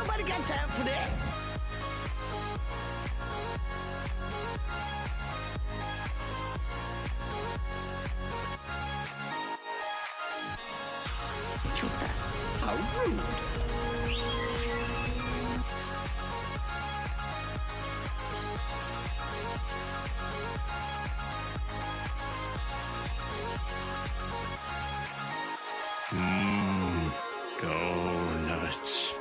nobody got time for that. Chuta, how rude. Go nuts.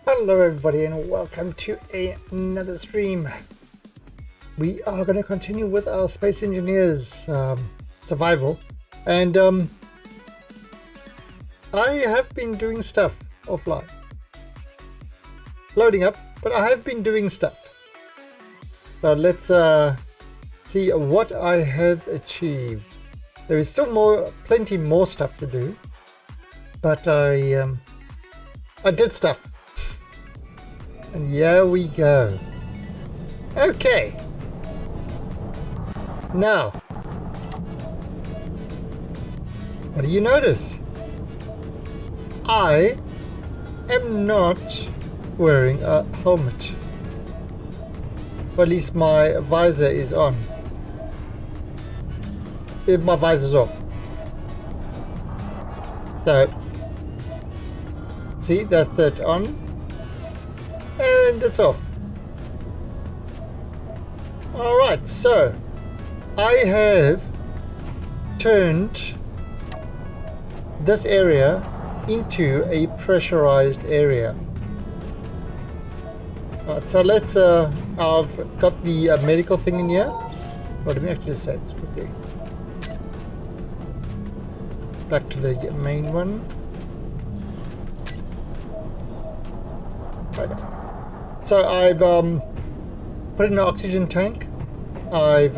Hello everybody and welcome to another stream. We are going to continue with our Space Engineers survival, and I have been doing stuff offline. Loading up, but I have been doing stuff. So let's see what I have achieved. There is still plenty more stuff to do, but I did stuff. And here we go. Okay. Now, what do you notice? I am not wearing a helmet. Or at least my visor is on. My visor's off. So, see, that's it on. And it's off. Alright, so I have turned this area into a pressurized area. Alright, so let's I've got the medical thing in here. Well, let me actually set this quickly. Back to the main one. Right. So I've put in an oxygen tank. I've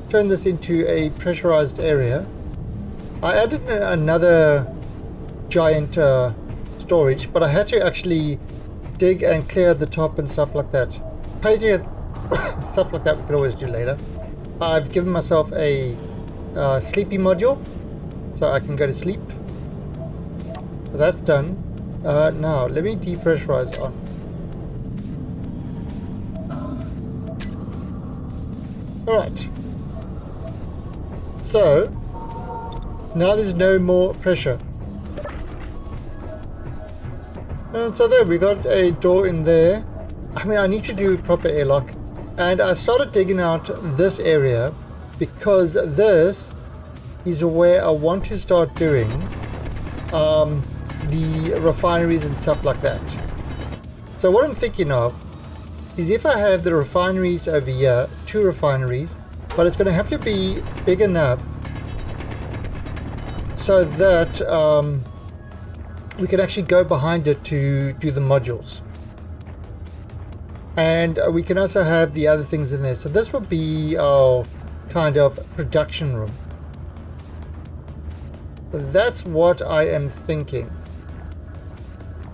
turned this into a pressurized area. I added another giant storage, but I had to actually dig and clear the top and stuff like that. Painting stuff like that we could always do later. I've given myself a sleepy module, so I can go to sleep. So that's done. Now let me depressurize on. Alright, so now there's no more pressure. And so there, we got a door in there. I mean, I need to do proper airlock. And I started digging out this area because this is where I want to start doing the refineries and stuff like that. So what I'm thinking of is if I have the refineries over here, 2 refineries, but it's going to have to be big enough so that we can actually go behind it to do the modules. And we can also have the other things in there. So this will be our kind of production room. That's what I am thinking.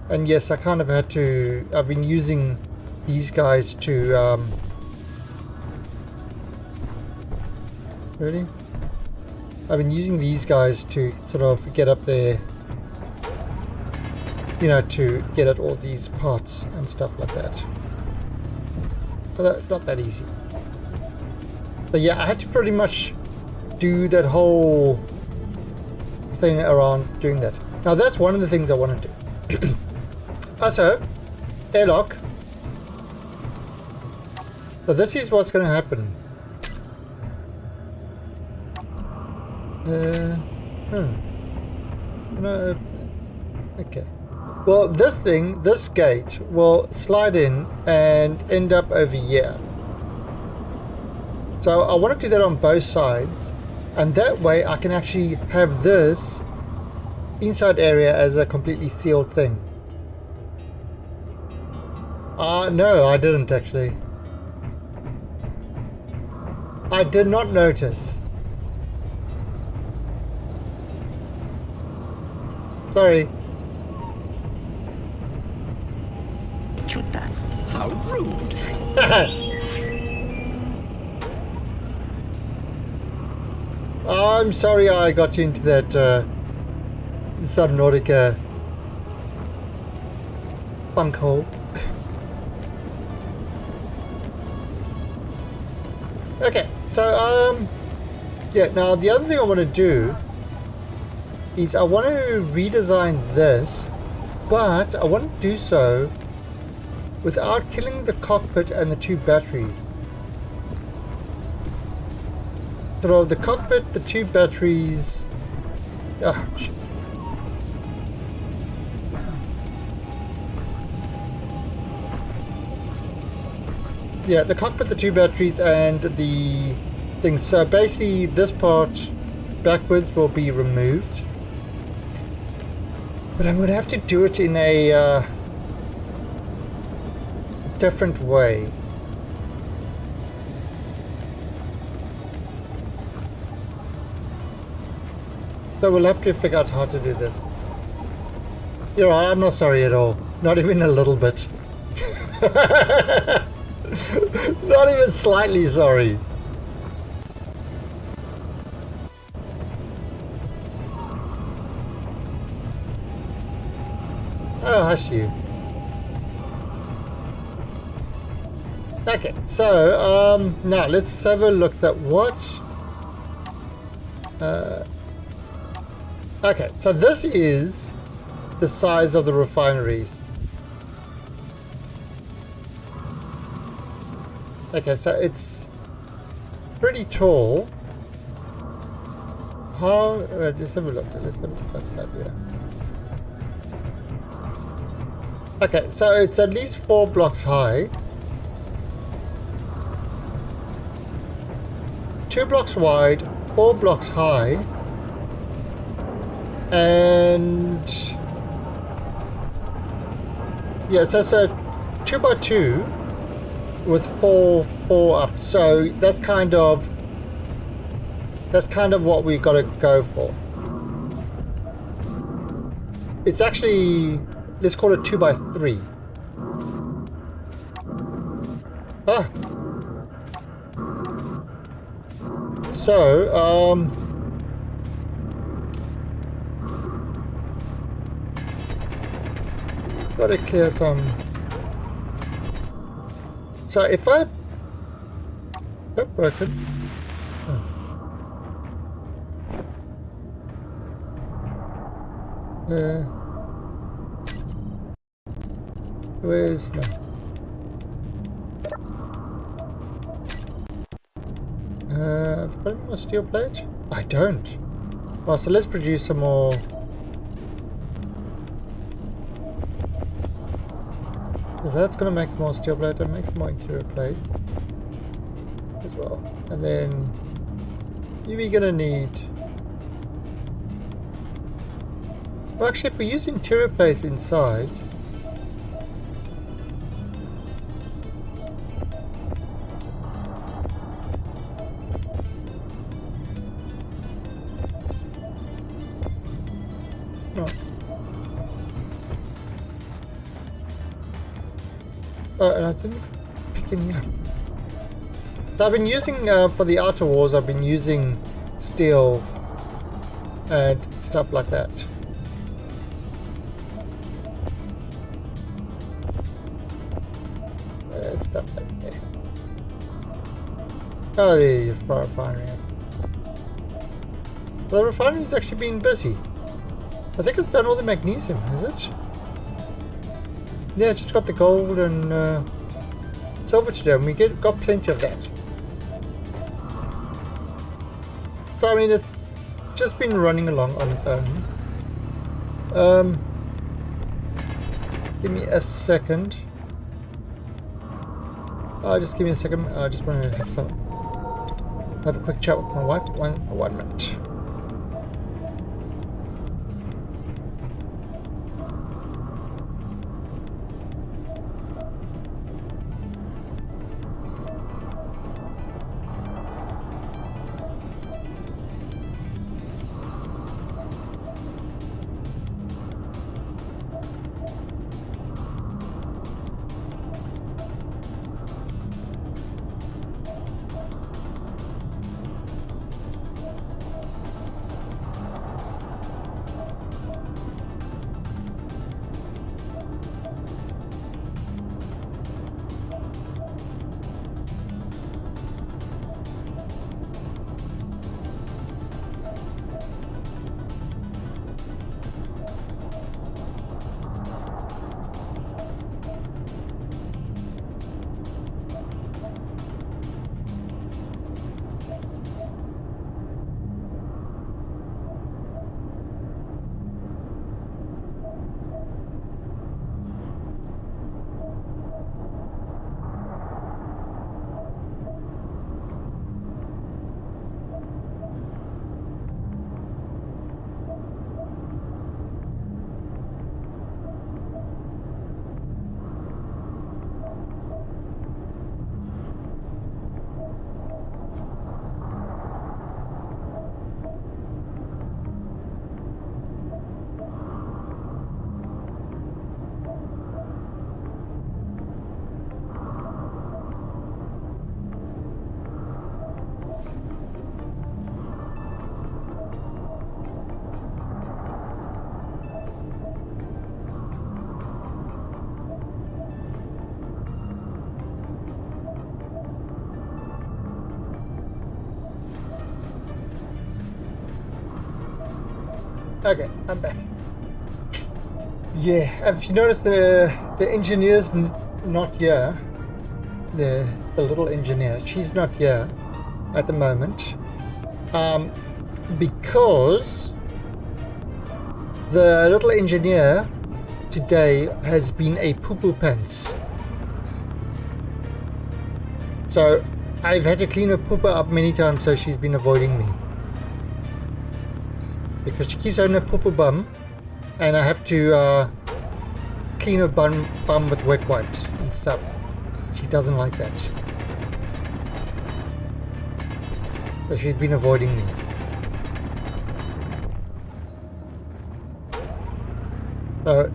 And yes, I kind of had to, I've been using these guys to, really? I've been using these guys to sort of get up there, you know, to get at all these parts and stuff like that. But not that easy. But yeah, I had to pretty much do that whole thing around doing that. Now that's one of the things I want to do. Also, airlock. So this is what's going to happen. No. Okay. Well, this gate will slide in and end up over here. So I want to do that on both sides, and that way I can actually have this inside area as a completely sealed thing. No, I didn't actually. I did not notice. Sorry. Chuta. How rude. I'm sorry I got you into that Subnautica funk hole. Okay, so yeah, now the other thing I want to do is I want to redesign this, but I want to do so without killing the cockpit and the two batteries. So the cockpit, the two batteries. Ah, shit. Yeah, the cockpit, the two batteries, and the things. So basically, this part backwards will be removed, but I'm going to have to do it in a different way. So we'll have to figure out how to do this. You're right, I'm not sorry at all. Not even a little bit. Not even slightly sorry. Oh, hush you. Okay, so now let's have a look at what. Okay, so this is the size of the refineries. Okay, so it's pretty tall. How? Let's have a look. Let's have a look. That's that here. Okay, so it's at least 4 blocks high, 2 blocks wide, 4 blocks high, and yeah, so it's a 2x2 with 4 up. So that's kind of what we got to go for. It's actually, let's call it 2x3. Ah. So got to clear some. So if I... Oh, broken. Oh. Where's... No. Have I got any more steel plate? I don't. Well, so let's produce some more... That's going to make some more steel plate and make some more interior plates as well. And then you're going to need Well, actually, if we use interior place inside, no. Oh, and I didn't pick any up. So I've been using for the outer walls. I've been using steel and stuff like that. Stuff like that. Oh, there's your refinery. Well, the refinery's actually been busy. I think it's done all the magnesium, has it? Yeah, it's just got the gold and silver to do, and we got plenty of that. So I mean, it's just been running along on its own. Give me a second. Just give me a second. I just want to have a quick chat with my wife. One minute. Okay, I'm back. Yeah, have you noticed the engineer's not here? The little engineer, she's not here at the moment. Because the little engineer today has been a poo-poo pants. So I've had to clean her pooper up many times, so she's been avoiding me. Because she keeps having a pooper bum, and I have to clean her bum with wet wipes and stuff. She doesn't like that. So she's been avoiding me. So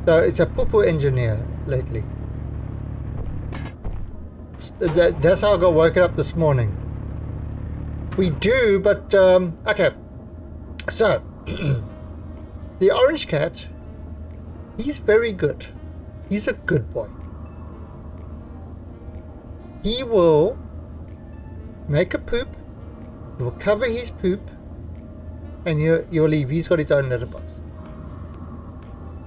it's a poo-poo engineer lately. That's how I got woken up this morning. We do, but okay. So the orange cat, he's very good. He's a good boy. He will make a poop, he will cover his poop, and you'll leave. He's got his own litter box.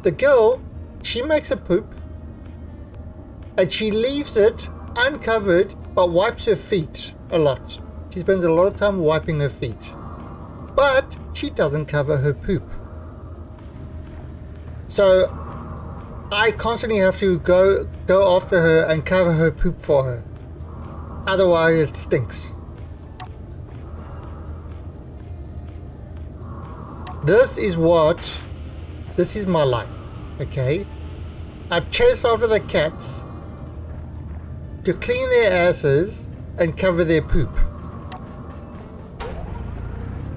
The girl, she makes a poop, and she leaves it uncovered, but wipes her feet a lot. She spends a lot of time wiping her feet, but she doesn't cover her poop. So I constantly have to go after her and cover her poop for her. Otherwise it stinks. This is what This is my life. Okay? I chase after the cats to clean their asses and cover their poop.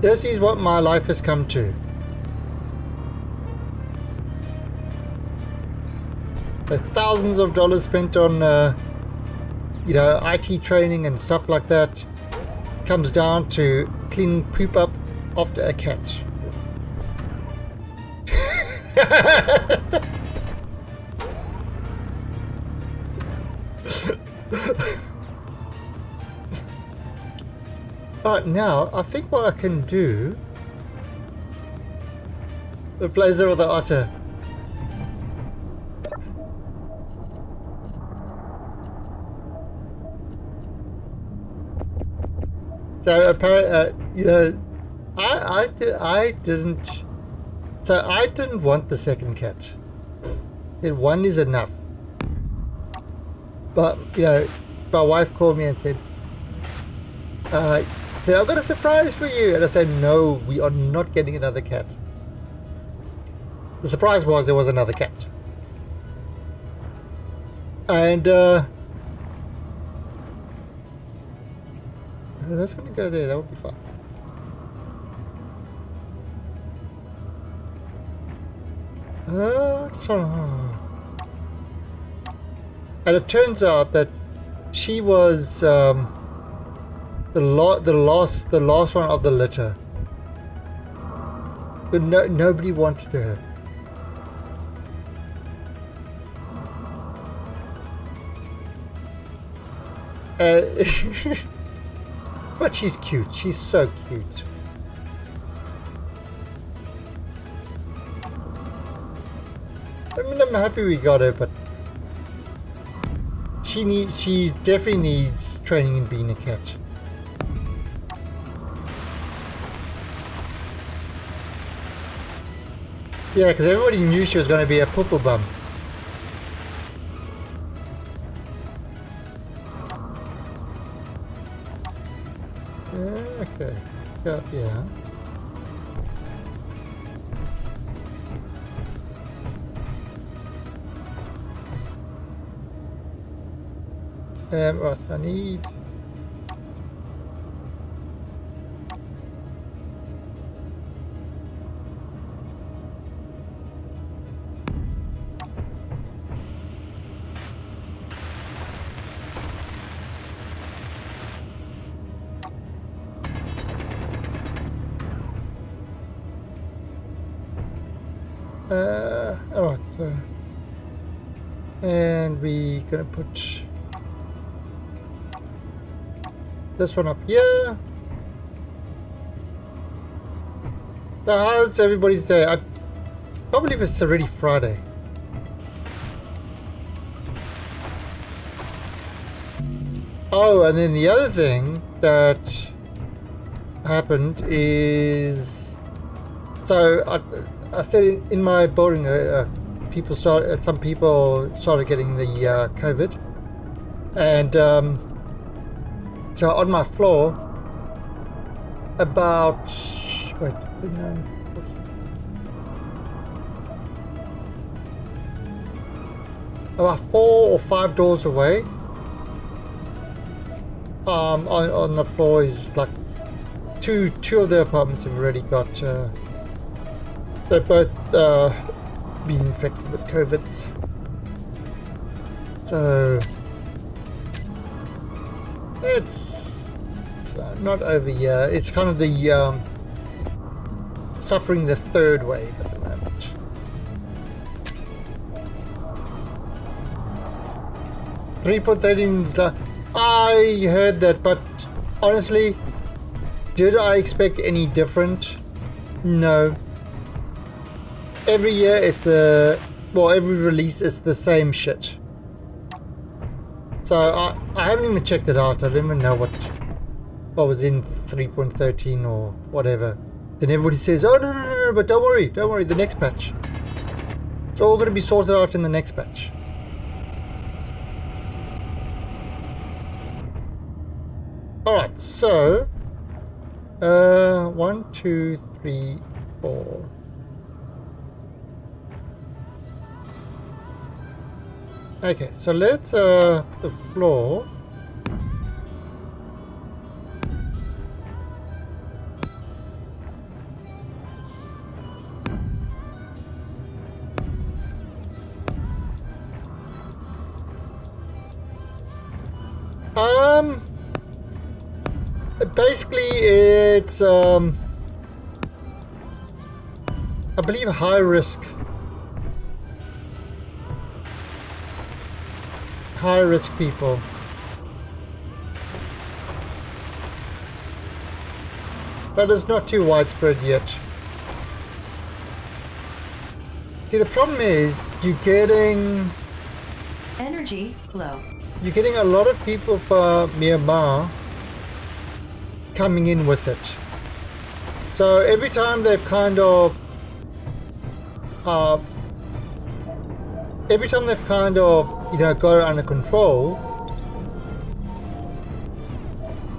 This is what my life has come to. The thousands of dollars spent on, IT training and stuff like that comes down to cleaning poop up after a cat. Right now, I think what I can do. The pleasure of the otter. So apparently, I didn't. So I didn't want the second cat. One is enough. But my wife called me and said, "I've got a surprise for you." And I said, "No, we are not getting another cat." The surprise was there was another cat, and that's going to go there. That would be fun. And it turns out that she was the last one of the litter. But nobody wanted her. But she's cute. She's so cute. I mean, I'm happy we got her, but she definitely needs training in being a cat. Yeah, because everybody knew she was going to be a poo-poo bum. Okay, yeah. What I need. Alright, so and we gonna put this one up here. So how's everybody's day? I can't believe it's already Friday. Oh, and then the other thing that happened is, so I said in my building, some people started getting the COVID, and so on my floor, about 4 or 5 doors away, on the floor is like two of the apartments have already got. They're both been infected with COVID. So it's not over yet. It's kind of the suffering the third wave at the moment. .13 I heard that, but honestly, did I expect any different? No. Every year every release is the same shit. So I haven't even checked it out. I don't even know what was in 3.13 or whatever. Then everybody says, "Oh no, but don't worry, the next patch. It's all going to be sorted out in the next patch." Alright, so 1, 2, 3, 4. Okay, so let's the floor. Basically it's I believe high risk people. But it's not too widespread yet. See, the problem is you're getting Energy low. a lot of people from Myanmar coming in with it. So every time they've kind of you know, got it under control,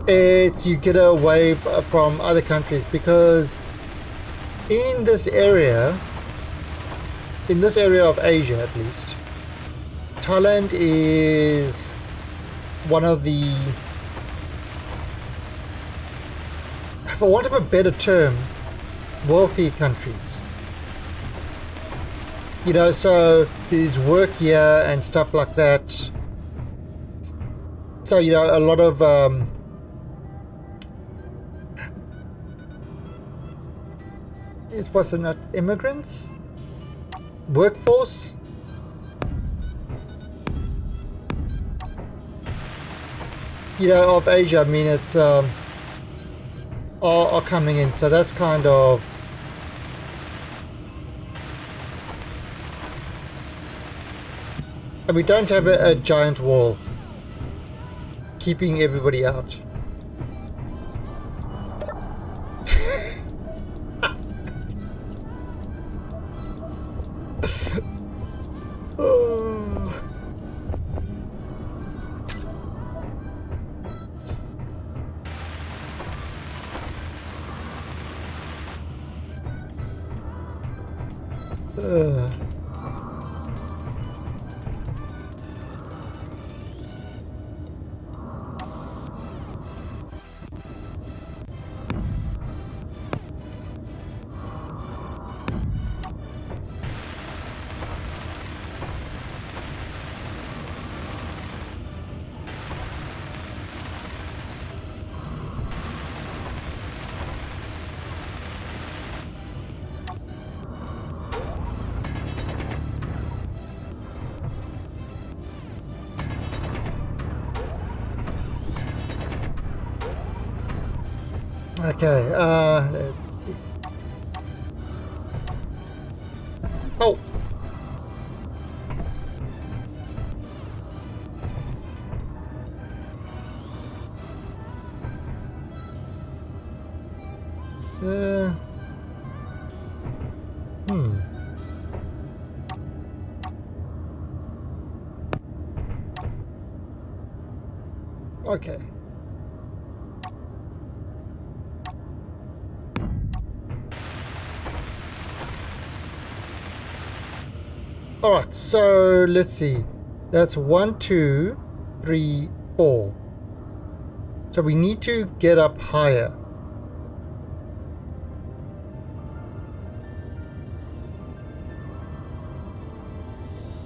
you get a wave from other countries, because in this area of Asia at least, Thailand is one of the, for want of a better term, wealthy countries. You know, so there's work here and stuff like that. So, you know, a lot of it was not immigrants, workforce. You know, of Asia. I mean, it's are coming in, so that's kind of, and we don't have a giant wall keeping everybody out. Okay, let's see. Oh! Okay. Alright, so let's see. That's 1, 2, 3, 4. So we need to get up higher.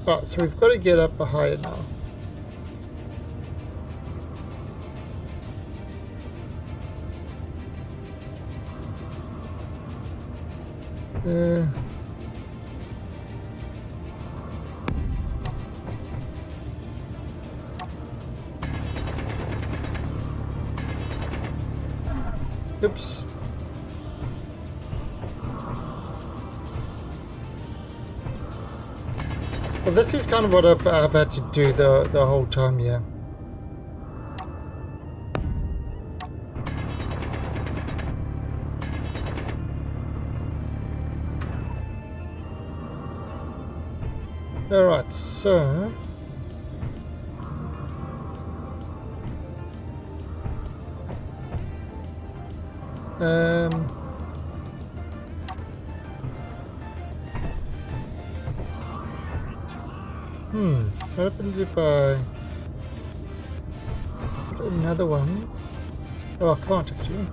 Alright, so we've got to get up higher now. Oops. Well, this is kind of what I've had to do the whole time, yeah. Alright, so What happens if I put another one? Oh, I can't actually.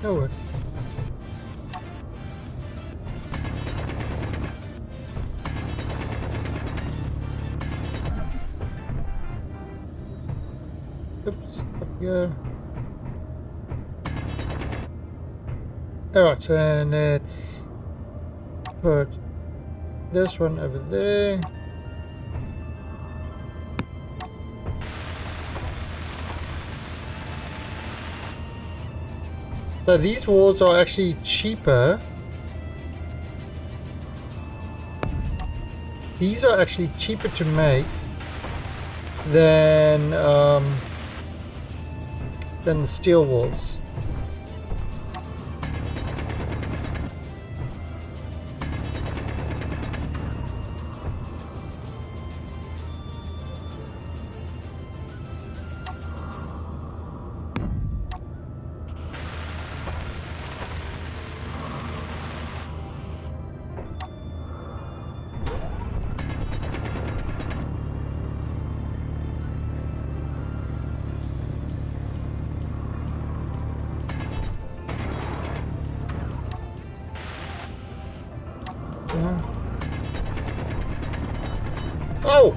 That'll work. Oops, up we go. Alright, and let's put this one over there. So these walls are actually cheaper. These are actually cheaper to make than the steel walls. Oh!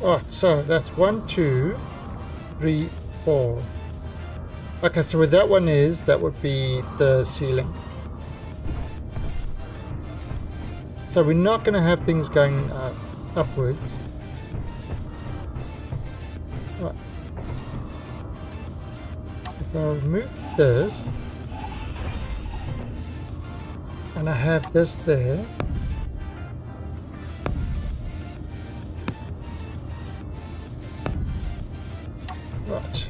Oh, so that's 1, 2, 3, 4. Okay, so where that one is, that would be the ceiling. So we're not going to have things going upwards. Right. If I remove this, and I have this there. Right.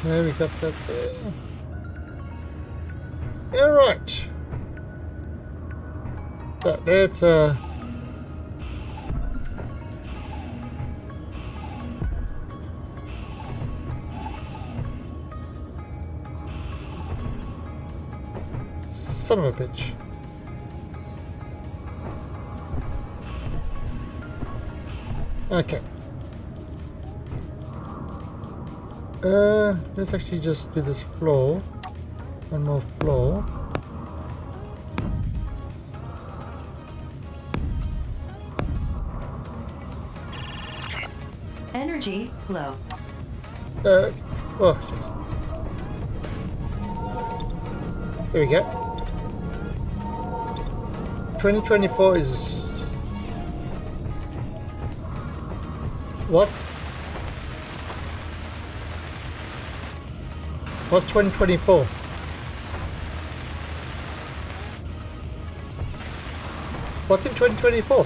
Okay, we got that there. All right. So that's son of a bitch. Okay. Let's actually just do this floor. One more floor. Energy low. Oh, shit. There we go. 2024 is... What's 2024? What's in 2024?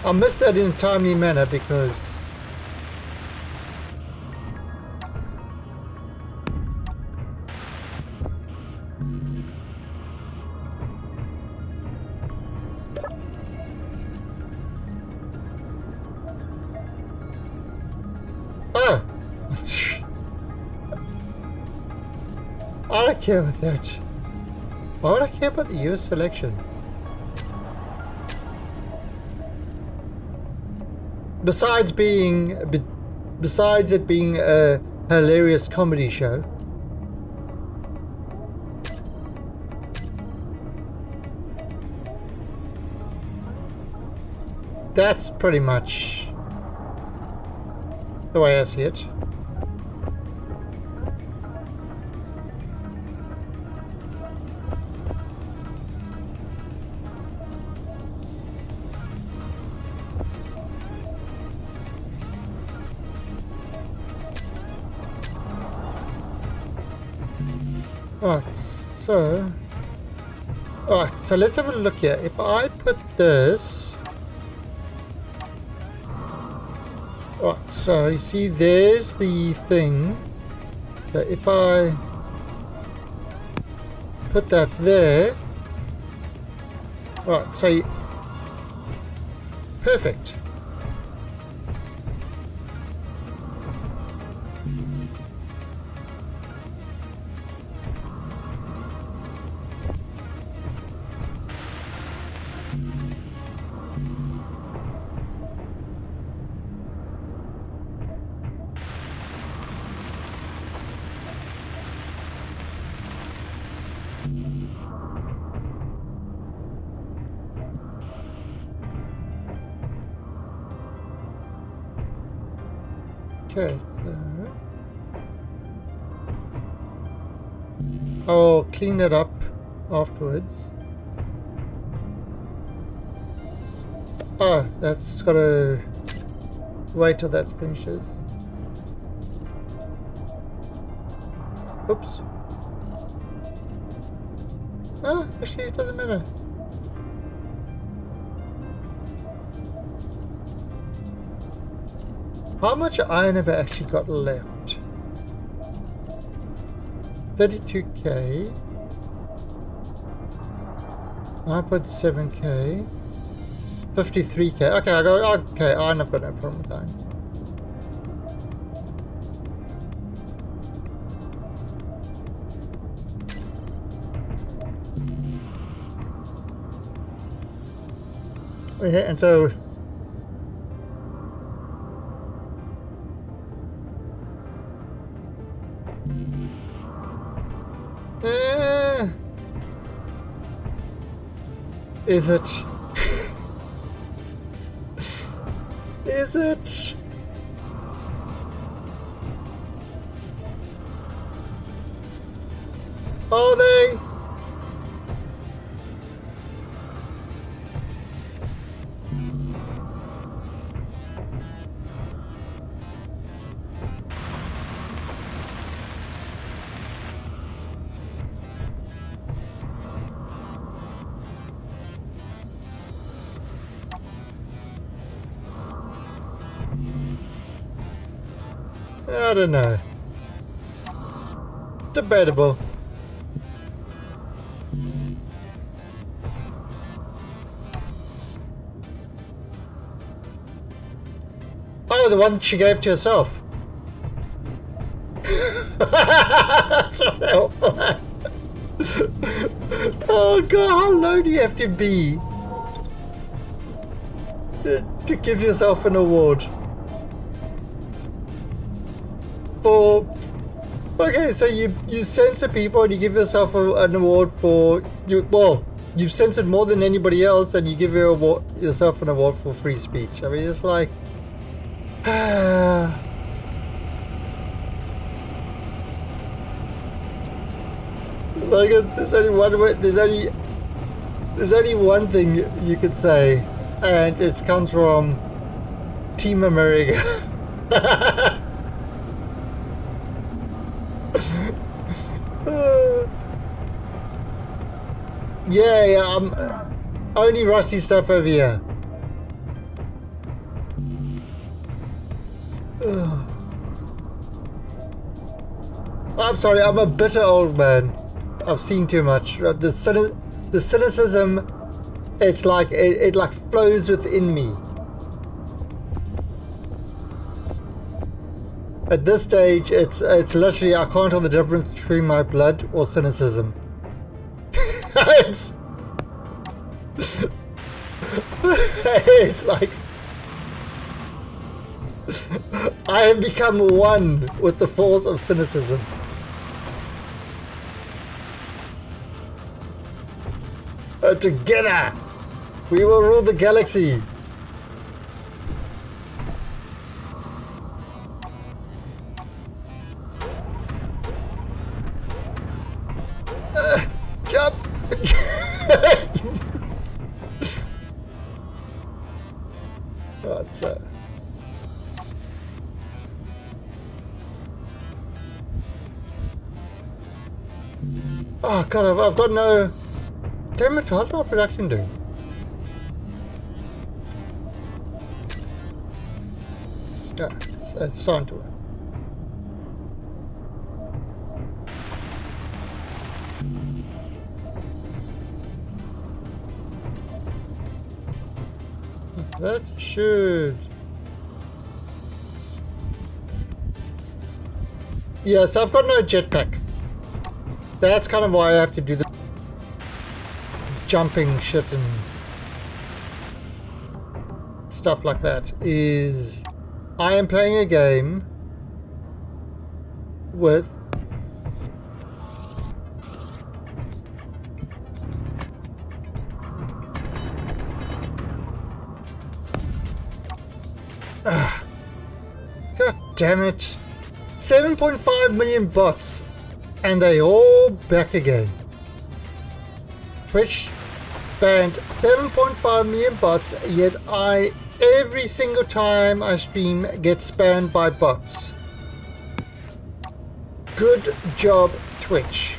I missed that in a timely manner because I don't care about that. Why would I care about the US election? Besides it being a hilarious comedy show. That's pretty much the way I see it. Alright, so... Alright, so let's have a look here. If I put this... Alright, so you see there's the thing. So if I put that there... Alright, so... Perfect. Okay, so I'll clean that up afterwards. Oh, that's gotta wait till that finishes. Oops. Ah, actually it doesn't matter. How much iron have I actually got left? 32k. 9.7k. 53k. Okay, I go. Okay, iron. I've got no problem with iron. Okay, and so. Is it? Is it? Are they? I don't know. Debatable. Oh, the one that she gave to herself. That's what they were. Oh god, how low do you have to be to give yourself an award? For okay, so you censor people and you give yourself an award for you. Well, you've censored more than anybody else, and you give yourself an award for free speech. I mean, it's like, like there's only one way. There's only one thing you could say, and it comes from Team America. Yeah, only rusty stuff over here. I'm sorry, I'm a bitter old man. I've seen too much. The cynicism, it's like it like flows within me. At this stage, it's literally I can't tell the difference between my blood or cynicism. It's like I have become one with the force of cynicism. Together, we will rule the galaxy. Jump! Right, so. Oh god, I've got no... Damn it, how's my production doing? Yeah, it's starting to work. That should... Yeah, so I've got no jetpack. That's kind of why I have to do the jumping shit and stuff like that. Is I am playing a game with God damn it. 7.5 million bots and they all back again. Twitch banned 7.5 million bots, yet every single time I stream get spammed by bots. Good job, Twitch.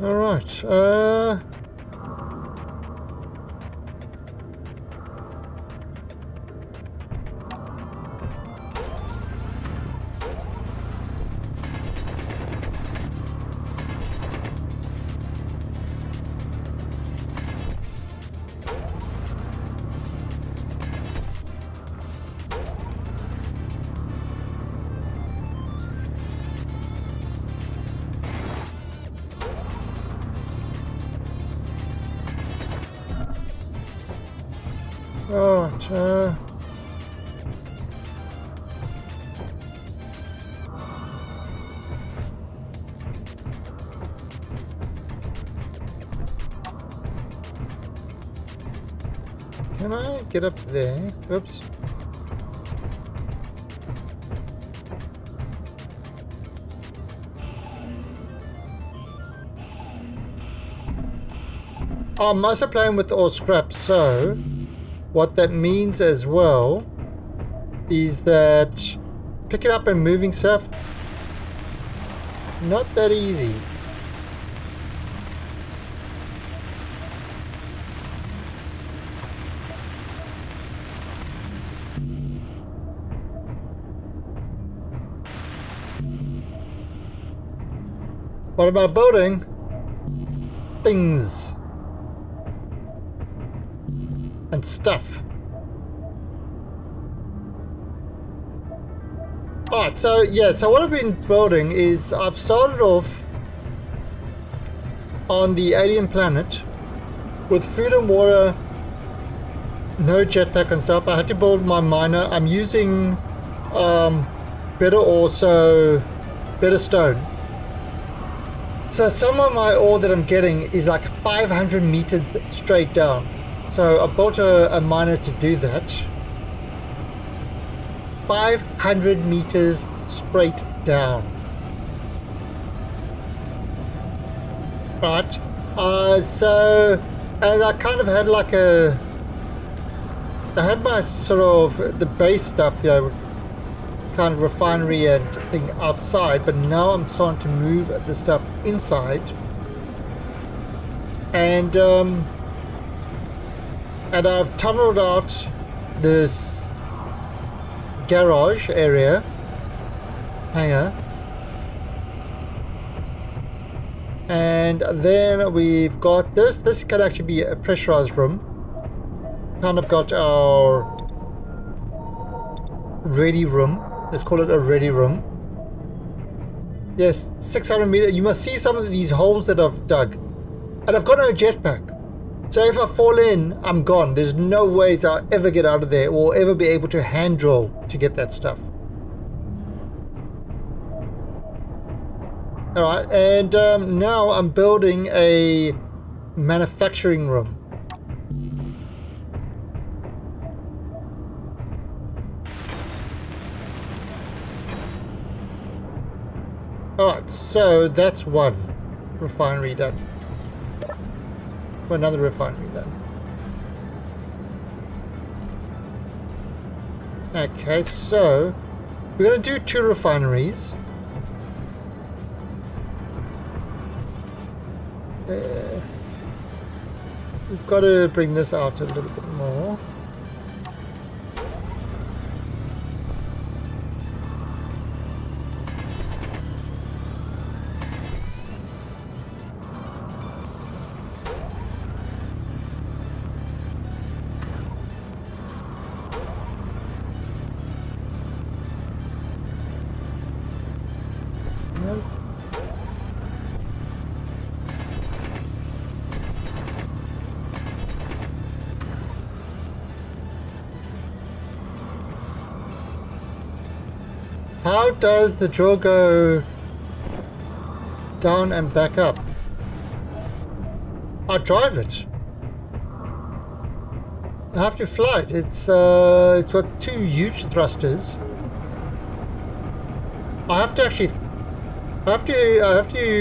All right. Can I get up there? Oops. I'm also playing with all scraps, so what that means as well is that picking up and moving stuff, not that easy. What about building? Things. And stuff. Alright, so yeah, so what I've been building is I've started off on the alien planet with food and water, no jetpack and stuff. I had to build my miner. I'm using better ore, so better stone. So some of my ore that I'm getting is like 500 meters straight down. So I built a miner to do that. 500 meters straight down. Right. So, and I kind of had like I had my sort of the base stuff, you know, kind of refinery and thing outside, but now I'm starting to move the stuff inside. And I've tunneled out this garage area, hangar, and then we've got this can actually be a pressurized room. Kind of got our ready room, let's call it a ready room. Yes, 600 meters. You must see some of these holes that I've dug, and I've got no jetpack. So if I fall in, I'm gone. There's no ways I'll ever get out of there or ever be able to hand drill to get that stuff. All right, and now I'm building a manufacturing room. All right, so that's one refinery done. Another refinery done. Okay, so we're going to do 2 refineries. We've got to bring this out a little bit more. How does the drill go down and back up? I drive it. I have to fly it. It's got 2 huge thrusters. I have to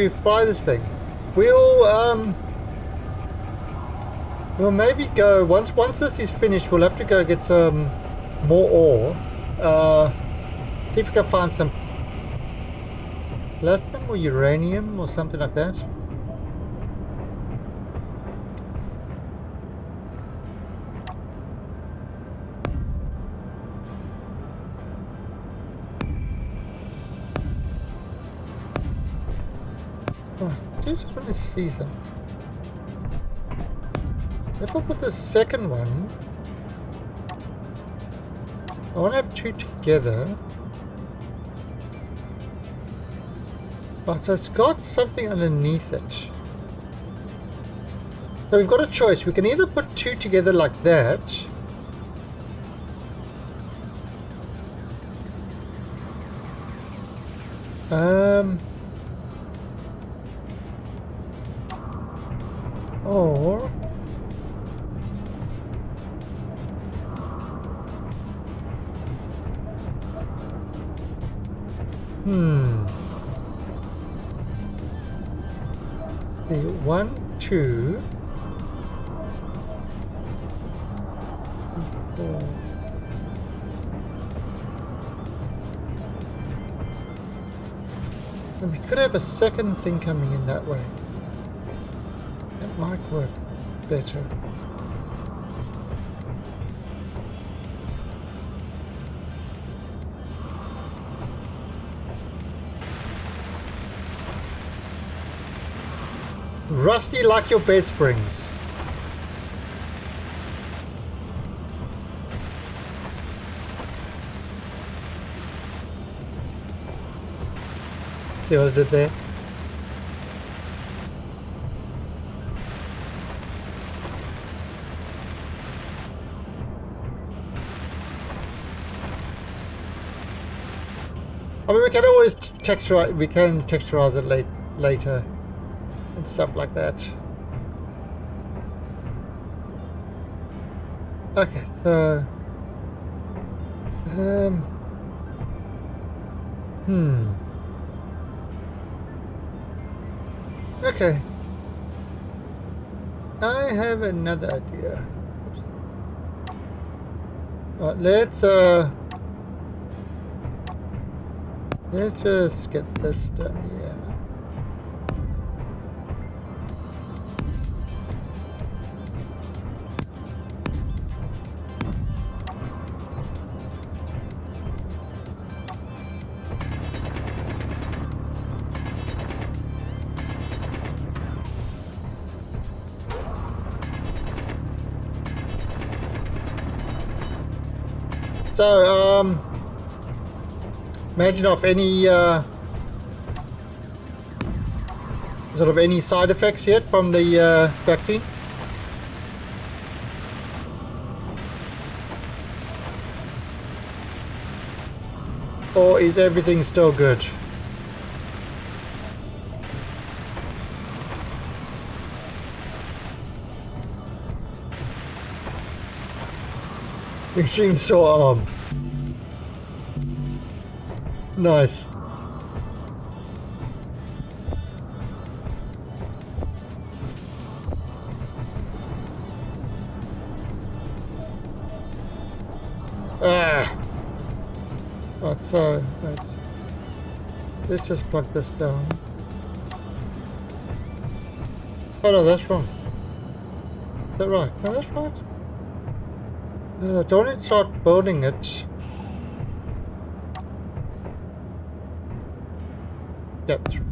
fly this thing. We'll maybe go once this is finished. We'll have to go get some more ore. See if we can find some platinum or uranium or something like that. Oh, I just want to see some. If I put the second one, I want to have 2 together. Right, so it's got something underneath it. So we've got a choice. We can either put 2 together like that. Or the 1, 2, 4. And we could have a second thing coming in that way. That might work better. Rusty like your bed springs. See what I did there? I mean, we can always texturize. We can texturize it later. And stuff like that. Okay, so okay. I have another idea. Oops. All right, let's just get this done here. So, imagine of any sort of any side effects yet from the vaccine? Or is everything still good? Extreme sore arm. Nice. Ah. Right, so let's just plug this down. Oh no, that's wrong. Is that right? No, that's right. I don't want to start building it. Yeah, that's right.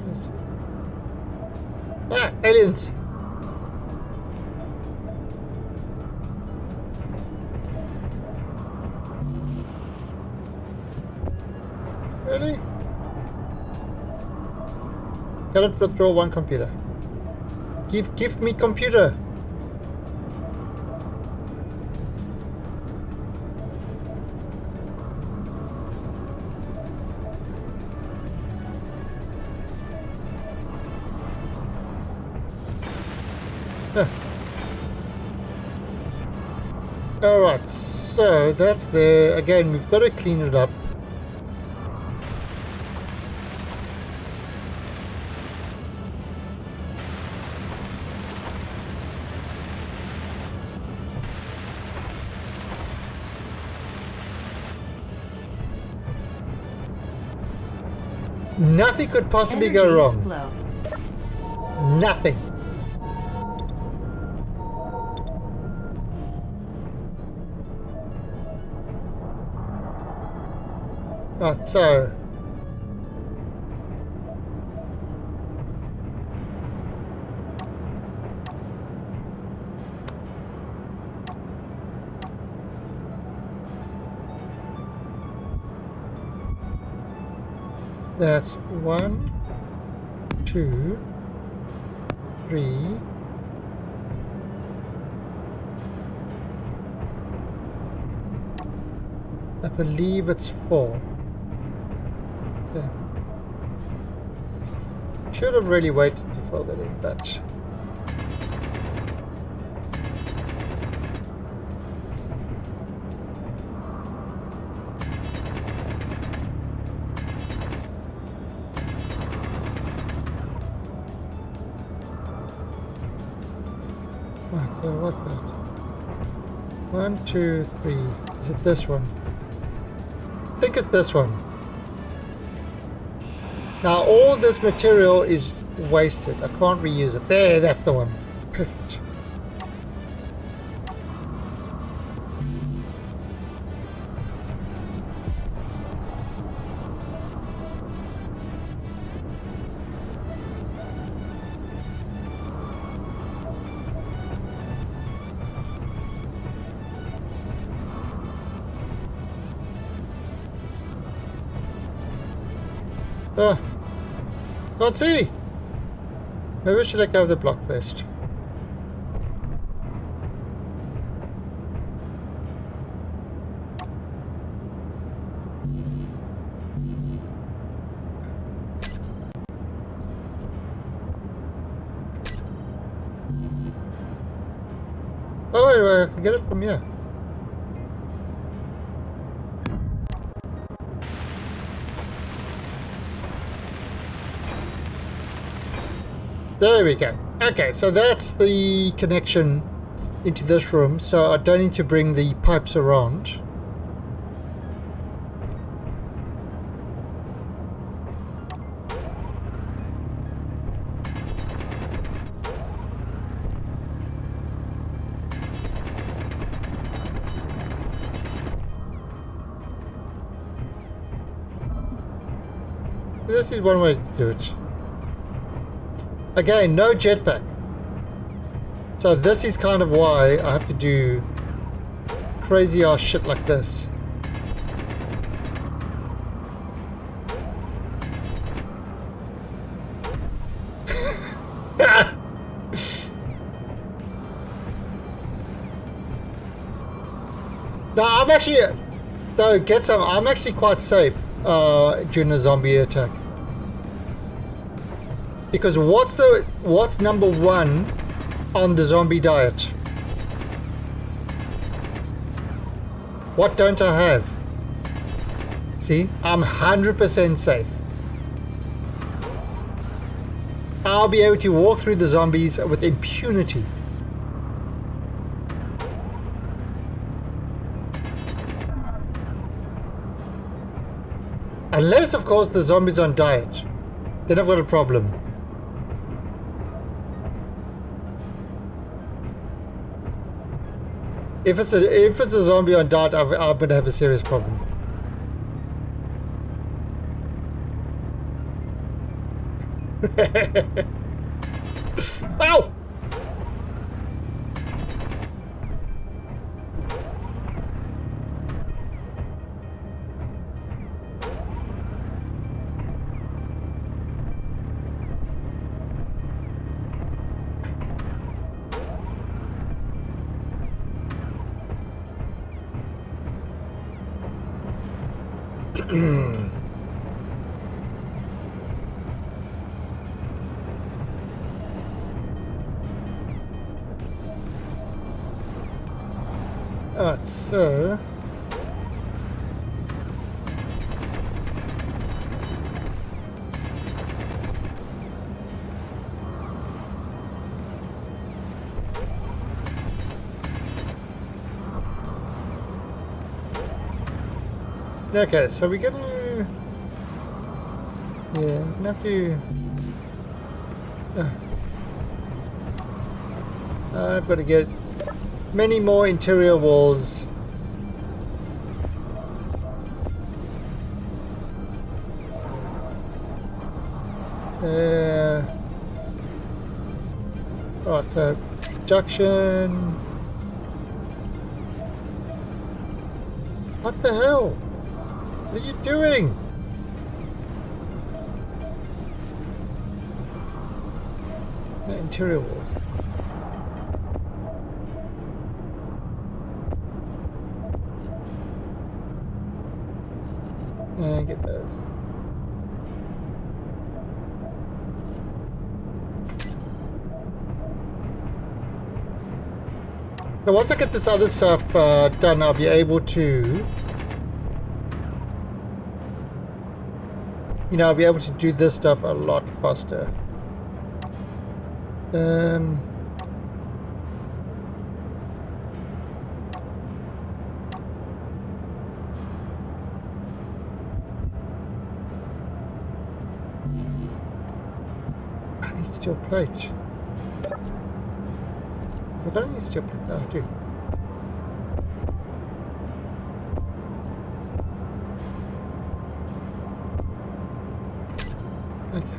Let's see. Ah, aliens! Really? Cannot withdraw one computer. Give me computer. Alright, so that's there. Again, we've got to clean it up. Nothing could possibly go Energy wrong. low. Nothing. Right, so that's 1, 2, 3. I believe it's 4. Okay. Should have really waited to fill that in, but right, so what's that? 1, 2, 3. Is it this one? I think it's this one. Now all this material is wasted. I can't reuse it. There, that's the one. Perfect. Ah, can't see. Maybe I should let go of the block first. Oh wait, I can get it from here. There we go. Okay, so that's the connection into this room, so I don't need to bring the pipes around. This is one way to do it. Again, no jetpack. So this is kind of why I have to do crazy ass shit like this. No, I'm actually, so get some, I'm actually quite safe during a zombie attack. Because what's number one on the zombie diet? What don't I have? See, I'm 100% safe. I'll be able to walk through the zombies with impunity. Unless, of course, the zombies on diet. Then I've got a problem. If it's a zombie on diet, I'm going to have a serious problem. Ow! Alright, so okay, so we're gonna have to I've got to get many more interior walls. Right, so production. What the hell? What are you doing? The interior walls. And get those. So once I get this other stuff done, I'll be able to, I'll be able to do this stuff a lot faster. I need steel plate. I don't need steel plate. Oh, I do. Okay.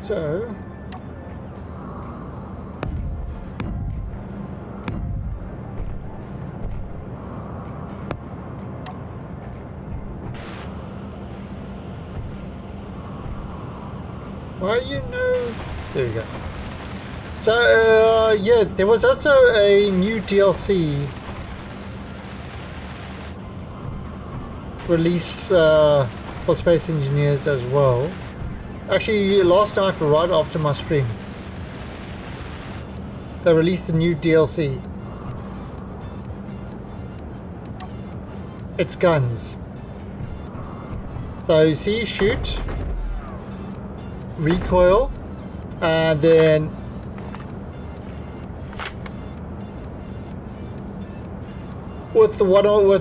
So why there you go. So yeah, there was also a new DLC released for Space Engineers as well. Actually, last night, right after my stream, they released a new DLC. It's guns. So you see, shoot, recoil, and then with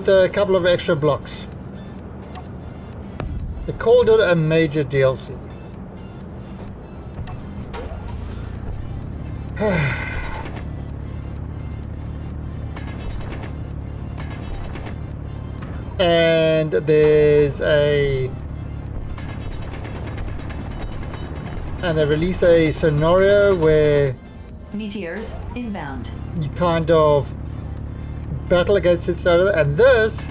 a couple of extra blocks. They called it a major DLC. And there's a... And they release a scenario where Meteors inbound. you kind of battle against each other, and this,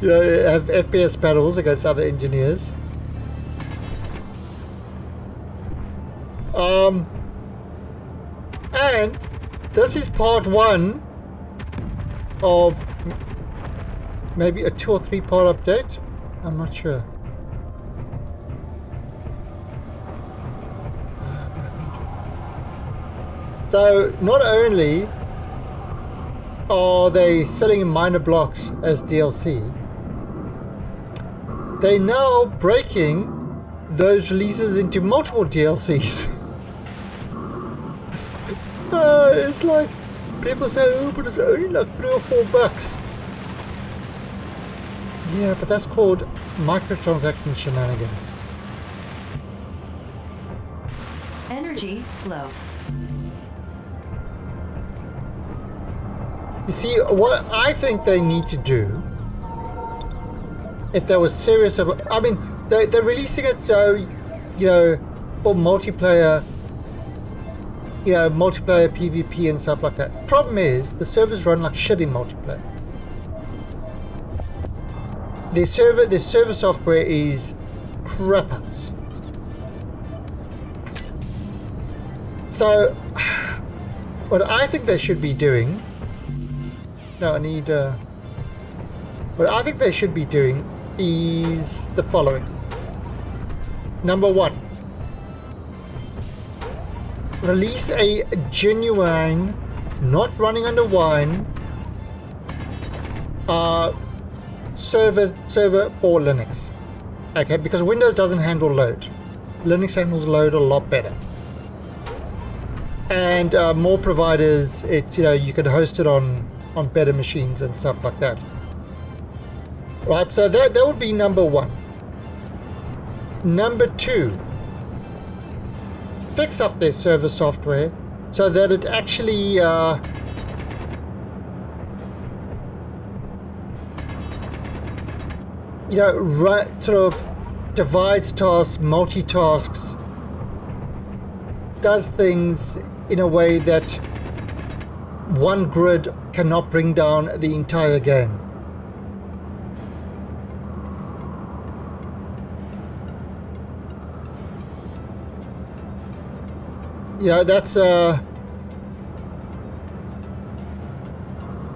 you know, you have FPS battles against other engineers. And this is part 1 of maybe a 2 or 3 part update. I'm not sure. So not only are they selling in minor blocks as DLC, they're now breaking those releases into multiple DLCs. It's like people say, oh, but it's only like $3 or $4. Yeah, but that's called microtransaction shenanigans. Energy low. You see, what I think they need to do, if they were serious about, I mean, they're releasing it so, you know, for multiplayer, you know, multiplayer PvP and stuff like that. Problem is, the servers run like shit in multiplayer. Their server software is crappers. So, what I think they should be doing, no, I need, what I think they should be doing is the following. Number 1, release a genuine, not running under wine, server for Linux. Okay, because Windows doesn't handle load. Linux handles load a lot better. And more providers, it's, you know, you could host it on better machines and stuff like that. Right, so that would be number 1. Number 2, fix up their server software so that it actually you know, sort of divides tasks, multitasks, does things in a way that one grid cannot bring down the entire game. You know, that's and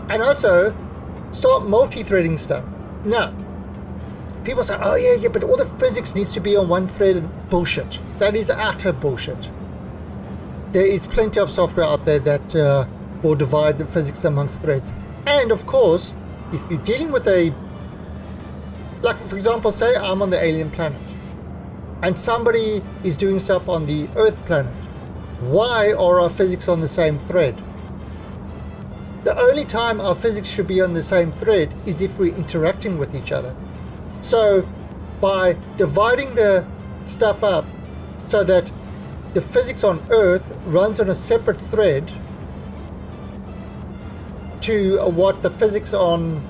also start multi-threading stuff. Now, people say, oh yeah, but all the physics needs to be on one thread. Bullshit. That is utter bullshit. There is plenty of software out there that will divide the physics amongst threads. And of course, if you're dealing with a, like for example, say I'm on the alien planet and somebody is doing stuff on the Earth planet, why are our physics on the same thread? The only time our physics should be on the same thread is if we're interacting with each other. So by dividing the stuff up so that the physics on Earth runs on a separate thread to what the physics on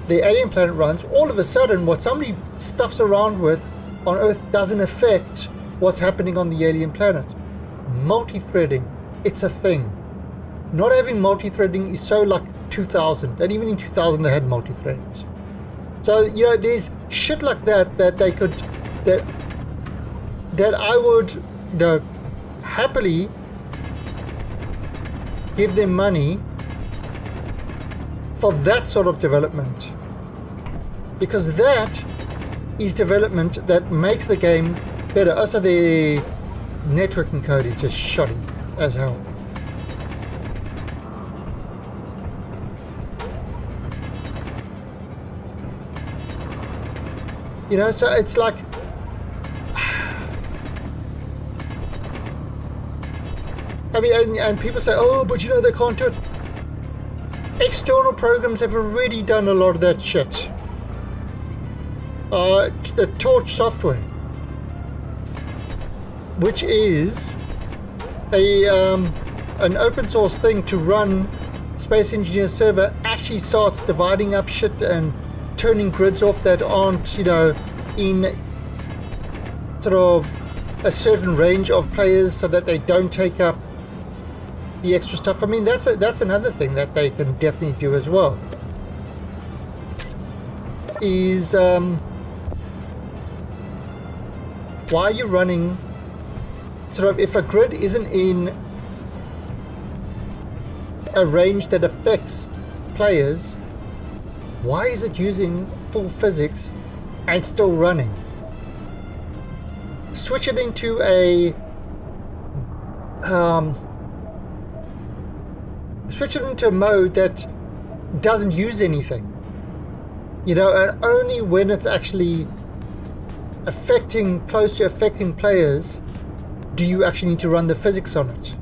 the alien planet runs, all of a sudden what somebody stuffs around with on Earth doesn't affect what's happening on the alien planet. Multi-threading, it's a thing. Not having multi-threading is so like 2000, and even in 2000 they had multi-threads. So, you know, there's shit like that they could, that I would, you know, happily give them money for that sort of development, because that is development that makes the game better. Also, the networking code is just shoddy as hell. You know, so it's like, I mean, and people say, oh, but you know, they can't do it. External programs have already done a lot of that shit. the Torch software, which is an open source thing to run Space Engineer server, actually starts dividing up shit and turning grids off that aren't, you know, in sort of a certain range of players so that they don't take up the extra stuff. I mean, that's another thing that they can definitely do as well. Is why are you running sort of, if a grid isn't in a range that affects players, why is it using full physics and still running? Switch it into a mode that doesn't use anything, you know, and only when it's actually close to affecting players do you actually need to run the physics on it.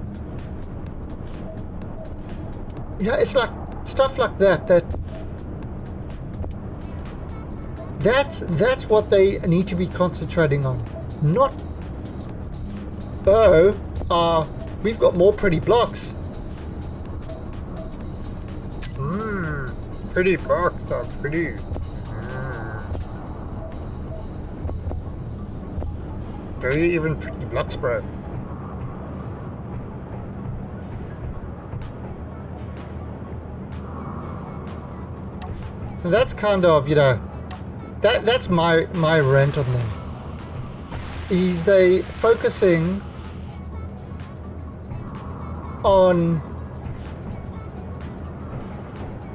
Yeah, it's like stuff like that's what they need to be concentrating on. Not, we've got more pretty blocks. Pretty blocks are pretty. Are you even pretty blocks, bro? And that's kind of, you know, that's my rant on them. Is they focusing on,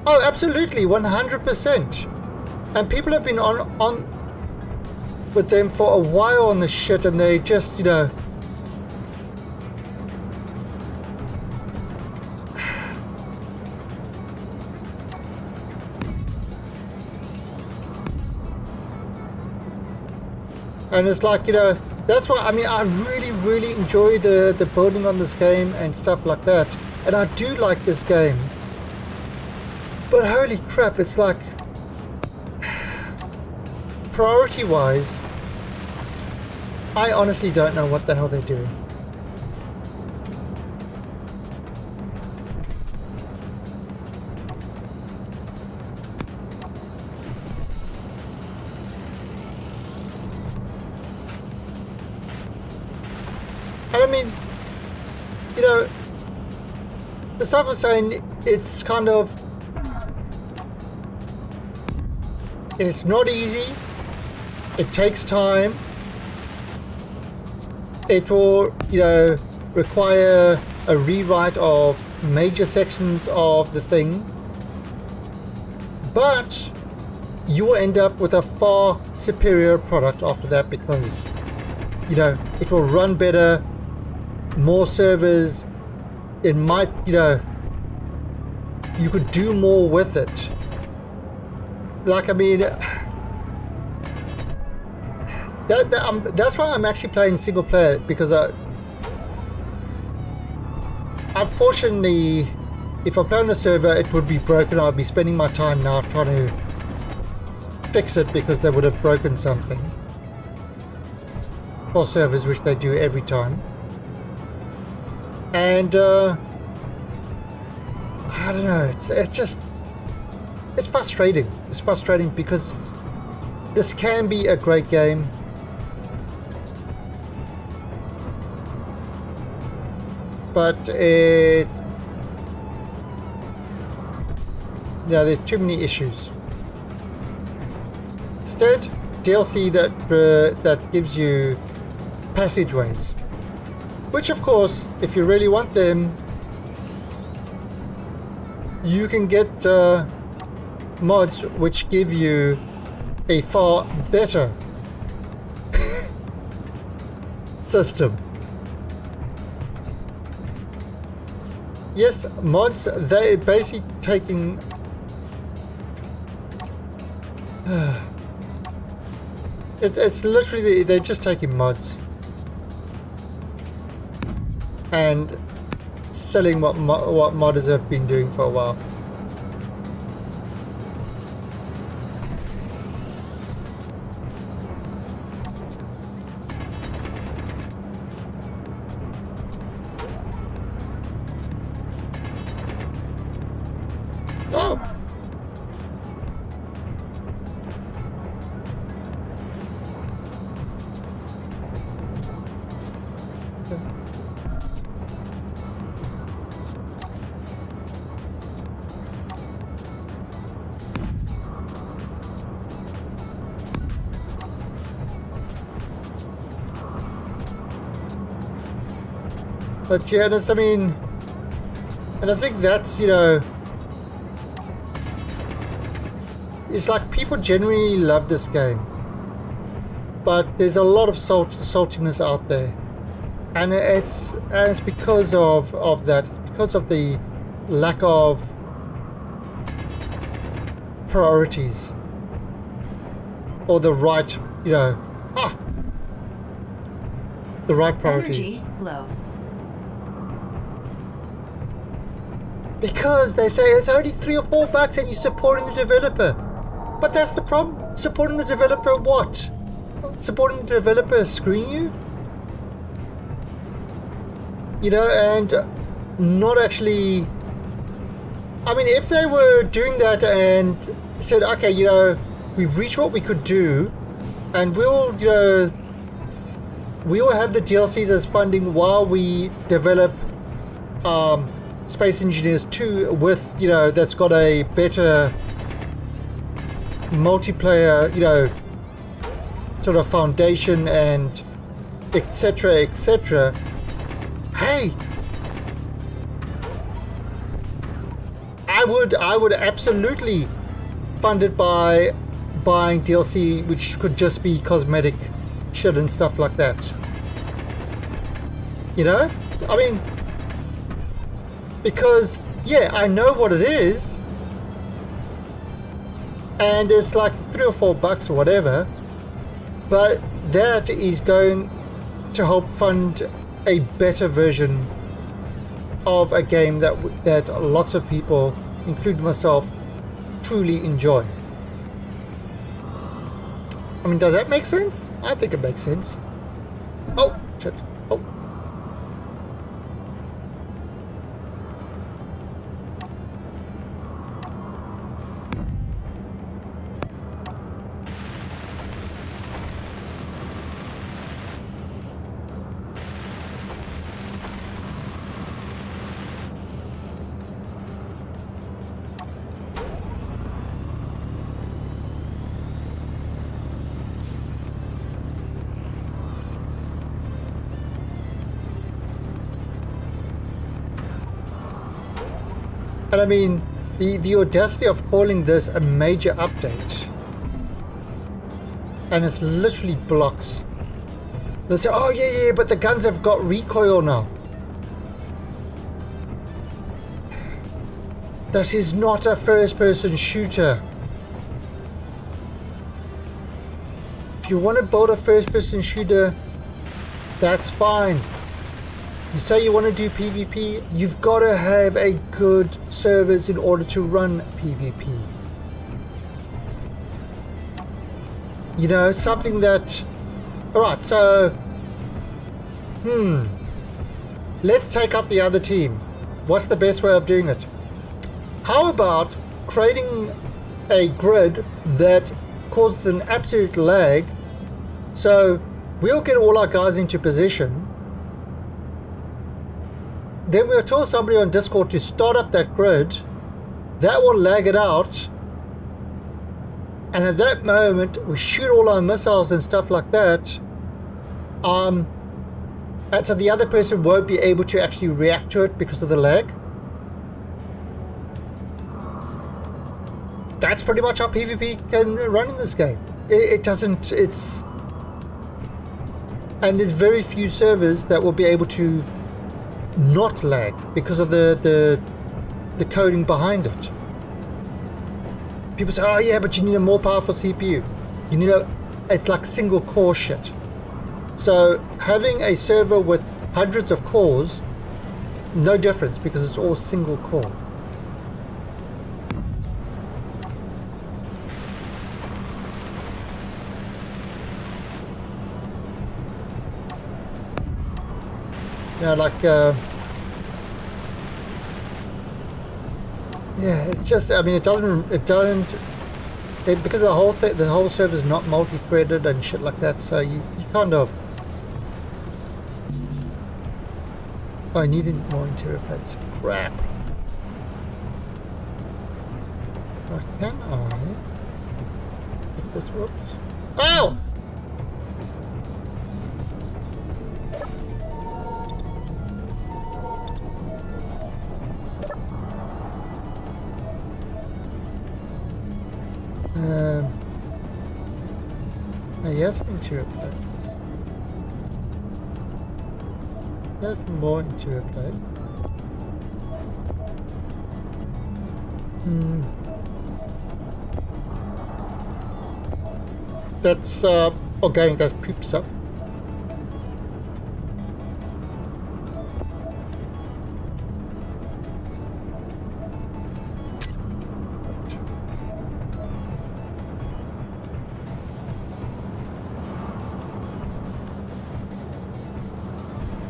oh, absolutely, 100%. And people have been on with them for a while on this shit, and they just, you know, and it's like, you know, that's why, I mean, I really enjoy the building on this game and stuff like that, and I do like this game, but holy crap, it's like, priority wise, I honestly don't know what the hell they're doing. And I mean, you know, the stuff I'm saying, it's kind of, it's not easy. It takes time. It will, you know, require a rewrite of major sections of the thing. But you will end up with a far superior product after that, because, you know, it will run better, more servers. It might, you know, you could do more with it. Like, I mean, that's why I'm actually playing single player, because unfortunately, if I play on a server, it would be broken. I'd be spending my time now trying to fix it because they would have broken something. For servers, which they do every time. And I don't know. It's frustrating. It's frustrating because this can be a great game. But it's, yeah, there's too many issues. Instead, DLC that gives you passageways, which of course, if you really want them, you can get mods which give you a far better system. Yes, mods, they're basically taking it's literally, they're just taking mods and selling what modders have been doing for a while. Oh. But yeah, I mean, and I think that's, you know, it's like people genuinely love this game, but there's a lot of saltiness out there, and it's because of that. It's because of the lack of priorities or the right, you know, the right priorities. Energy low. Because they say it's only $3 or $4 and you're supporting the developer. But that's the problem. Supporting the developer what? Supporting the developer screwing you? You know, and not actually... I mean, if they were doing that and said, okay, you know, we've reached what we could do, and we'll, you know, we will have the DLCs as funding while we develop Space Engineers 2 with, you know, that's got a better multiplayer, you know, sort of foundation and etc, etc. Hey, I would absolutely fund it by buying DLC, which could just be cosmetic shit and stuff like that. You know, I mean, because yeah, I know what it is, and it's like $3 or $4 or whatever, but that is going to help fund a better version of a game that lots of people, including myself, truly enjoy. I mean, does that make sense? I think it makes sense. Oh, shit. Oh. And I mean, the audacity of calling this a major update, and it's literally blocks. They say, oh yeah, but the guns have got recoil now. This is not a first-person shooter. If you want to build a first-person shooter, that's fine. You say you want to do PvP, you've got to have a good servers in order to run PvP. You know, something that... Alright, so... Let's take out the other team. What's the best way of doing it? How about creating a grid that causes an absolute lag, so we'll get all our guys into position. Then we'll tell somebody on Discord to start up that grid. That will lag it out. And at that moment, we shoot all our missiles and stuff like that. And so the other person won't be able to actually react to it because of the lag. That's pretty much how PvP can run in this game. It doesn't, it's... And there's very few servers that will be able to not lag because of the coding behind it. People say, oh yeah, but you need a more powerful CPU. You need it's like single core shit. So having a server with hundreds of cores, no difference because it's all single core. You know, like Yeah, it's just, I mean, it doesn't, because the whole server's not multi-threaded and shit like that, so you kind of... Oh, I needed more interior plates. Crap. Right, can I... If this works... Ow! Yes, interior plates. There's more interior plates. That's organic, that's poop stuff.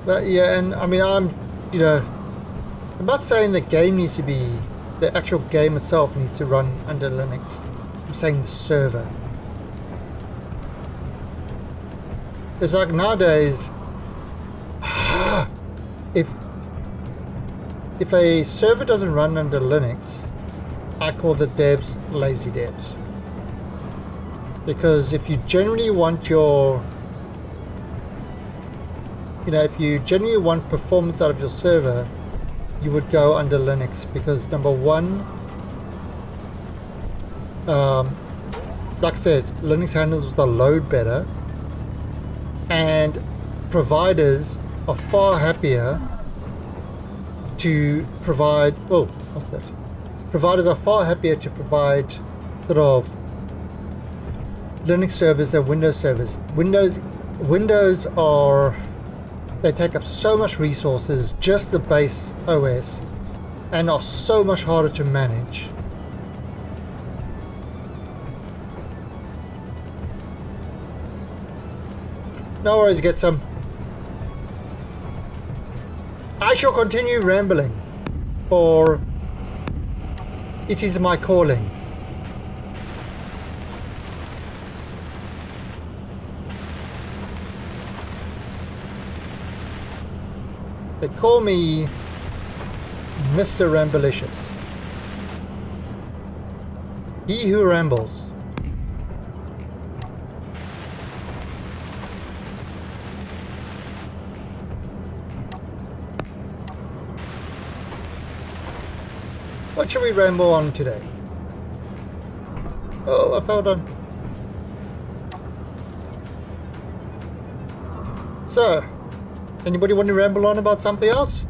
But yeah, and I mean, I'm not saying the game needs to be, the actual game itself needs to run under Linux. I'm saying the server. It's like nowadays, if a server doesn't run under Linux, I call the devs lazy devs. Because if you generally want your if you genuinely want performance out of your server, you would go under Linux because number one, like I said, Linux handles the load better, and providers are far happier to provide. Oh, what's that? Providers are far happier to provide sort of Linux servers than Windows servers. Windows are. They take up so much resources, just the base OS, and are so much harder to manage. No worries, get some. I shall continue rambling, for it is my calling. They call me Mr. Ramblicious. He who rambles. What should we ramble on today? Oh, I fell down. So, anybody want to ramble on about something else?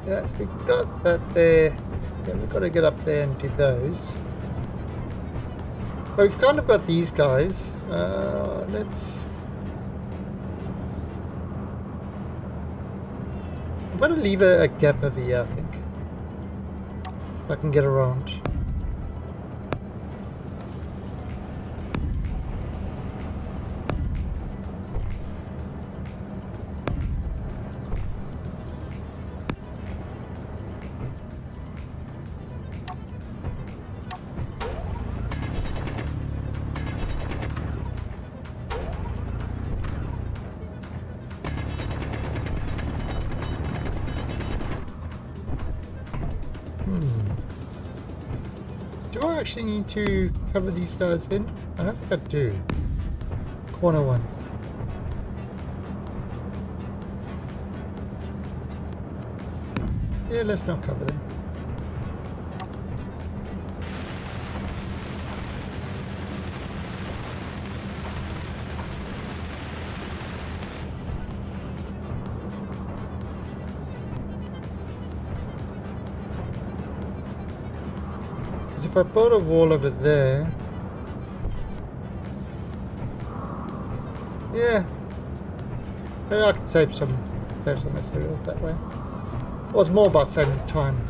Yes, we got that there. Yeah, we've got to get up there and do those. But we've kind of got these guys. Let's... I'm going to leave a gap over here, I think. I can get around. Do I actually need to cover these guys in? I don't think I do. Corner ones. Yeah, let's not cover them. Because if I build a wall over there, yeah, maybe I could save some materials that way. Well, it's more about saving time.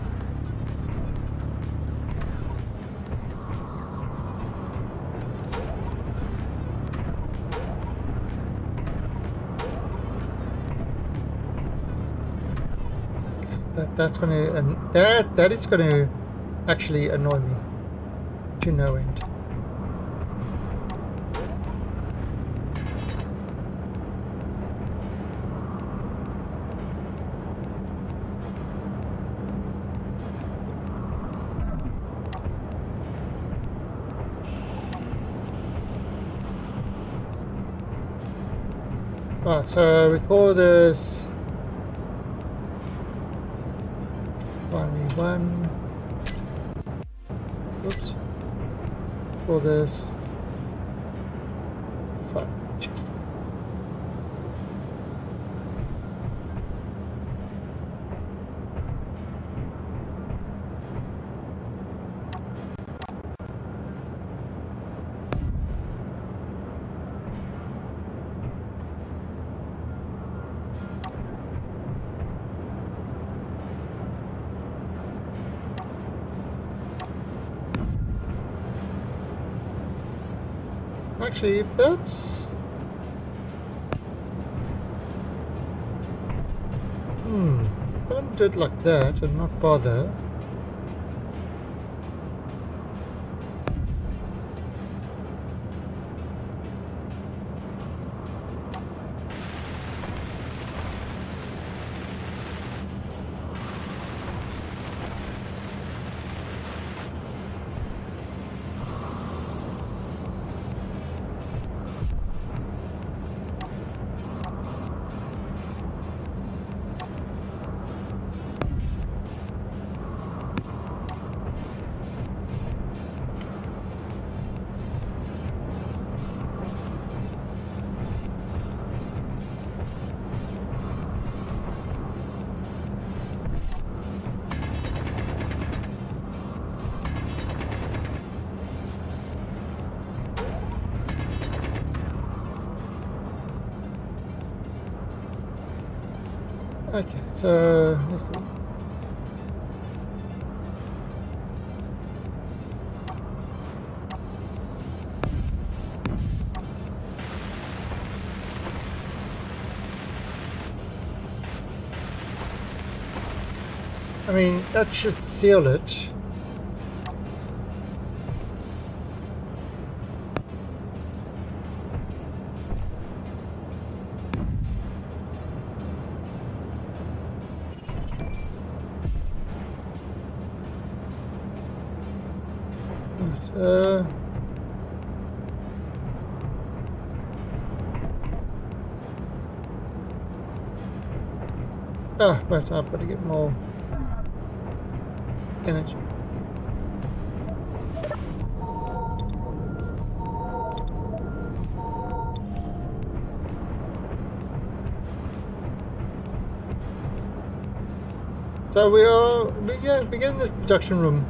That's gonna that is gonna actually annoy me to no end. Right, so we call this 1v1. Oops. For this fight. Actually, if that's... don't do it like that and not bother. Okay, so let's see. I mean, that should seal it. But I've got to get more energy. So we get in the production room.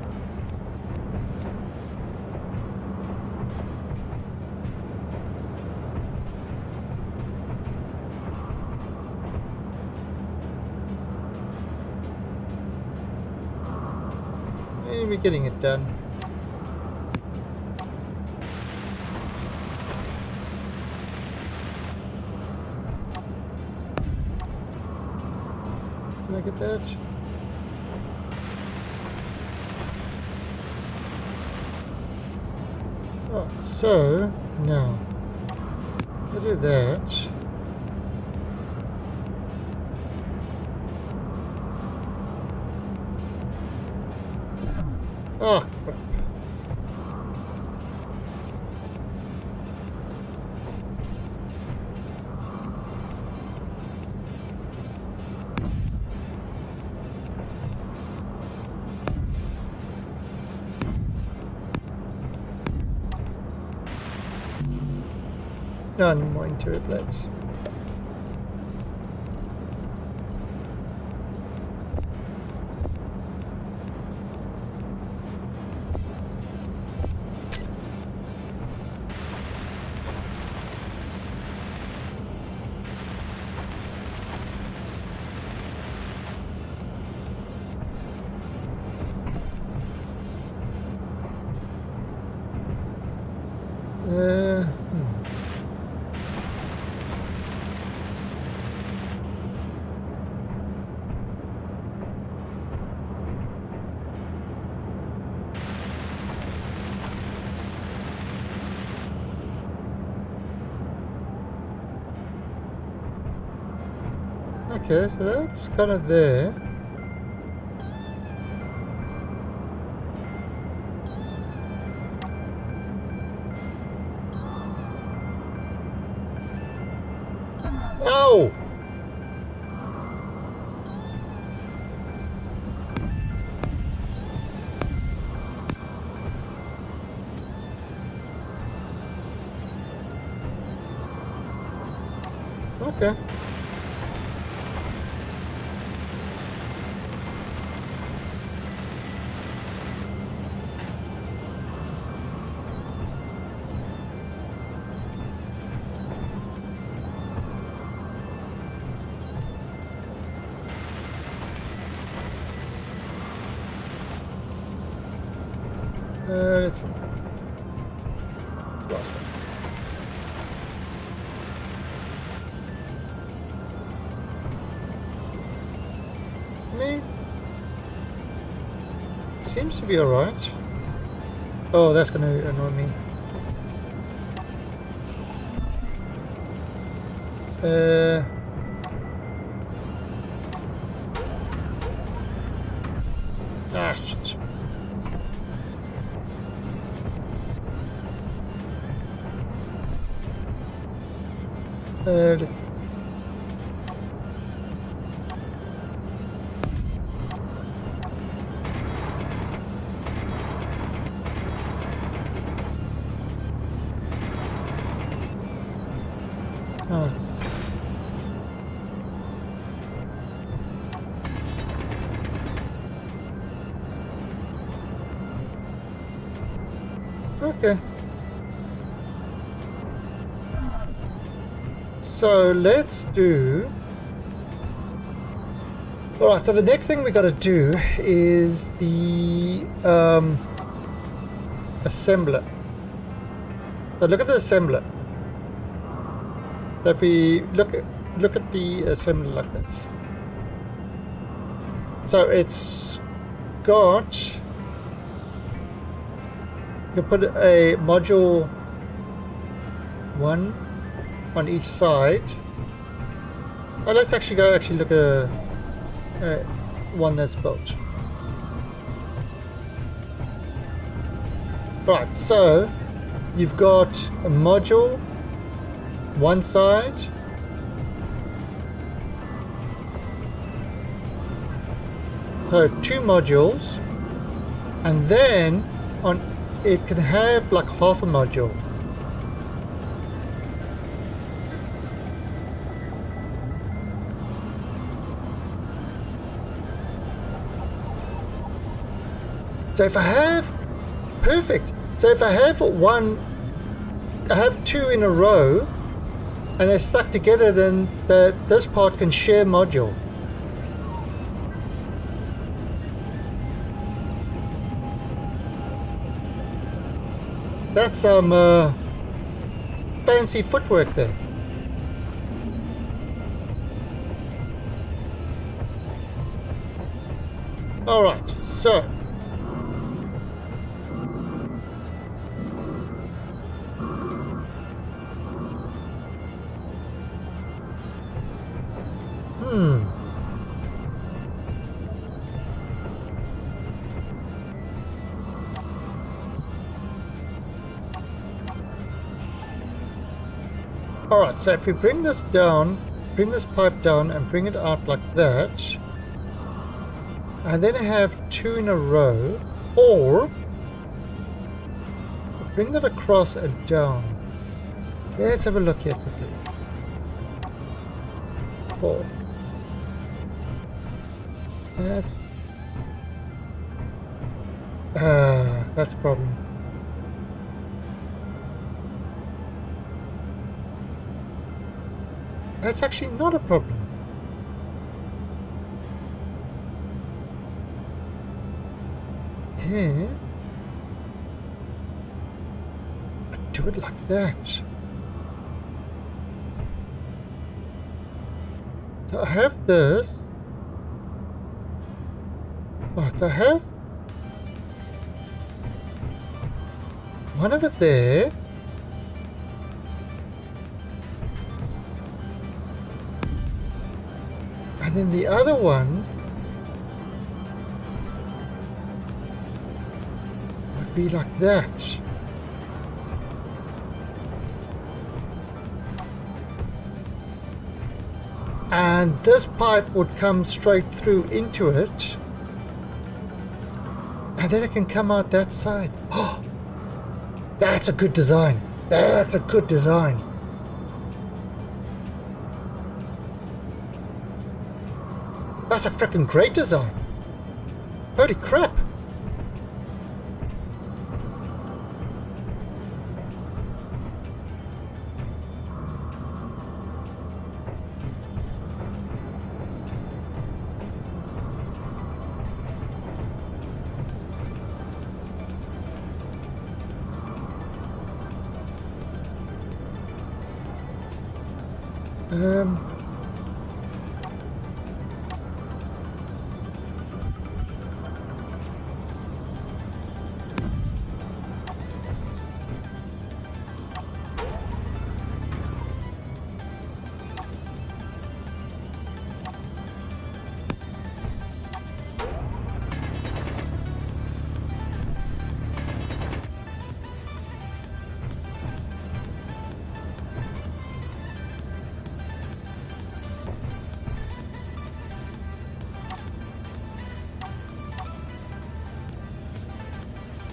We're getting it done. Look at that. Right, so now I do that. Oh, crap. None more interior plates. Hmm. Okay, so that's kind of there. Oh! Okay. Let's see. Lost one. Me? Seems to be alright. Oh, that's gonna annoy me. Ah, shit. Let's see. Oh. Okay. So let's do... Alright, so the next thing we got to do is the assembler. So look at the assembler. So if we look at the assembler like this. So it's got... You put a module 1 on each side. Oh, let's actually look at one that's built. Right, so you've got a module one side, so 2 modules, and then on it can have like half a module. So if I have, perfect. So if I have I have 2 in a row, and they're stuck together, then this part can share module. That's some fancy footwork there. All right, so. Alright, so if we bring this down, bring this pipe down and bring it out like that, and then I have 2 in a row, or bring that across and down. Let's have a look here quickly. 4. That's a problem. That's actually not a problem. Here, I do it like that. So I have this. Right, I have one over there. And then the other one would be like that. And this pipe would come straight through into it. And then it can come out that side. Oh, that's a good design. That's a good design. That's a freaking great design. Holy crap.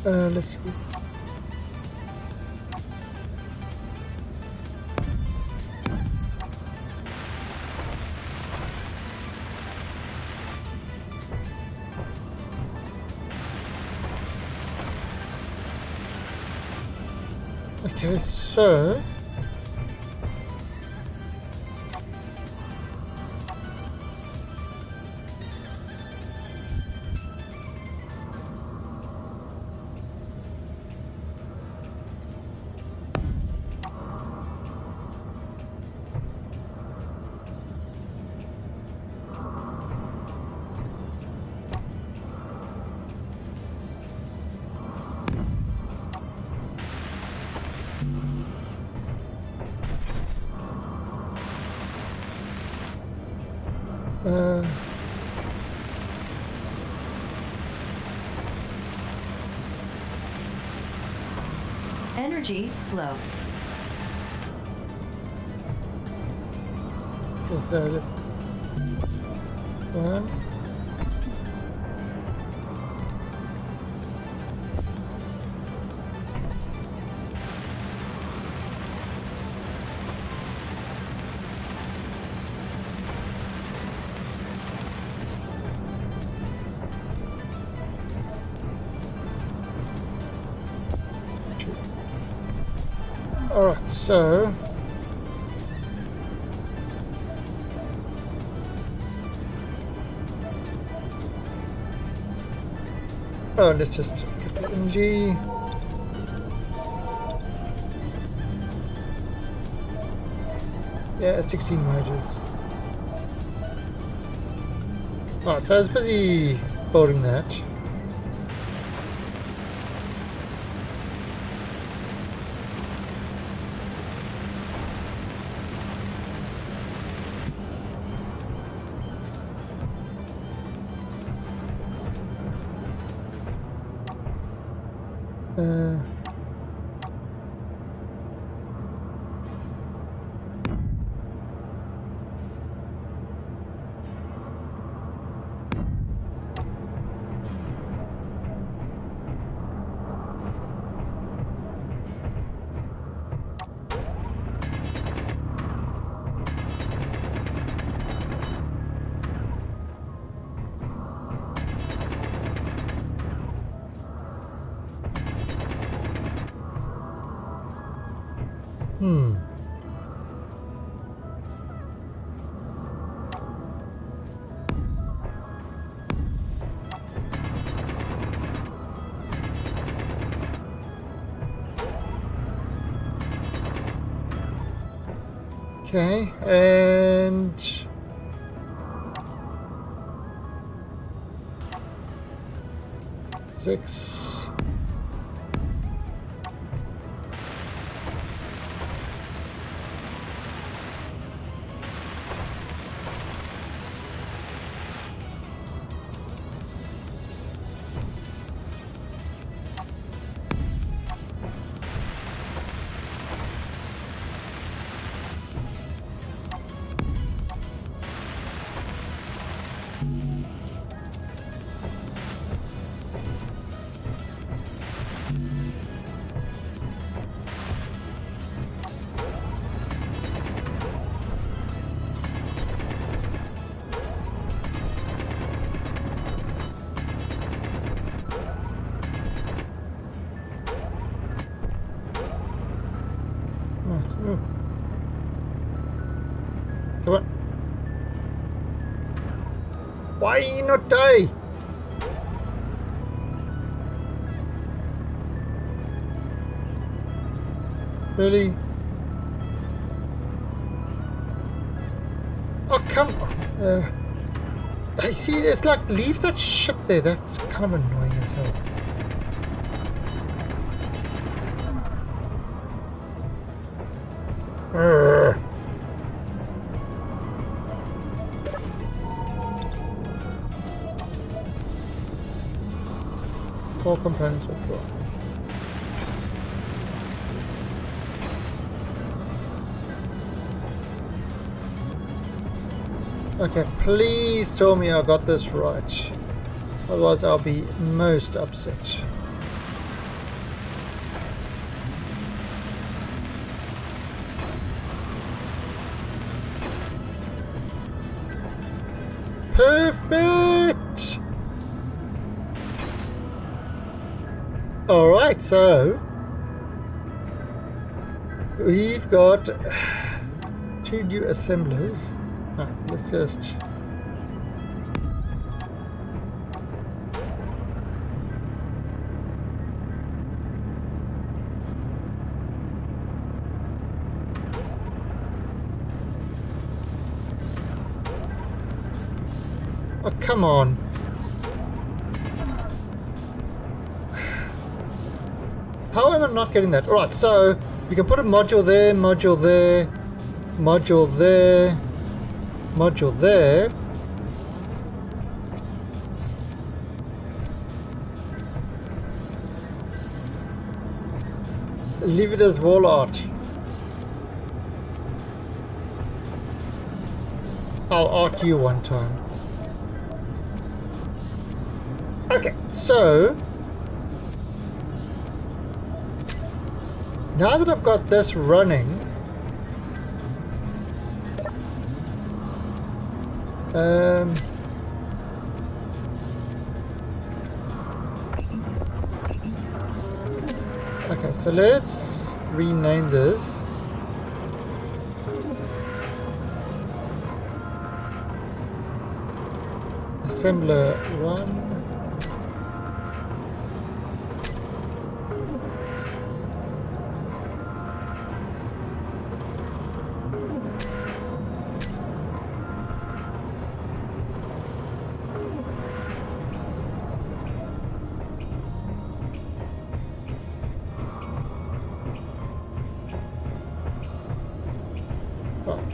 Let's see. Okay, so Energy low. so let's one. Alright, so let's just get the energy. Yeah, 16 merges. Alright, so I was busy building that. Okay, and six. Right, come on. Why you not die? Really? Oh, come on. I see, it's like, leave that shit there. That's kind of annoying as hell. Urgh. Four components withdrawn. Okay, please tell me I got this right. Otherwise I'll be most upset. Perfect! Alright, so we've got 2 new assemblers. Right, let's just oh, come on. How am I not getting that? Alright, so you can put a module there, module there, module there, module there. Leave it as wall art. I'll art you one time. Okay, so now that I've got this running, okay, so let's rename this. Assembler 1.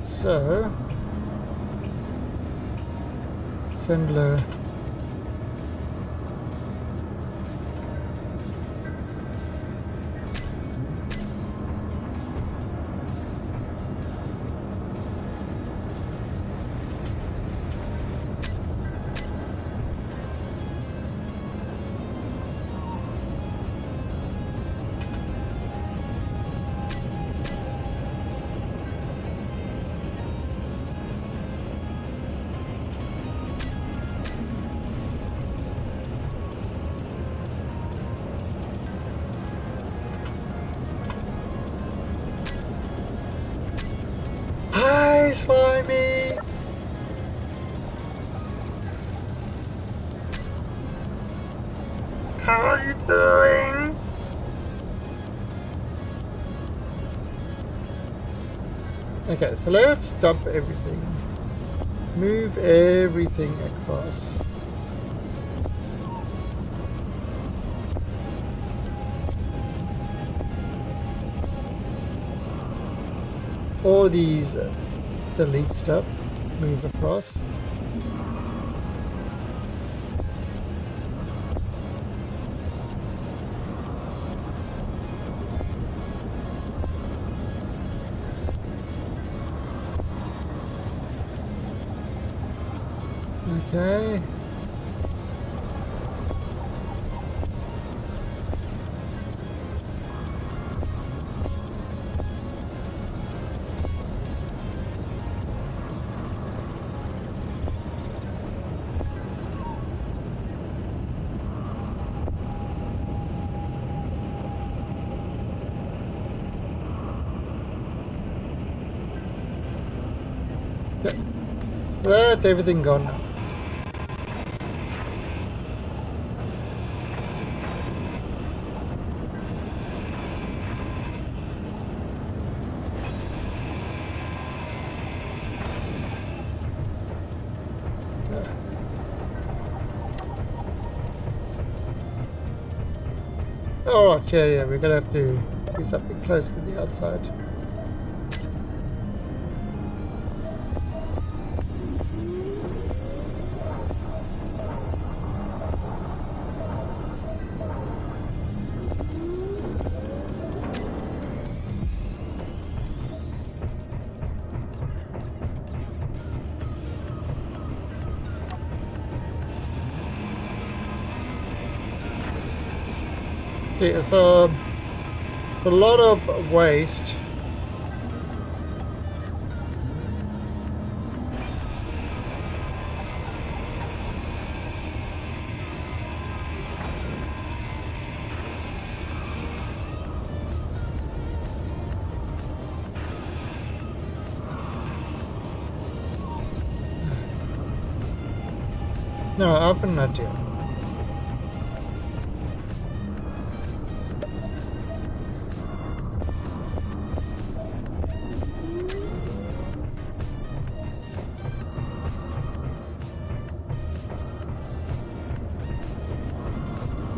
So, assembler Hi, Slimy! How are you doing? Okay, so let's dump everything. Move everything across. All these delete stuff, move across. Okay. Yep. That's everything gone now. Oh, right, yeah, we're gonna have to do something close to the outside. See, it's a lot of waste. No, I've an idea.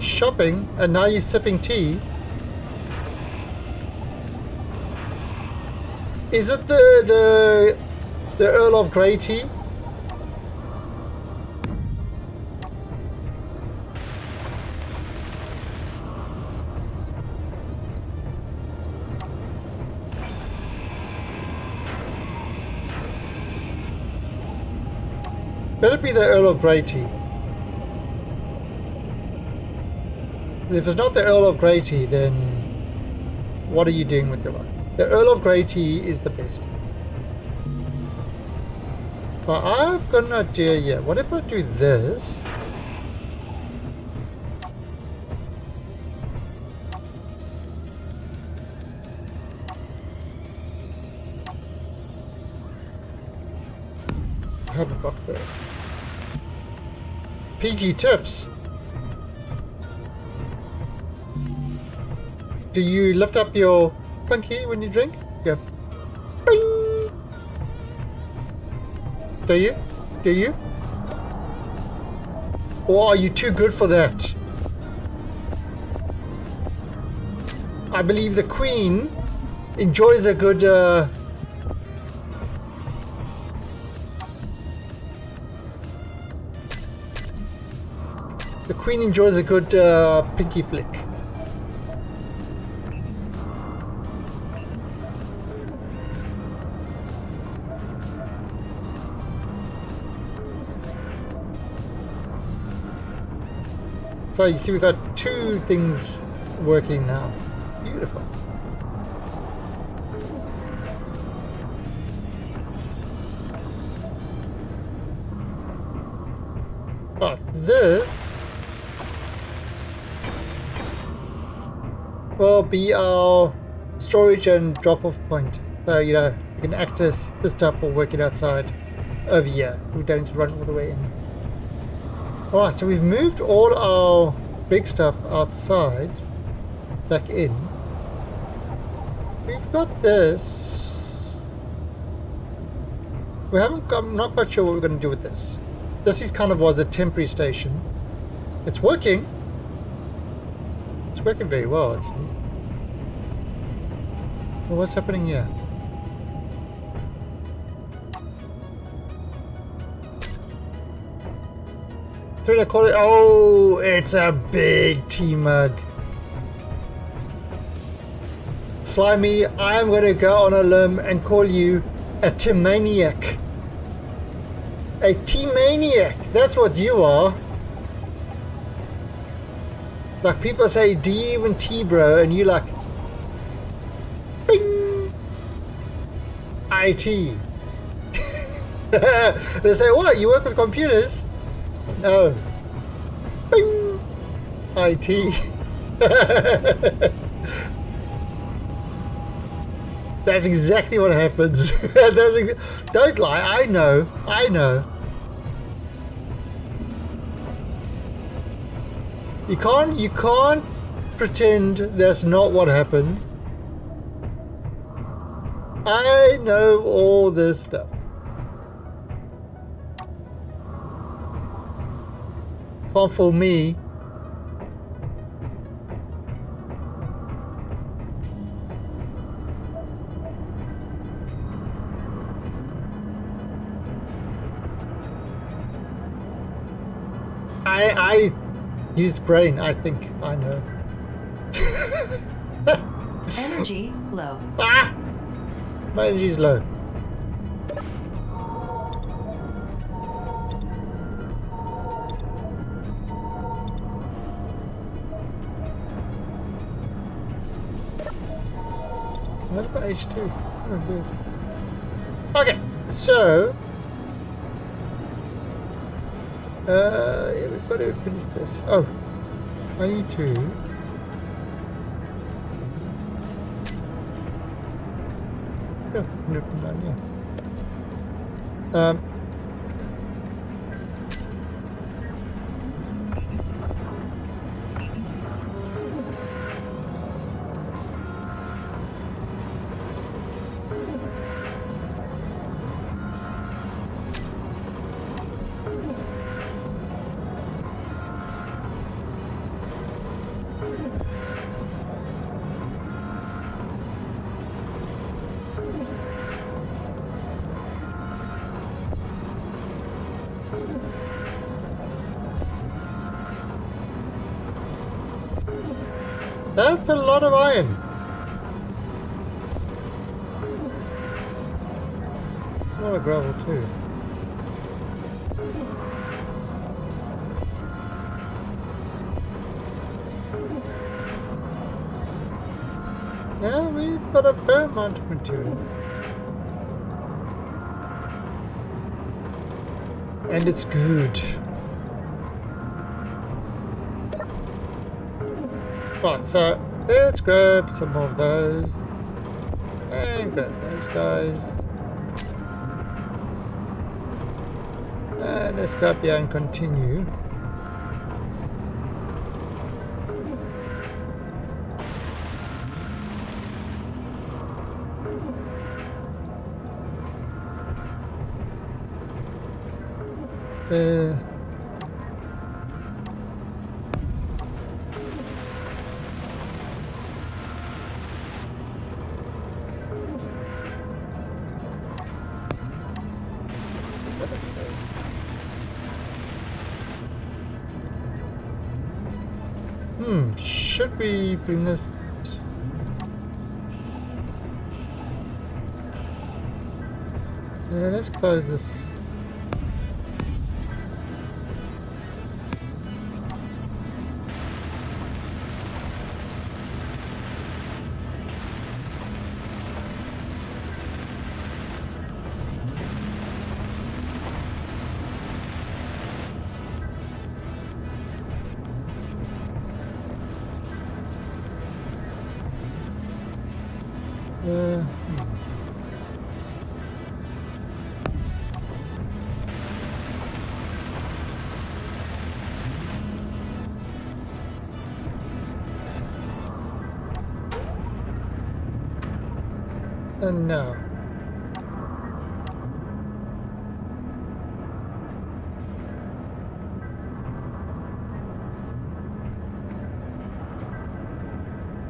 Shopping, and now you're sipping tea. Is it the Earl of Grey tea? Better be the Earl of Grey tea. If it's not the Earl of Grey tea, then what are you doing with your life? The Earl of Grey tea is the best. But I've got an idea here. What if I do this? I have a box there. PG tips. Do you lift up your pinky when you drink? Go, bing! Do you? Do you? Or are you too good for that? I believe the Queen enjoys a good the Queen enjoys a good pinky flick. So you see, we've got two things working now. Beautiful. But this will be our storage and drop-off point. So, you know, you can access this stuff or work it outside over here. We don't need to run all the way in. Alright, so we've moved all our big stuff outside, back in. We've got this. We haven't. I'm not quite sure what we're going to do with this. This is kind of was a temporary station. It's working. It's working very well, actually. Well, what's happening here? Oh, it's a big T-Mug. Slimy, I'm going to go on a limb and call you a T-Maniac. A T-Maniac. That's what you are. Like people say, do you even T-bro? And you like, bing, IT. They say, what, you work with computers? No. Bing, IT. That's exactly what happens. Don't lie, I know. You can't pretend that's not what happens. I know all this stuff. Can't fool me. I use brain, I think. I know. Energy low. Ah! My energy's low. What about H2? Oh, good. Okay, so yeah, we've got to finish this. Oh, I need to. Oh, no, from down here. That's a lot of iron. A lot of gravel too. Yeah, we've got a fair amount of material. And it's good. Right, so let's grab some more of those. And grab those guys. And let's go up here and continue. Should we bring this? Yeah, let's close this. And now.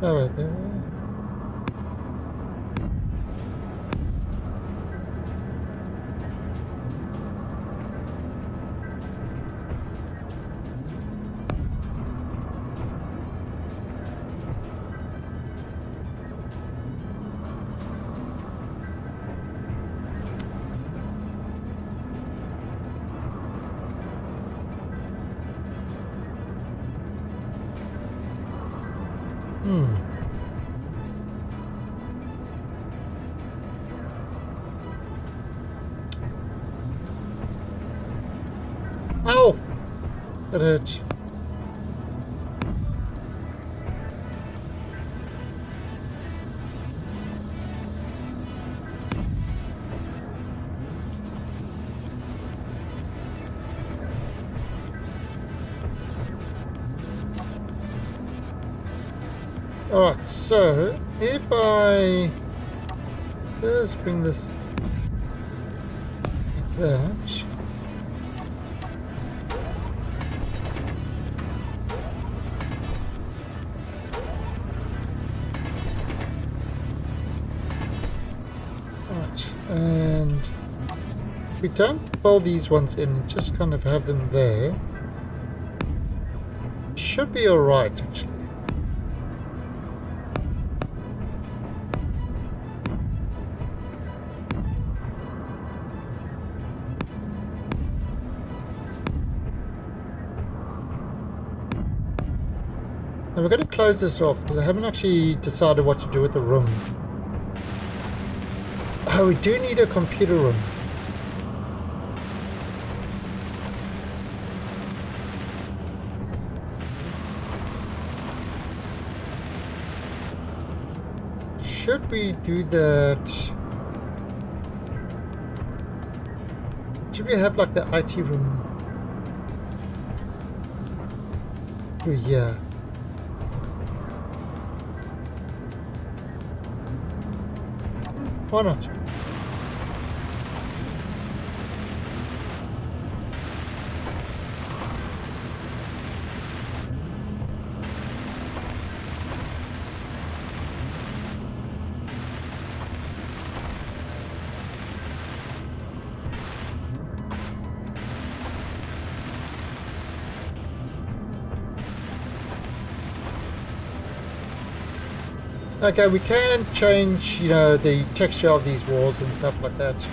Over there. Ow! That hurt. Alright, so if I just bring this like that. Right, and we don't fold these ones in, just kind of have them there. Should be alright actually. Now we're going to close this off because I haven't actually decided what to do with the room. Oh, we do need a computer room. Should we do that? Should we have like the IT room? Oh, yeah. Why not? Okay, we can change, you know, the texture of these walls and stuff like that.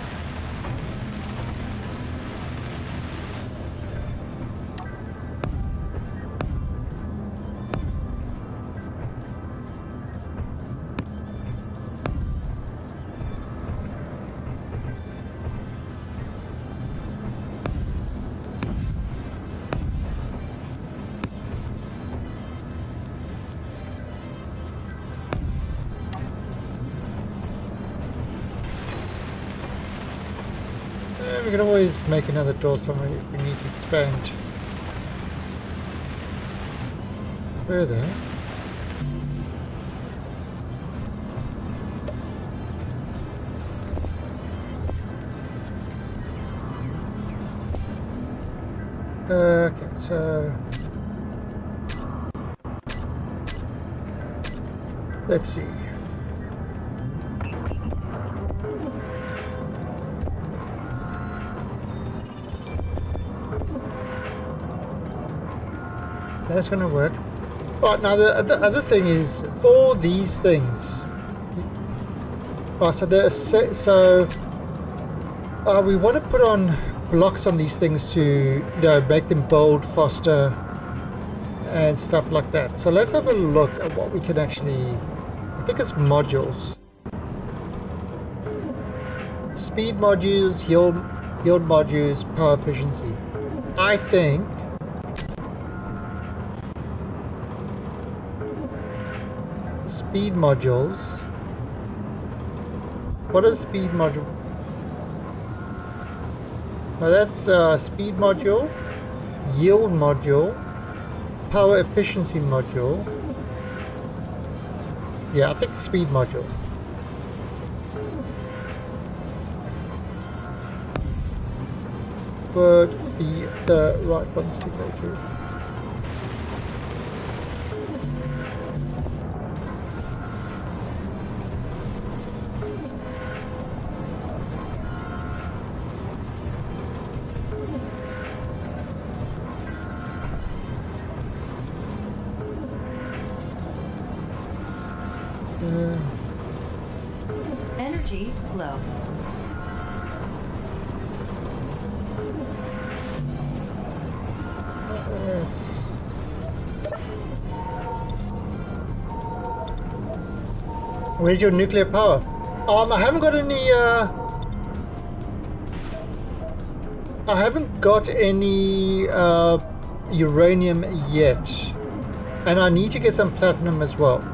We can always make another door somewhere if we need to expand. Further. Okay, so let's see. That's going to work. Right, now the other thing is for these things. Right, so we want to put on blocks on these things to, you know, make them bold, faster, and stuff like that. So let's have a look at what we can actually. I think it's modules. Speed modules, yield modules, power efficiency. I think. Speed modules. What is speed module? Well, that's speed module, yield module, power efficiency module. Yeah, I think speed module. Would be the right ones to go to. Energy low. Yes. Where's your nuclear power? I haven't got any. I haven't got any uranium yet, and I need to get some platinum as well.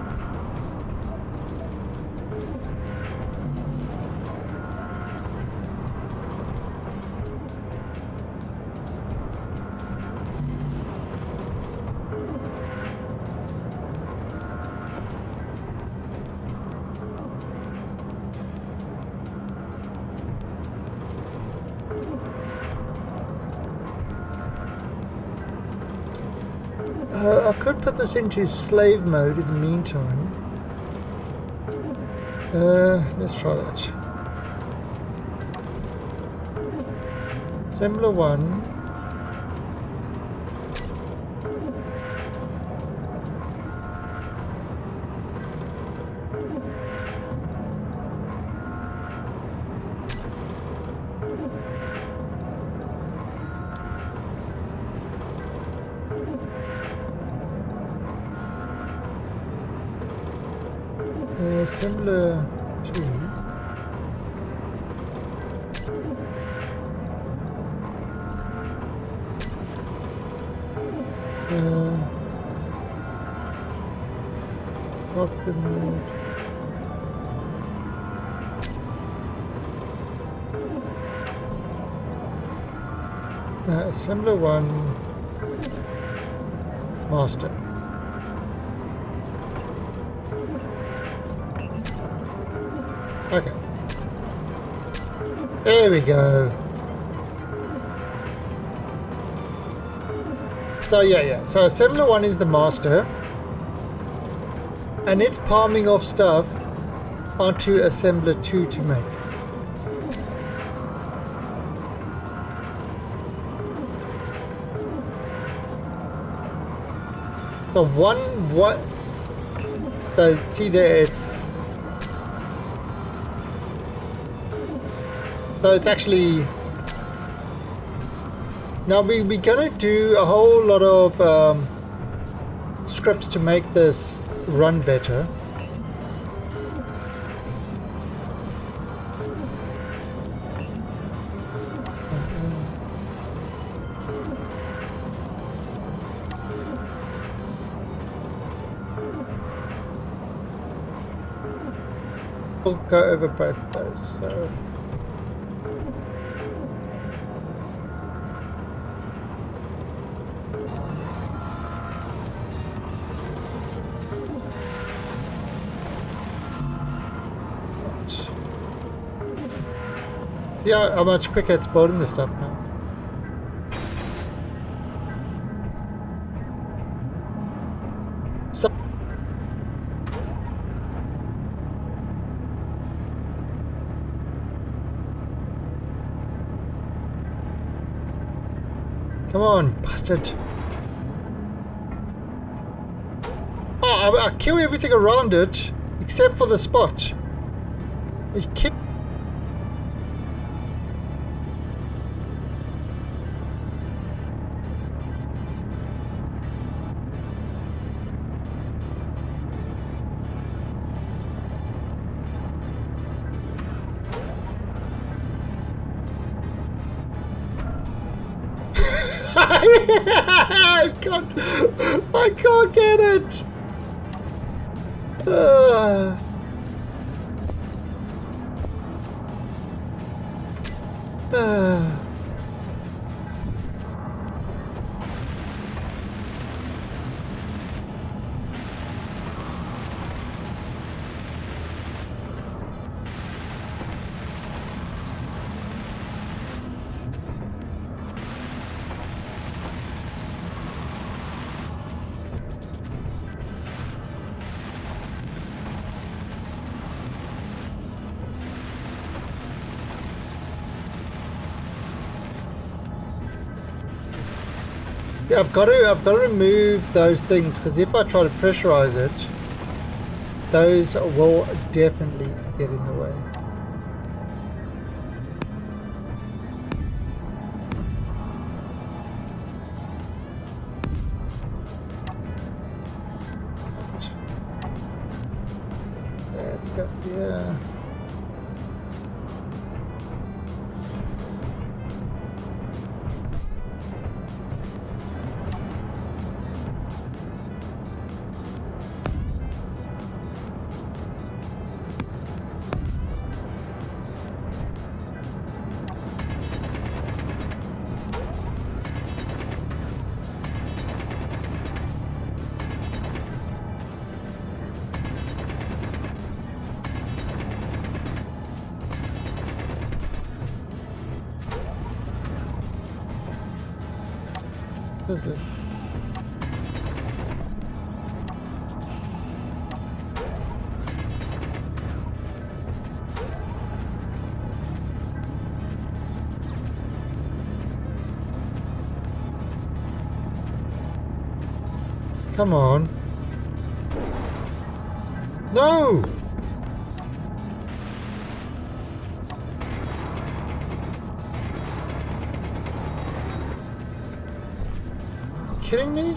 I could put this into slave mode in the meantime. Let's try that. Assembler 1. Assembler 2. Cockpit mode. Assembler 1. Master. Okay. There we go. So yeah. So assembler 1 is the master. And it's palming off stuff onto assembler 2 to make. So see there, so it's actually, now we're gonna do a whole lot of scripts to make this run better. We'll go over both of those. So. See how much quicker it's building this stuff now. So come on, bastard. Oh, I kill everything around it except for the spot. You kill. I can't get it. Yeah, I've got to remove those things, because if I try to pressurize it, Those will definitely get in the way. Let's go, yeah. What is it? Come on. No! Kidding me?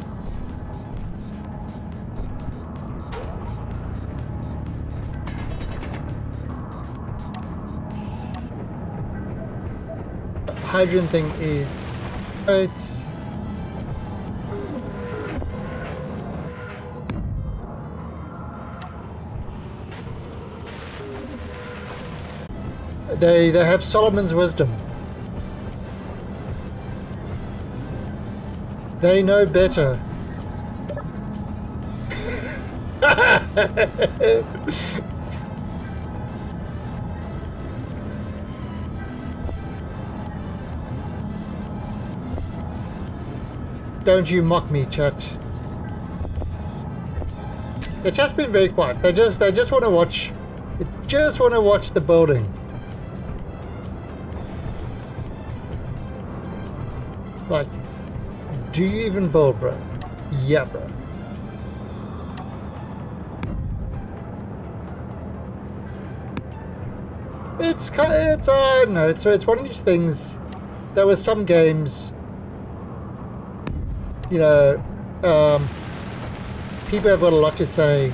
Hydrogen thing is it's they have Solomon's wisdom. They know better. Don't you mock me, chat. The chat's been very quiet. They just want to watch. They just want to watch the building. Like, do you even build, bro? Yeah, bro. It's I don't know. It's one of these things. There were some games, you know, people have got a lot to say.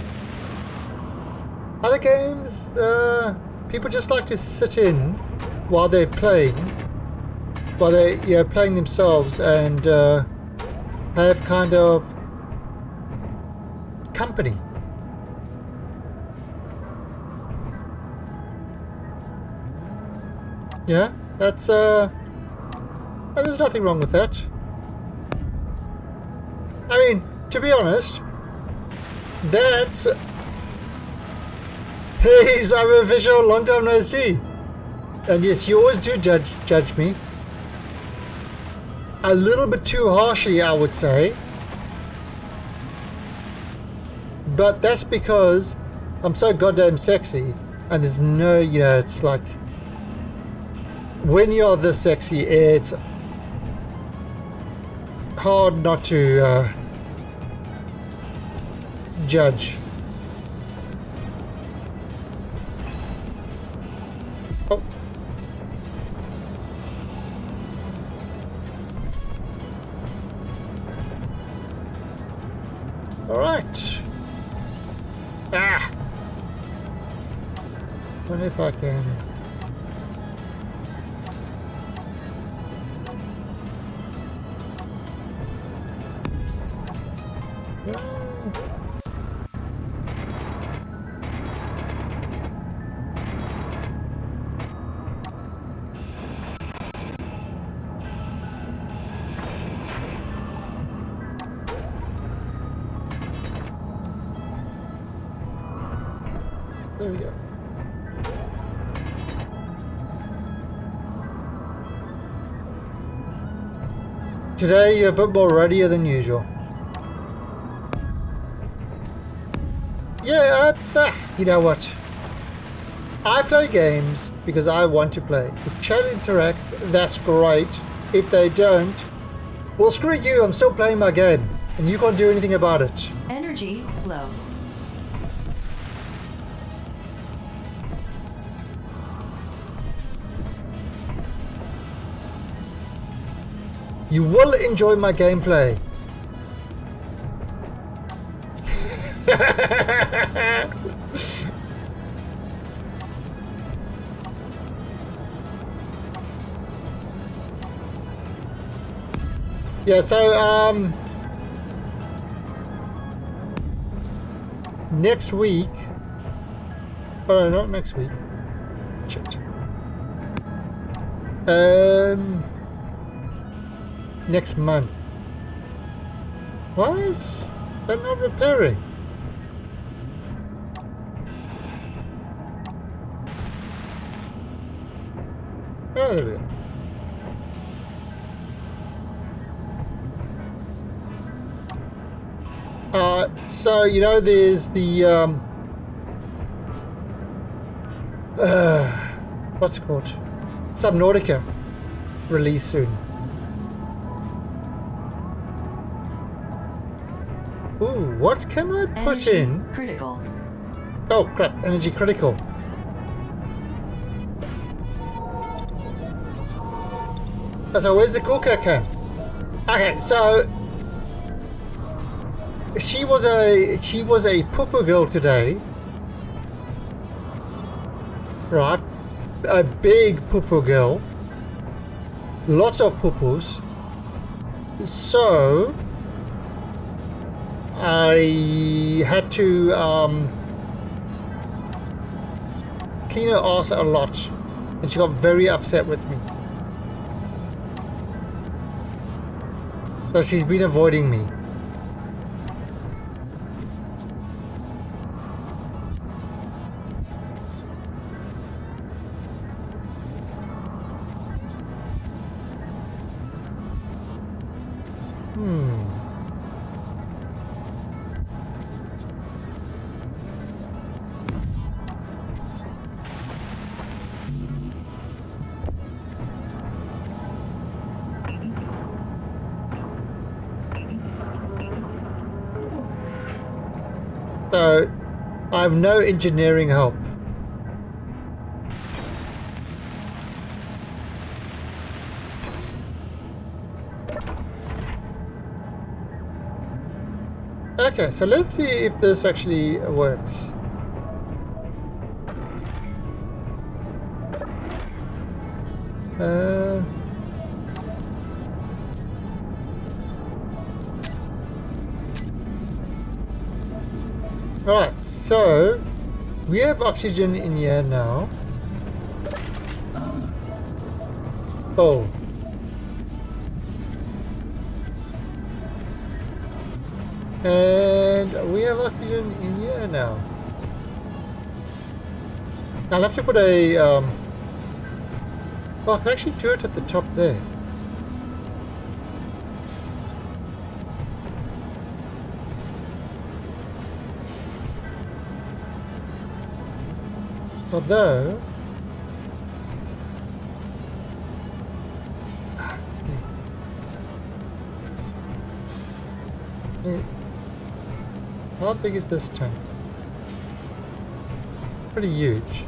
Other games, people just like to sit in while they're playing, while they're playing themselves, and have kind of company. You know, that's there's nothing wrong with that. I mean, to be honest, that's... Hey, Cyber Official, long time no see. And yes, you always do judge me. A little bit too harshly, I would say. But that's because I'm so goddamn sexy, and there's no, you know, it's like... When you're this sexy, it's hard not to judge. Oh. All right. Ah. Wonder if I can. There we go. Today you're a bit more readier than usual. Yeah, it's you know what? I play games because I want to play. If chat interacts, that's great. If they don't, well, screw you, I'm still playing my game, and you can't do anything about it. Energy low. You will enjoy my gameplay. Yeah, so next week. Oh, not next week. Shit. Next month. Why is that not repairing? Oh, there we go. So, you know, there's the, what's it called? Subnautica release soon. Ooh, what can I put Energy in? critical. Oh, crap, energy critical. So where's the cooker can? Okay, so she was a poo-poo girl today, right? A big poo-poo girl, lots of poo-poos. So I had to clean her ass a lot, and she got very upset with me. So she's been avoiding me. So I have no engineering help. Okay, so let's see if this actually works. Right, so we have oxygen in here now. Oh. And we have oxygen in here now. I'll have to put a well, I can actually do it at the top there. Although how big is this tank? Pretty huge.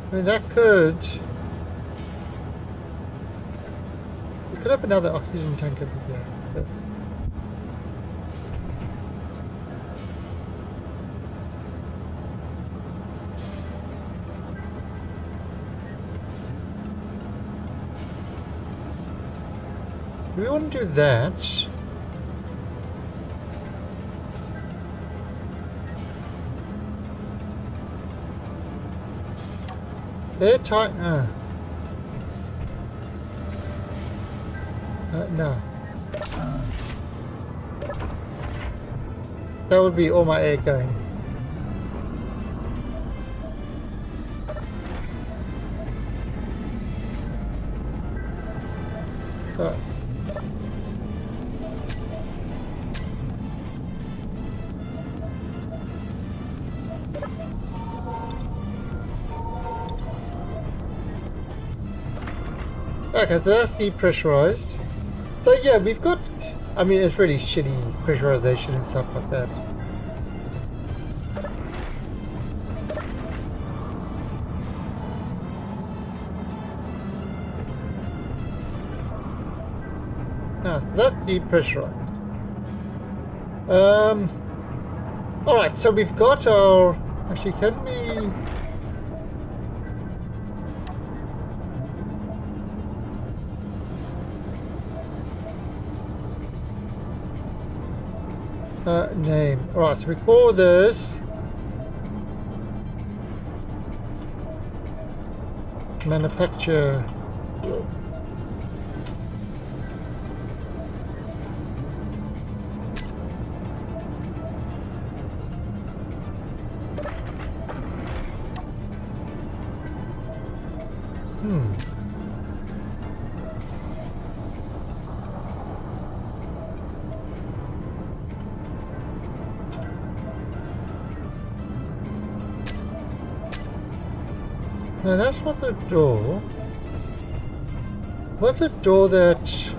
I mean, that could... We could have another oxygen tank over here. This. Do we want to do that? They're tight. No. That would be all my air going. Right. Okay, so that's depressurized. So yeah, we've got, I mean, it's really shitty pressurization and stuff like that. Ah, so that's depressurized. Alright, so we've got our, actually can we, name. Alright, so we call this manufacture. No, that's not the door. What's a door that...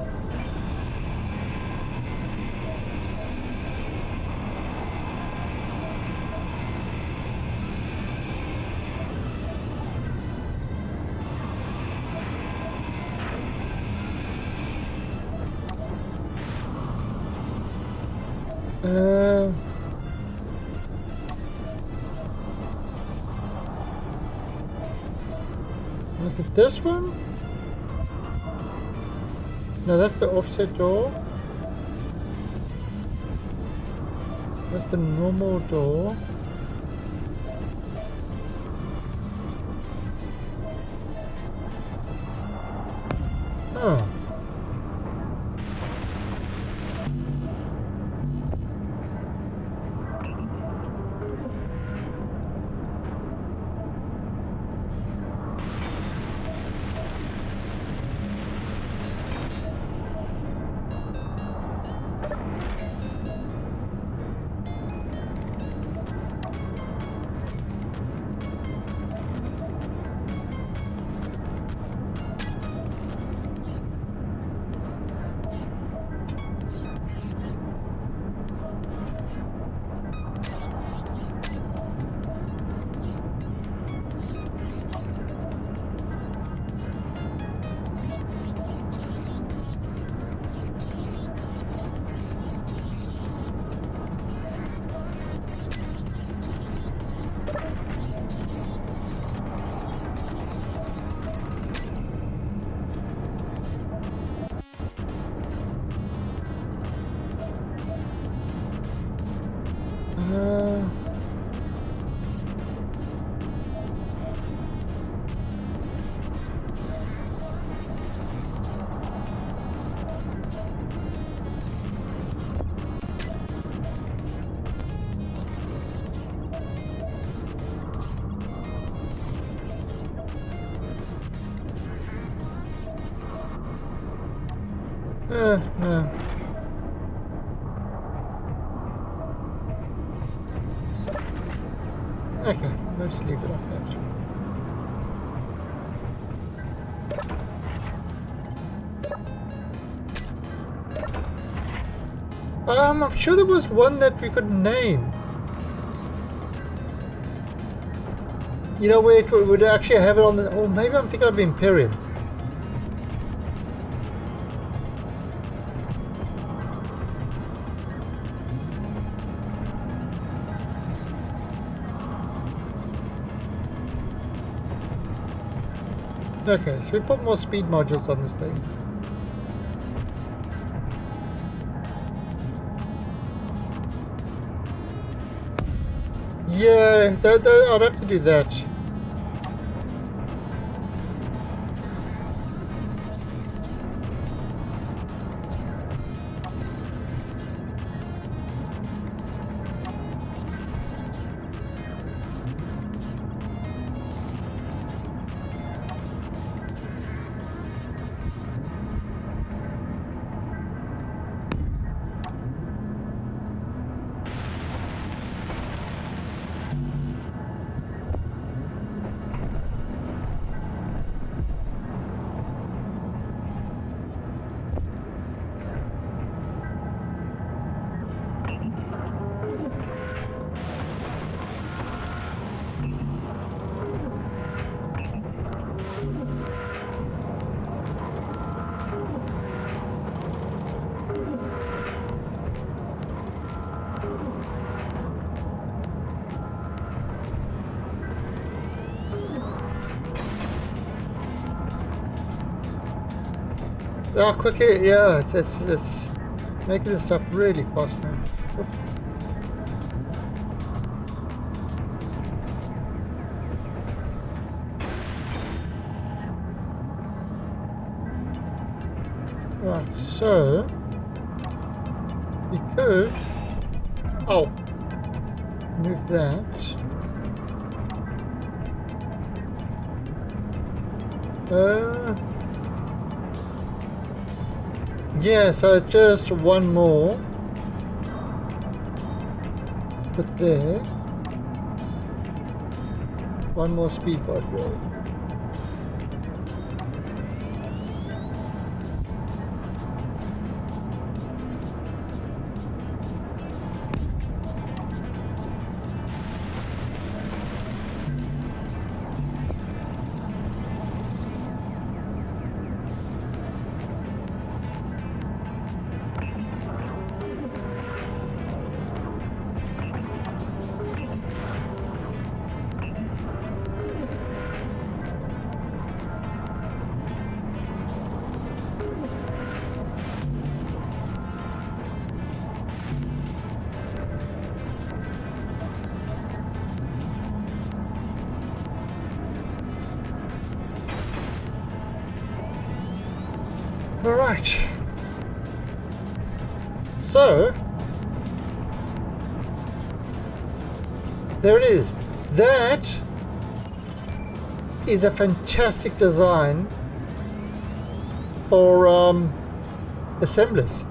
Was it this one? No, that's the offset door. That's the normal door. Oh. No. Okay, let's leave it like that. I'm sure there was one that we could name. You know, where it would actually have it on the... Oh, maybe I'm thinking of Imperium. Okay, so we put more speed modules on this thing. Yeah, I'd have to do that. Oh, quickly, yeah, it's making this stuff really fast now. Oops. Right, so we could move that. Yeah, so it's just one more. Put there. One more speedboat roll. Alright. So, there it is. That is a fantastic design for assemblers.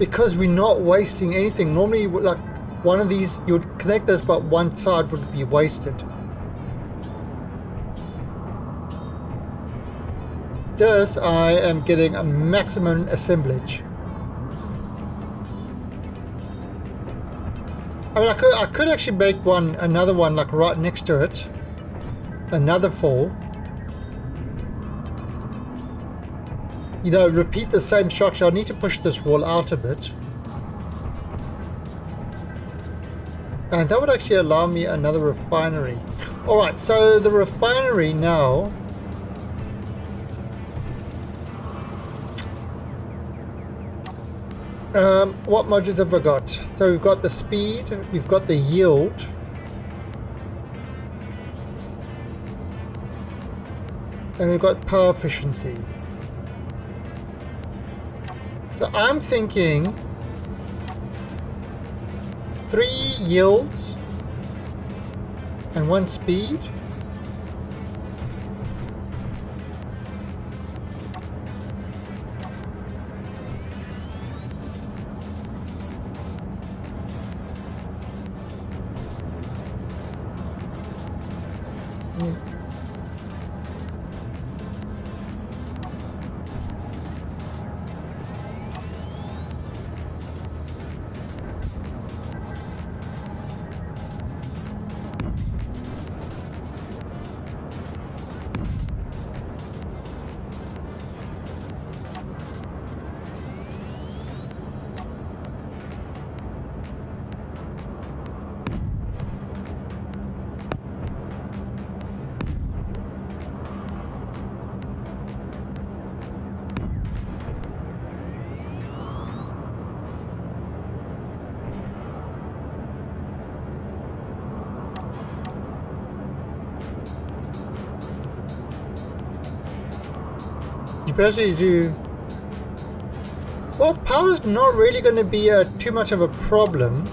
Because we're not wasting anything. Normally, like one of these, you'd connect this, but one side would be wasted. This, I am getting a maximum assemblage. I mean, I could actually make another one like right next to it. Another 4. You know, repeat the same structure. I need to push this wall out a bit. And that would actually allow me another refinery. Alright, so the refinery now... what modules have I got? So we've got the speed, we've got the yield. And we've got power efficiency. So I'm thinking 3 yields and 1 speed. You basically do... Well, power's not really going to be too much of a problem.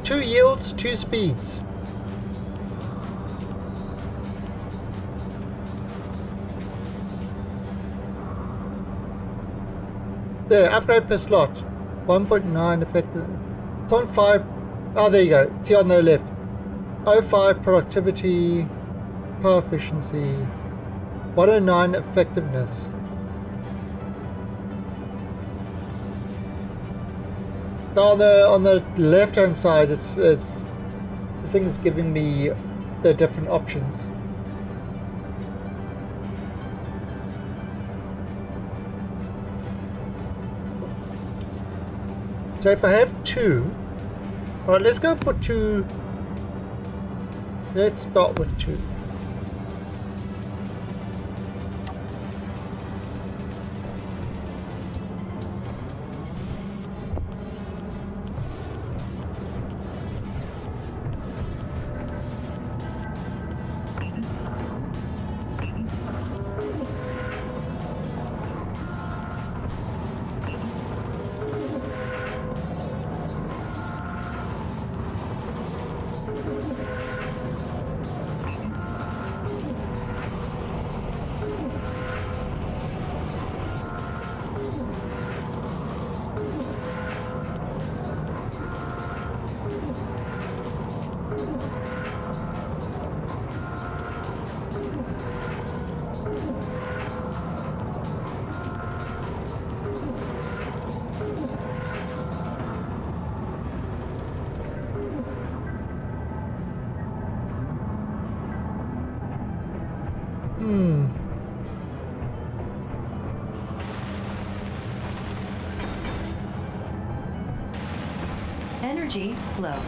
Two yields, 2 speeds. There, upgrade per slot. 1.9 effective. 0.5. Oh, there you go. See on the left. 0.5 productivity. Power efficiency. 109 effectiveness. So on the left hand side, it's the thing is giving me the different options. So if I have 2, alright, let's go for 2. Let's start with 2. Energy low.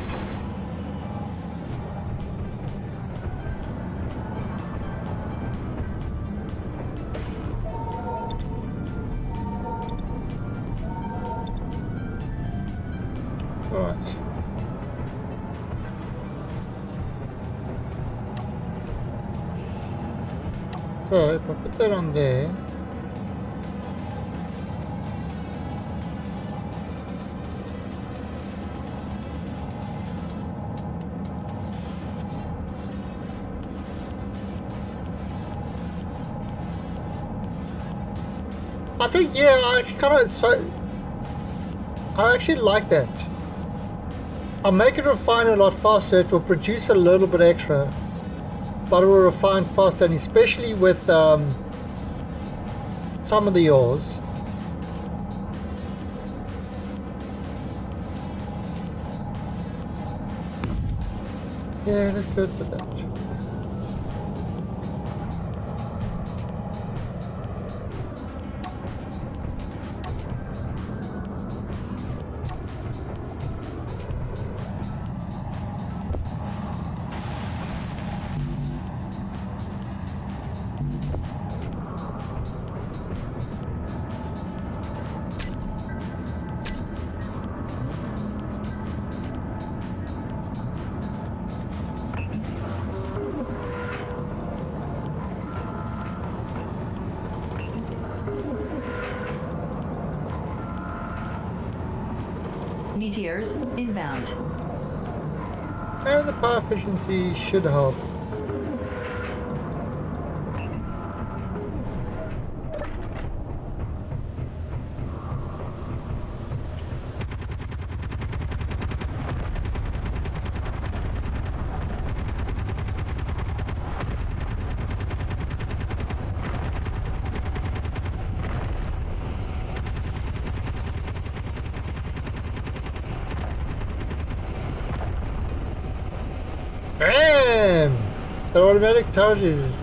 Alright. So if I put that on there, I think, yeah, I kind of, so I actually like that. I'll make it refine a lot faster. It will produce a little bit extra, but it will refine faster, and especially with some of the ores. Yeah, let's go with that. Meteors inbound. And the power efficiency should help. Bam! The automatic charges.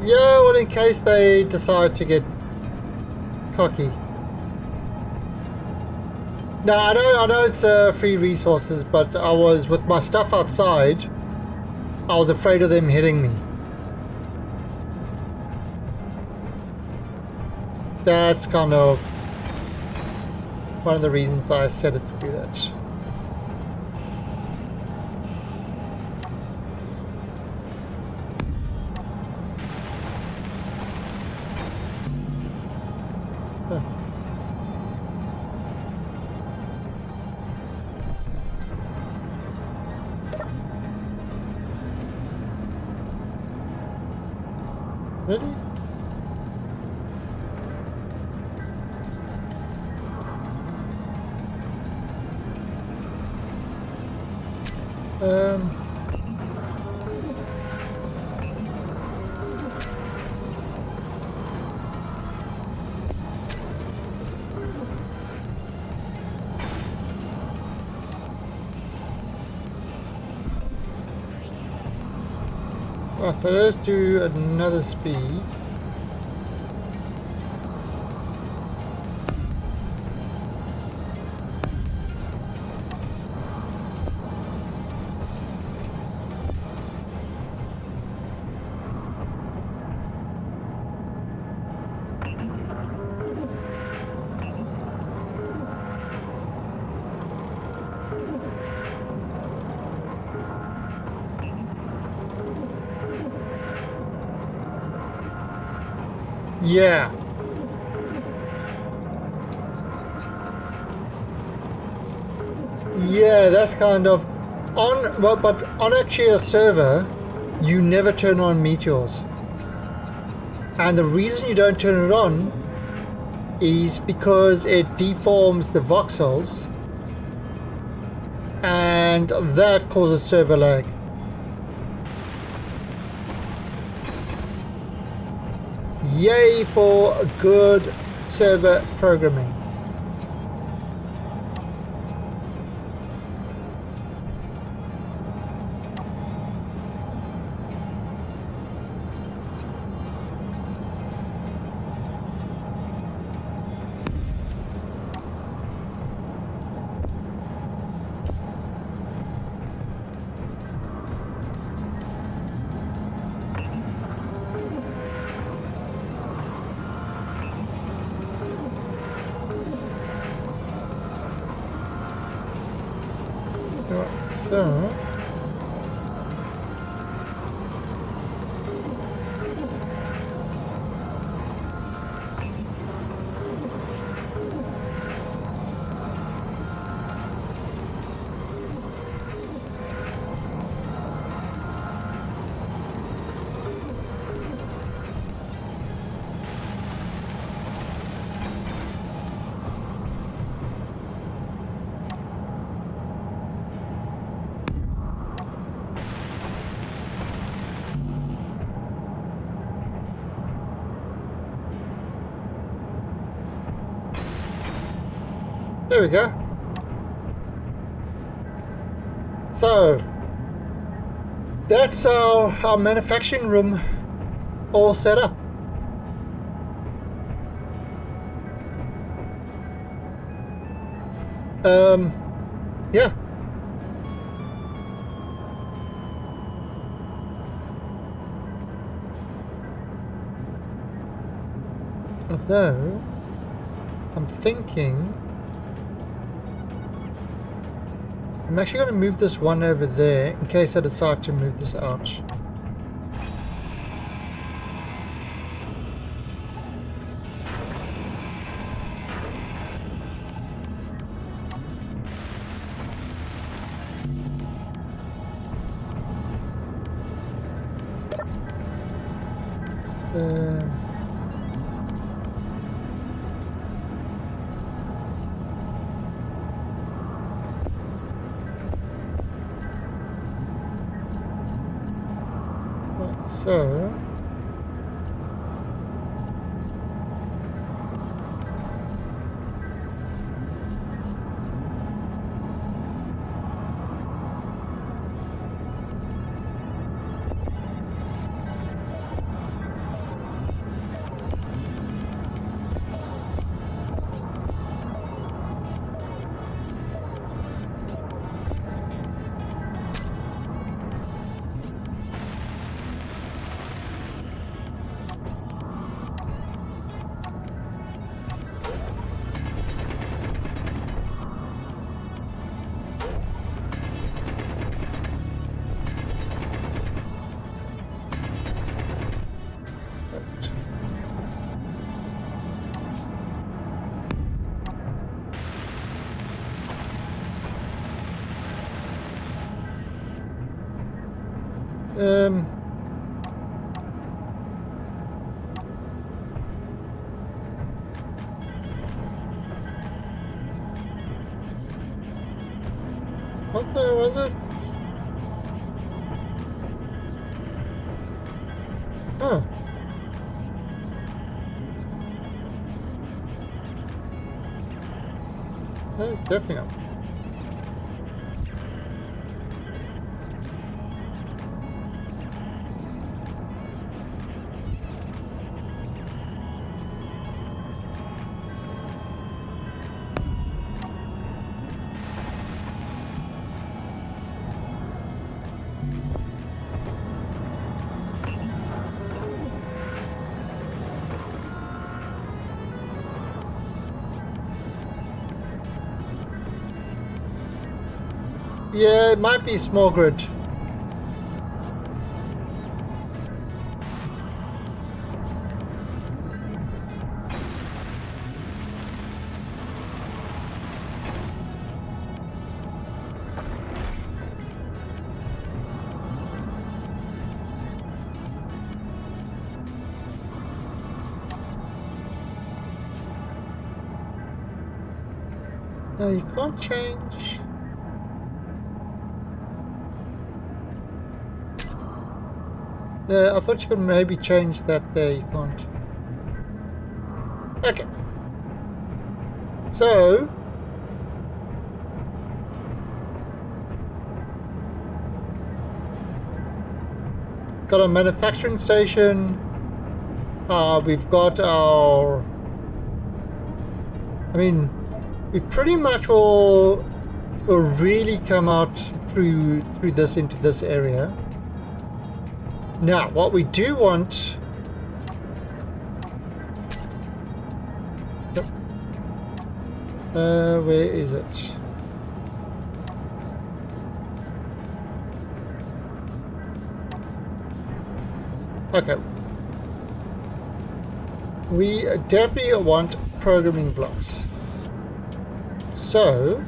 Yeah, well, in case they decide to get cocky. No, I know it's free resources, but I was, with my stuff outside, I was afraid of them hitting me. That's kind of one of the reasons I set it to do that. Huh. Really? Oh, so let's do another speed. Yeah. Yeah, that's kind of on, well, but on actually a server, you never turn on meteors. And the reason you don't turn it on is because it deforms the voxels, and that causes server lag. Yay for good server programming. So there we go. So that's our manufacturing room all set up. Yeah. Although I'm thinking I'm actually going to move this one over there in case I decide to move this out. So what the was it? Huh. That's definitely not. Yeah, it might be small grid. No, you can't change. I thought you could maybe change that there. You can't. Okay. So. Got a manufacturing station. We've got our. I mean, we pretty much will really come out through this into this area. Now, what we do want... where is it? Okay. We definitely want programming blocks. So,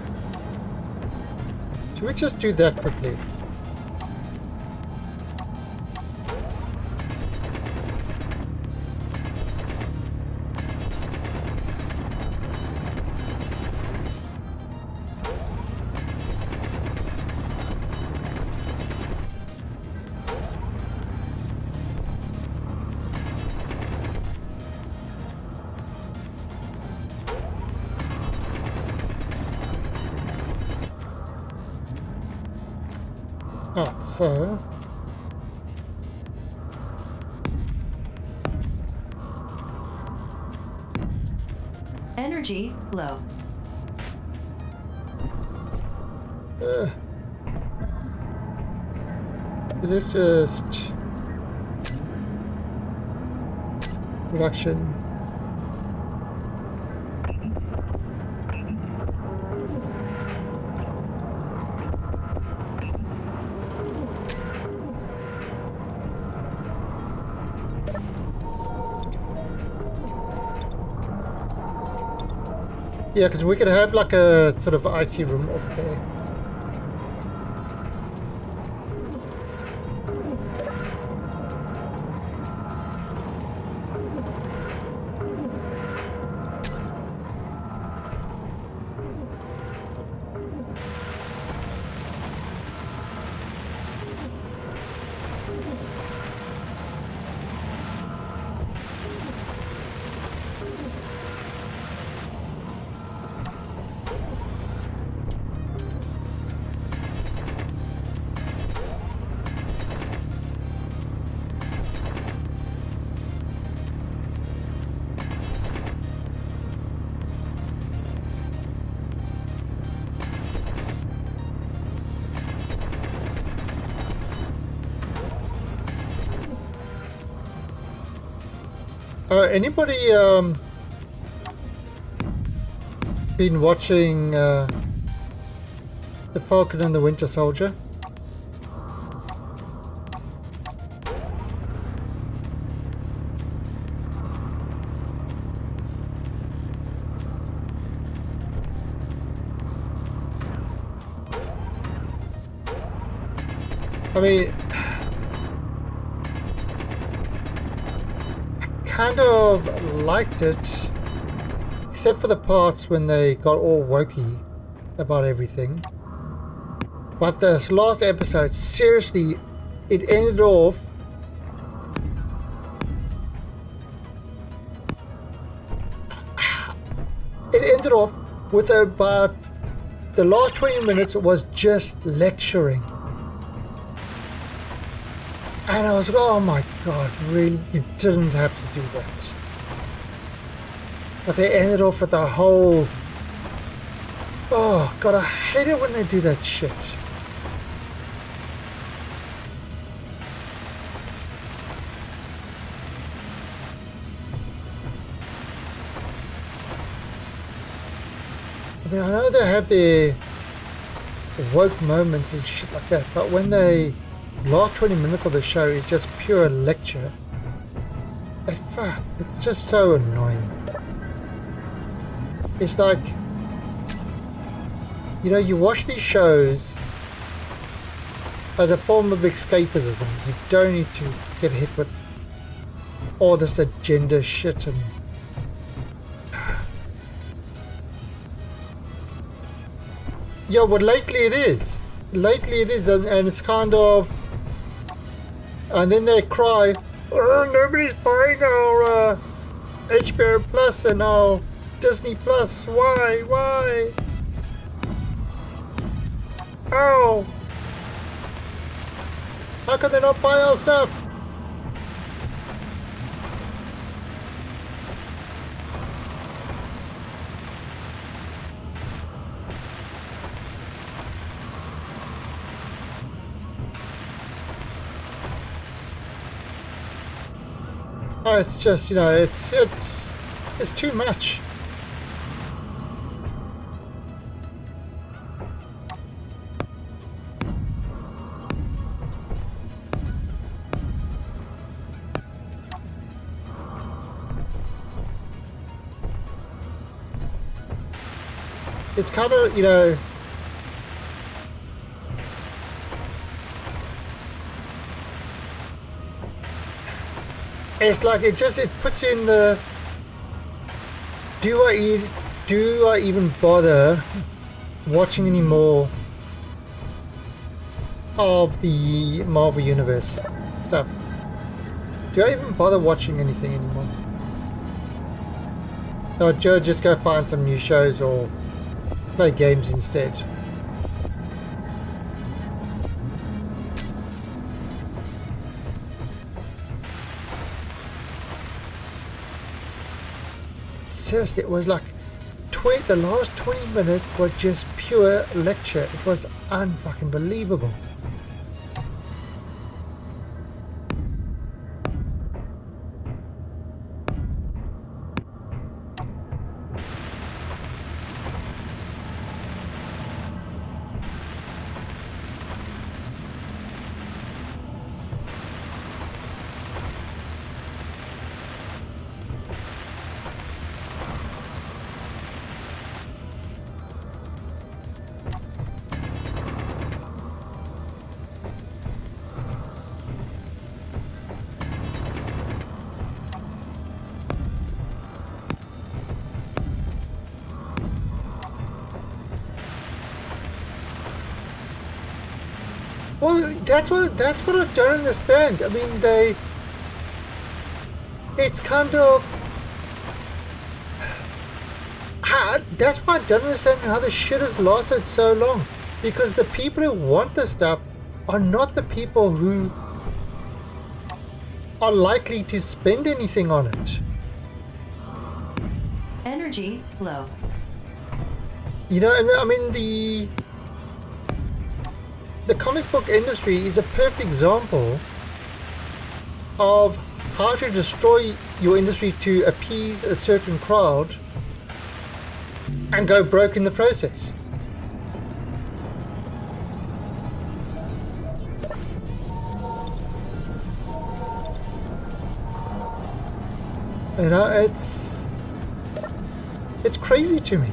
should we just do that quickly? Alright, so Energy low. let's just production. Yeah, because we could have like a sort of IT room off there. Anybody been watching The Falcon and the Winter Soldier? I mean, kind of liked it, except for the parts when they got all wokey about everything. But this last episode, seriously, it ended off with about the last 20 minutes was just lecturing. And I was like, oh my god, really? You didn't have to do that. But they ended off with the whole... Oh god, I hate it when they do that shit. I mean, I know they have their woke moments and shit like that, but when they last 20 minutes of the show is just pure lecture, it's just so annoying. It's like, you know, you watch these shows as a form of escapism. You don't need to get hit with all this agenda shit and yeah, well, lately it is, and it's kind of, and then they cry, oh, nobody's buying our HBO Plus and our Disney Plus. Why? Oh, how can they not buy our stuff? Oh, it's just, you know, it's too much. It's kind of, you know, it's like it puts you in the, do I even bother watching any more of the Marvel Universe stuff? Do I even bother watching anything anymore? Or just go find some new shows or play games instead? Seriously, it was like the last 20 minutes were just pure lecture. It was unfucking believable. Well, that's what I don't understand. I mean, it's kind of, that's why I don't understand how the shit has lasted so long. Because the people who want this stuff are not the people who are likely to spend anything on it. Energy low. You know, and I mean, the comic book industry is a perfect example of how to destroy your industry to appease a certain crowd and go broke in the process. You know, it's crazy to me.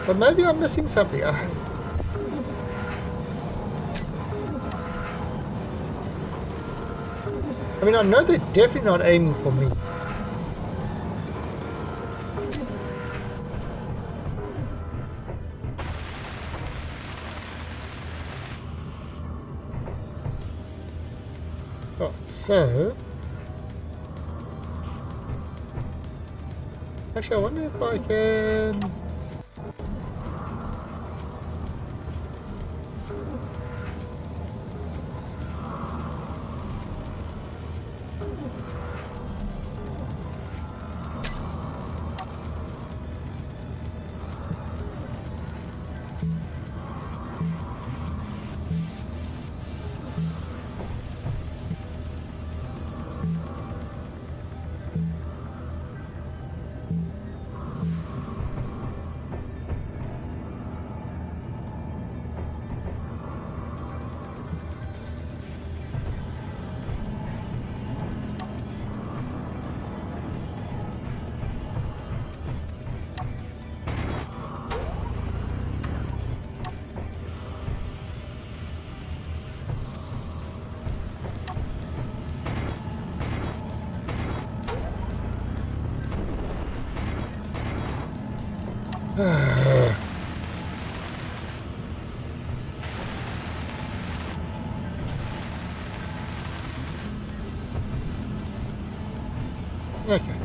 But maybe I'm missing something. I mean, I know they're definitely not aiming for me. Right, so... Actually, I wonder if I can... Okay,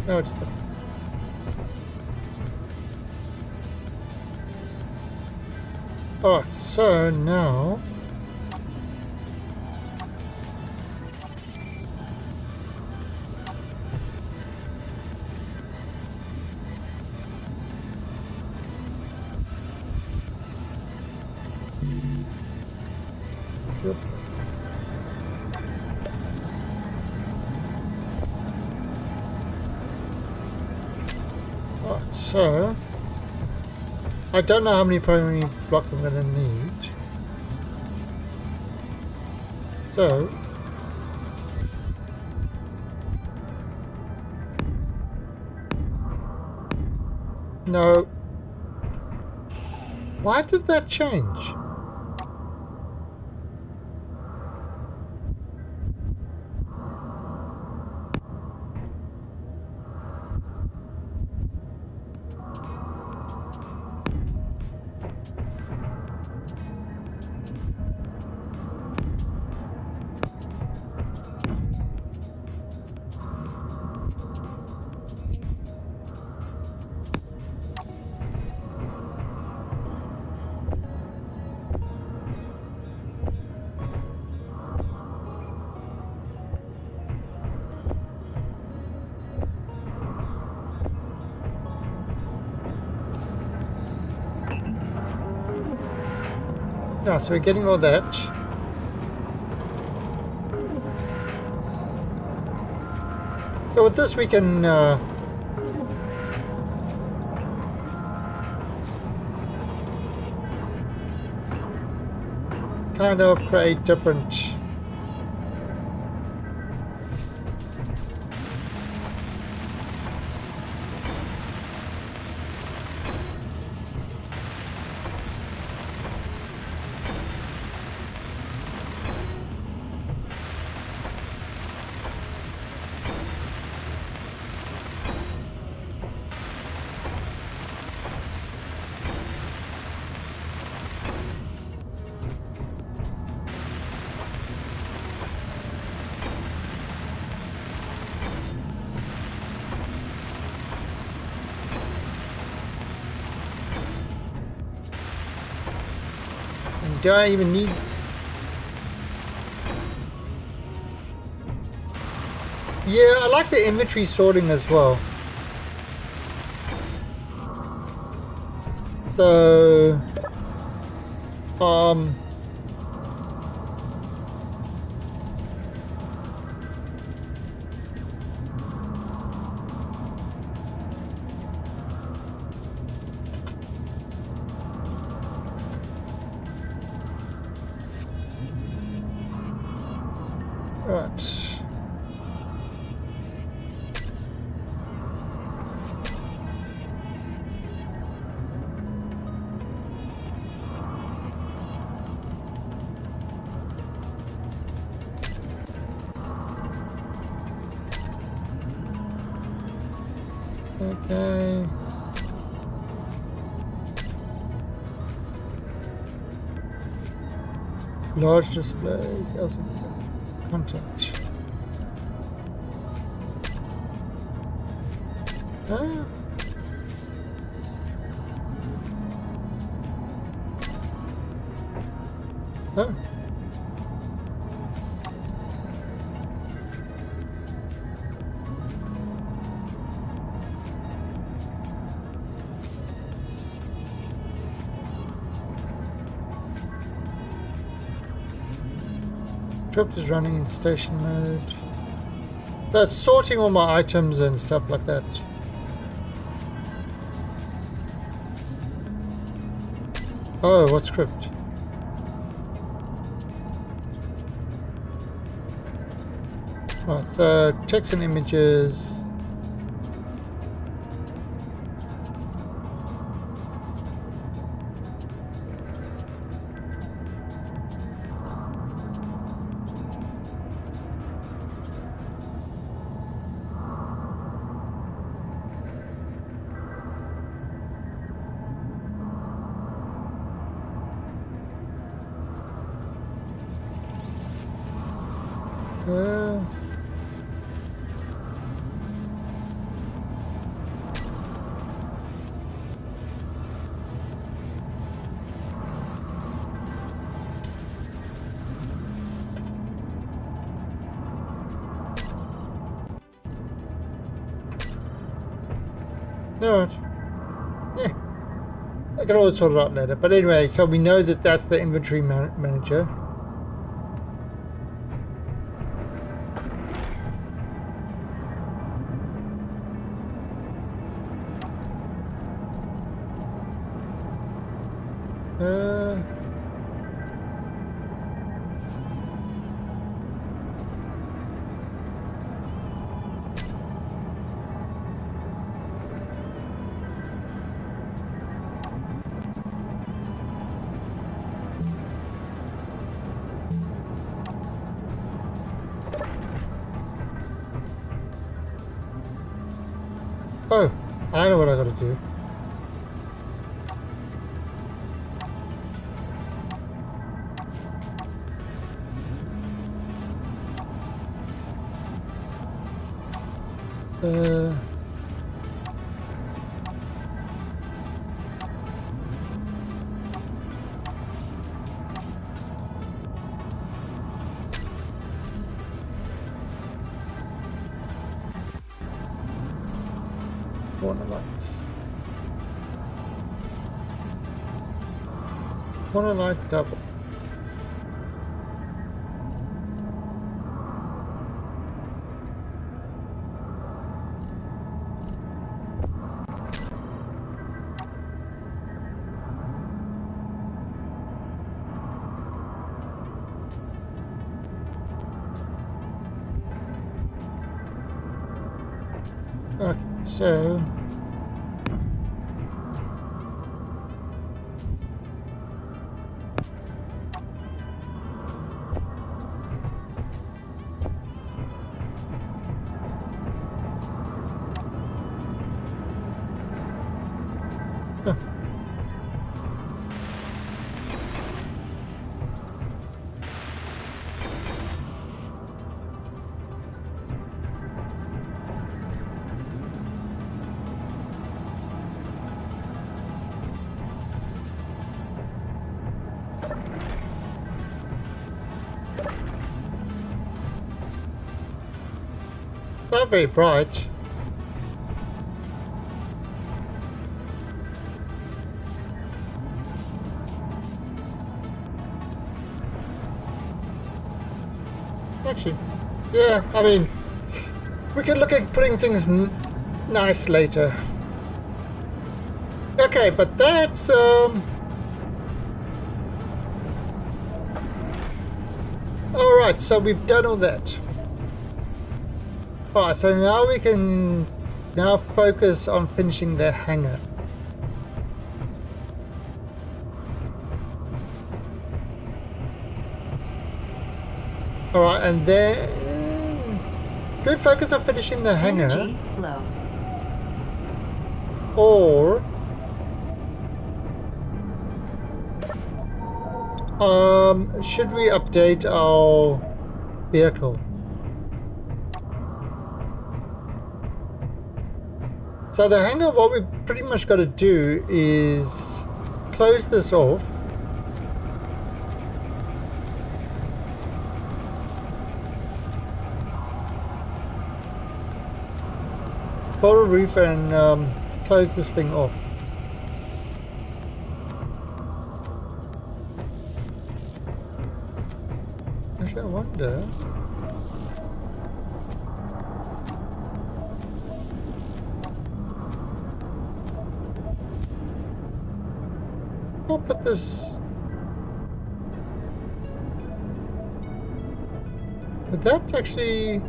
now it's done. Alright, so now Yep. Alright, so I don't know how many primary blocks I'm going to need. So no. Why did that change? Yeah, so we're getting all that. So with this we can kind of create different do I even need... Yeah, I like the inventory sorting as well. So... Right. Okay. Large display, content. Ah. Oh. Script is running in station mode. That's sorting all my items and stuff like that. Oh, what script? Right, so text and images. No. Yeah. I can always sort it out later. But anyway, so we know that that's the inventory manager. Oh, I know what I gotta do. Corner lights. Corner light double. Okay, so not very bright. Actually, yeah, I mean, we can look at putting things nice later. Okay, but that's, alright, so we've done all that. Alright, so now we can now focus on finishing the hangar. Alright, and then do we focus on finishing the hangar? Energy low. Or should we update our vehicle? So the hangar, what we pretty much got to do is close this off. Pull a roof and close this thing off. Actually, I wonder. I'll put this. But that actually.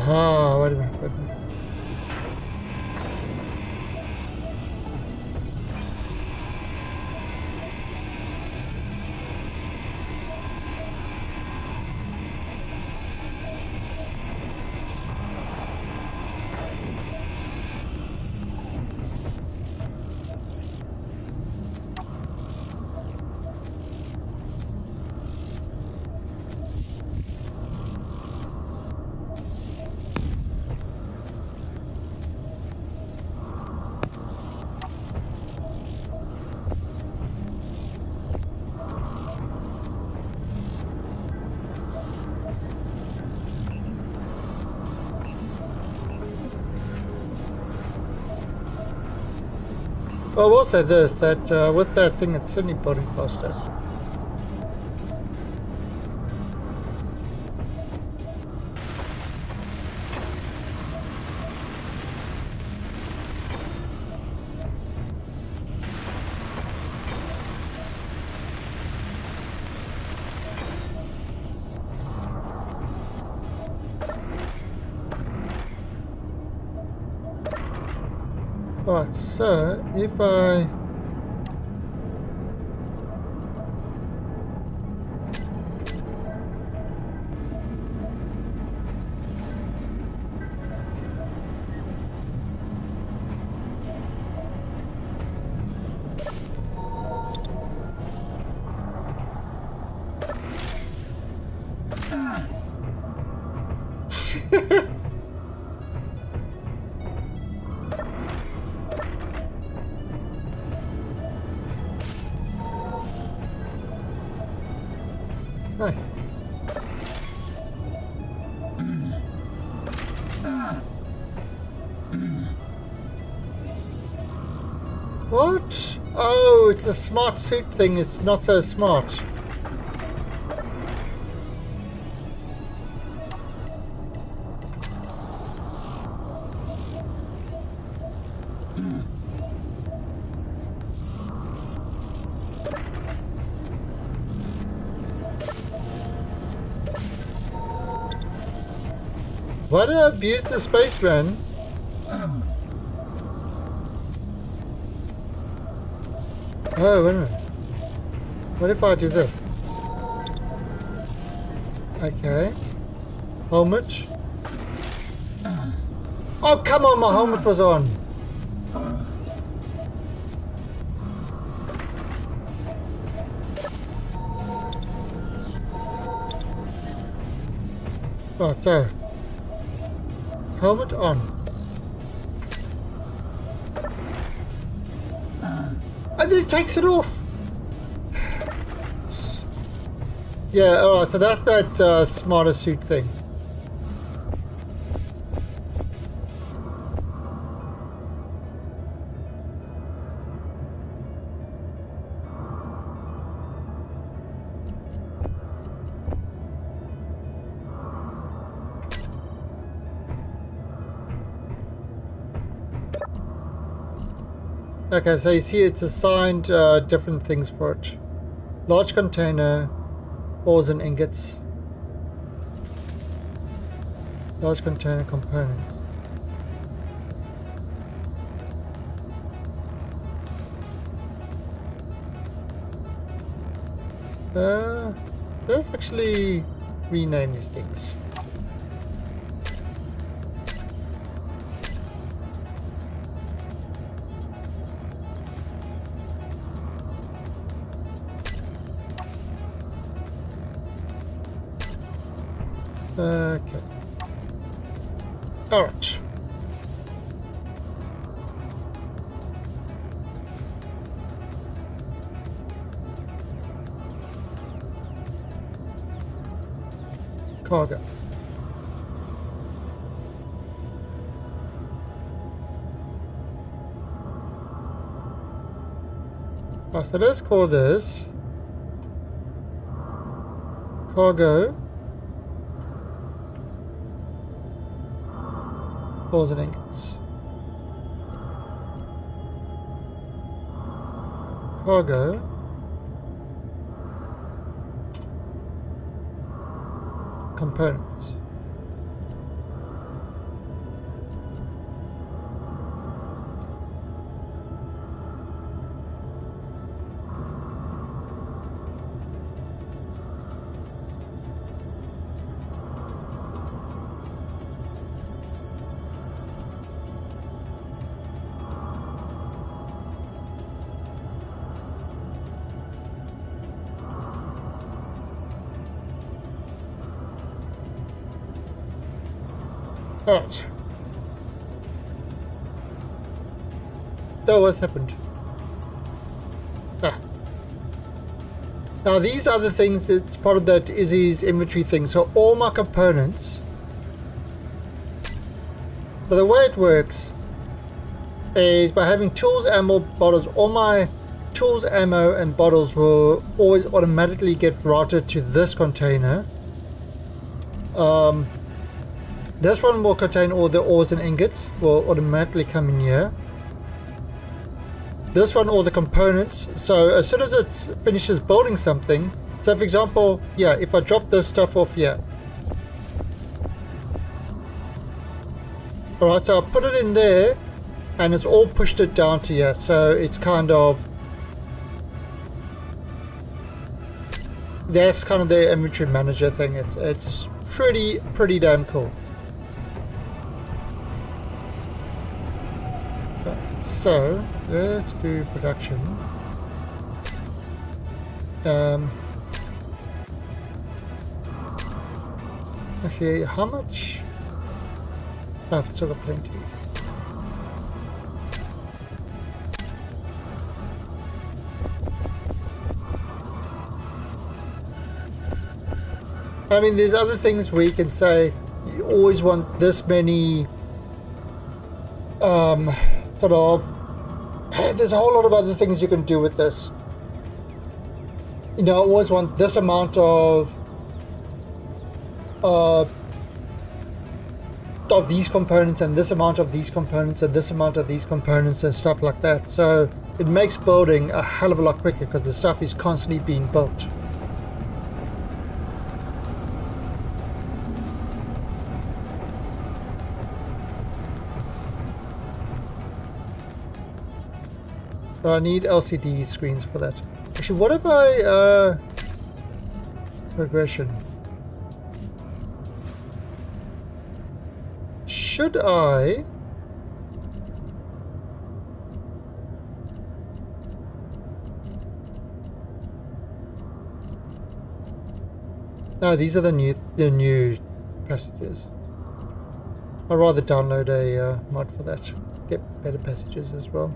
Ah, wait a minute. Well, I will say this, that with that thing, it's certainly building faster. Right, so if I nice. What? Oh, it's a smart suit thing. It's not so smart. Why do I abuse the spaceman? Oh, wait a minute. What if I do this? Okay. Helmet. Oh, come on, my helmet was on. Right, so. Helmet on. And then it takes it off. Yeah, alright, so that's that smarter suit thing. Okay, so you see it's assigned different things for it. Large container, ores and ingots. Large container components. Let's actually rename these things. Okay. Alright. Cargo. Right, so let's call this cargo. Ores and ingots. Cargo. Components. Alright. Oh, what's happened? Ah. Now these are the things that's part of that Izzy's inventory thing. So all my components. So the way it works is by having tools, ammo, bottles. All my tools, ammo, and bottles will always automatically get routed to this container. This one will contain all the ores and ingots, will automatically come in here. This one, all the components. So as soon as it finishes building something, so for example, yeah, if I drop this stuff off here. Alright, so I'll put it in there, and it's all pushed it down to here. So it's kind of, that's kind of the inventory manager thing. It's pretty damn cool. So let's do production. Actually, how much? Oh, I've still got plenty. I mean, there's other things where you can say you always want this many sort of, there's a whole lot of other things you can do with this. You know, I always want this amount of these components, and this amount of these components, and this amount of these components, and stuff like that. So it makes building a hell of a lot quicker because the stuff is constantly being built. So I need LCD screens for that. Actually, what if I regression? Should I? No, these are the new passages. I'd rather download a mod for that. Get better passages as well.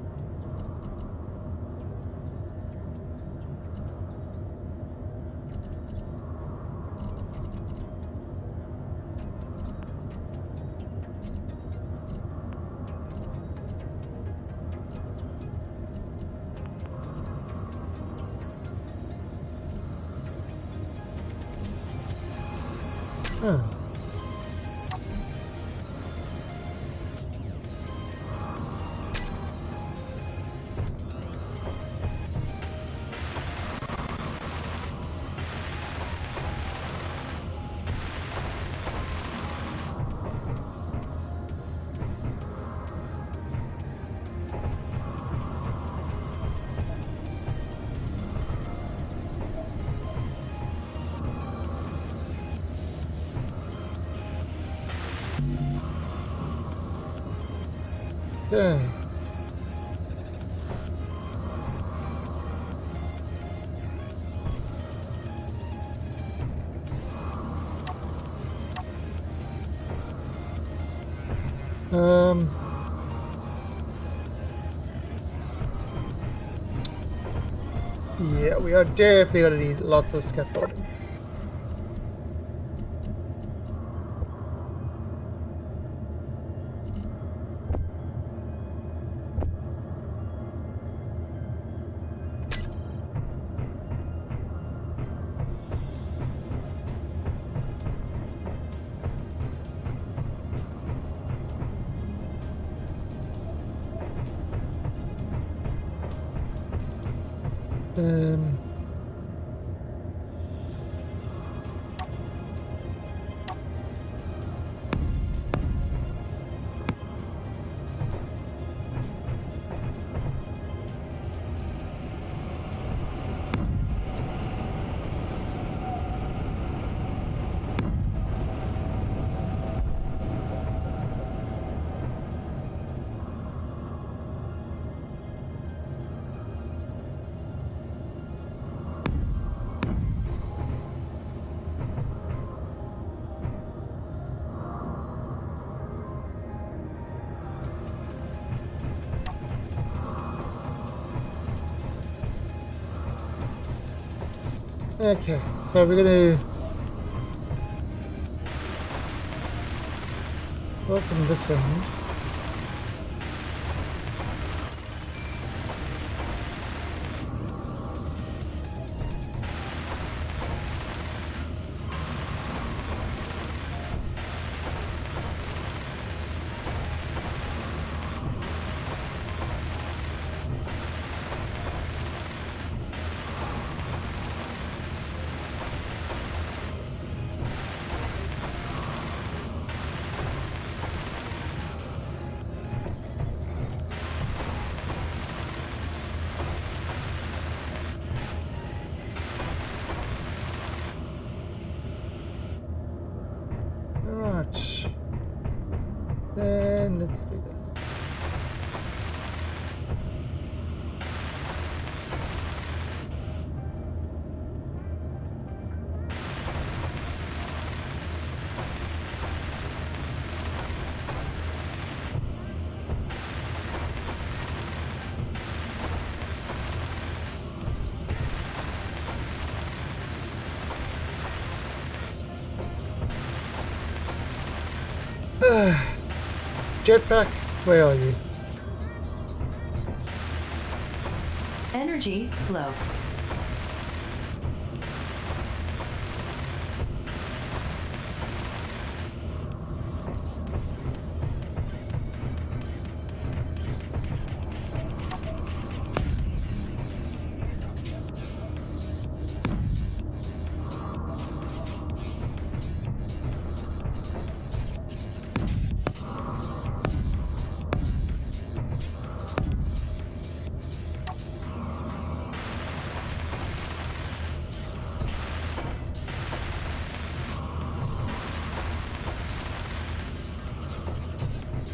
Okay. Yeah, we are definitely going to need lots of scaffolding. Okay, so we're going to go from this end. Jetpack, where are you? Energy flow.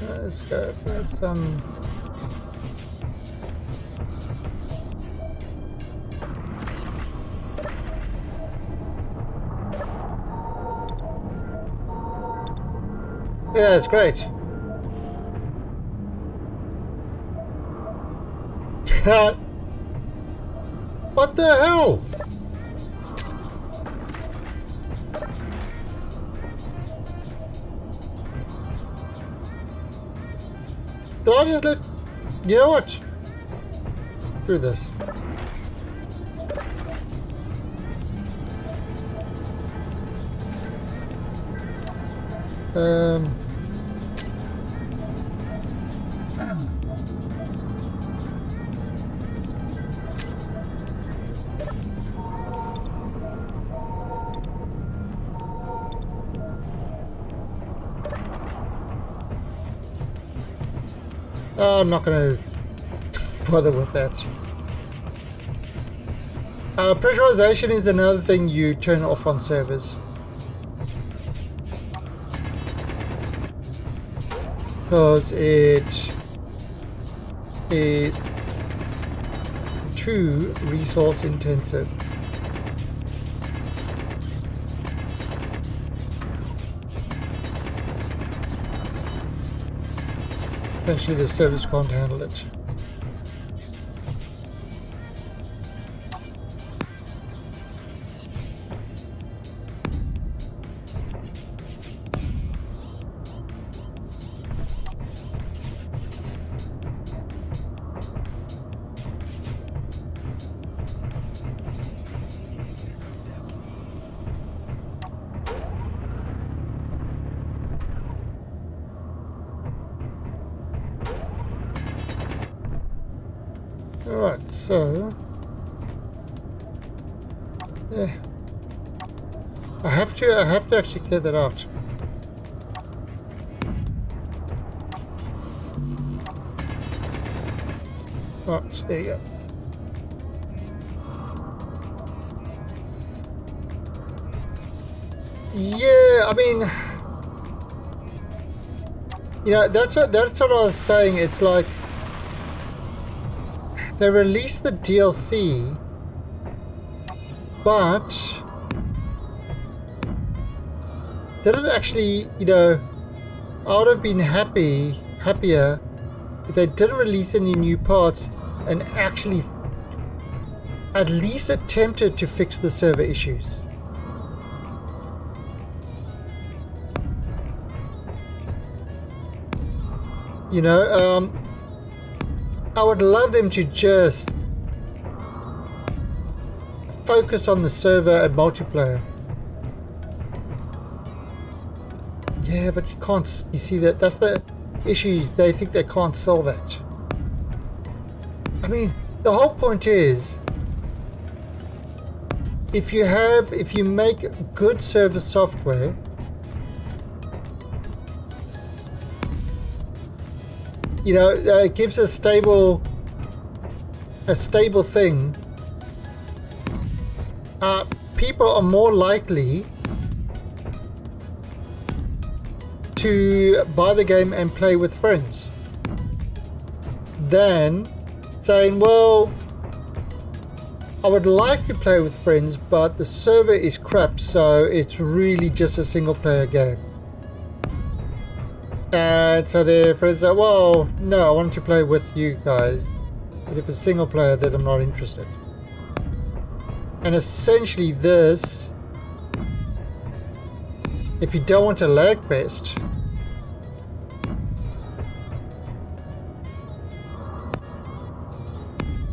Let's go for some. Yeah, it's great. What the hell? Did I just let... You know what? Screw this. Oh, I'm not going to bother with that. Pressurization is another thing you turn off on servers. Because it is too resource intensive. Essentially, the servers can't handle it. Alright, so yeah. I have to actually clear that out. Right, there you go. Yeah, I mean, you know, that's what I was saying. It's like they released the DLC, but didn't actually, you know, I would have been happier if they didn't release any new parts and actually at least attempted to fix the server issues. You know, I would love them to just focus on the server and multiplayer. Yeah, but you can't, you see that's the issues. They think they can't solve that. I mean, the whole point is, if you make good server software, you know, it gives a stable thing. People are more likely to buy the game and play with friends than saying, well, I would like to play with friends, but the server is crap, so it's really just a single player game. And so their friends say, well, no, I want to play with you guys, but if it's single player, then I'm not interested. And essentially this, if you don't want a lag fest,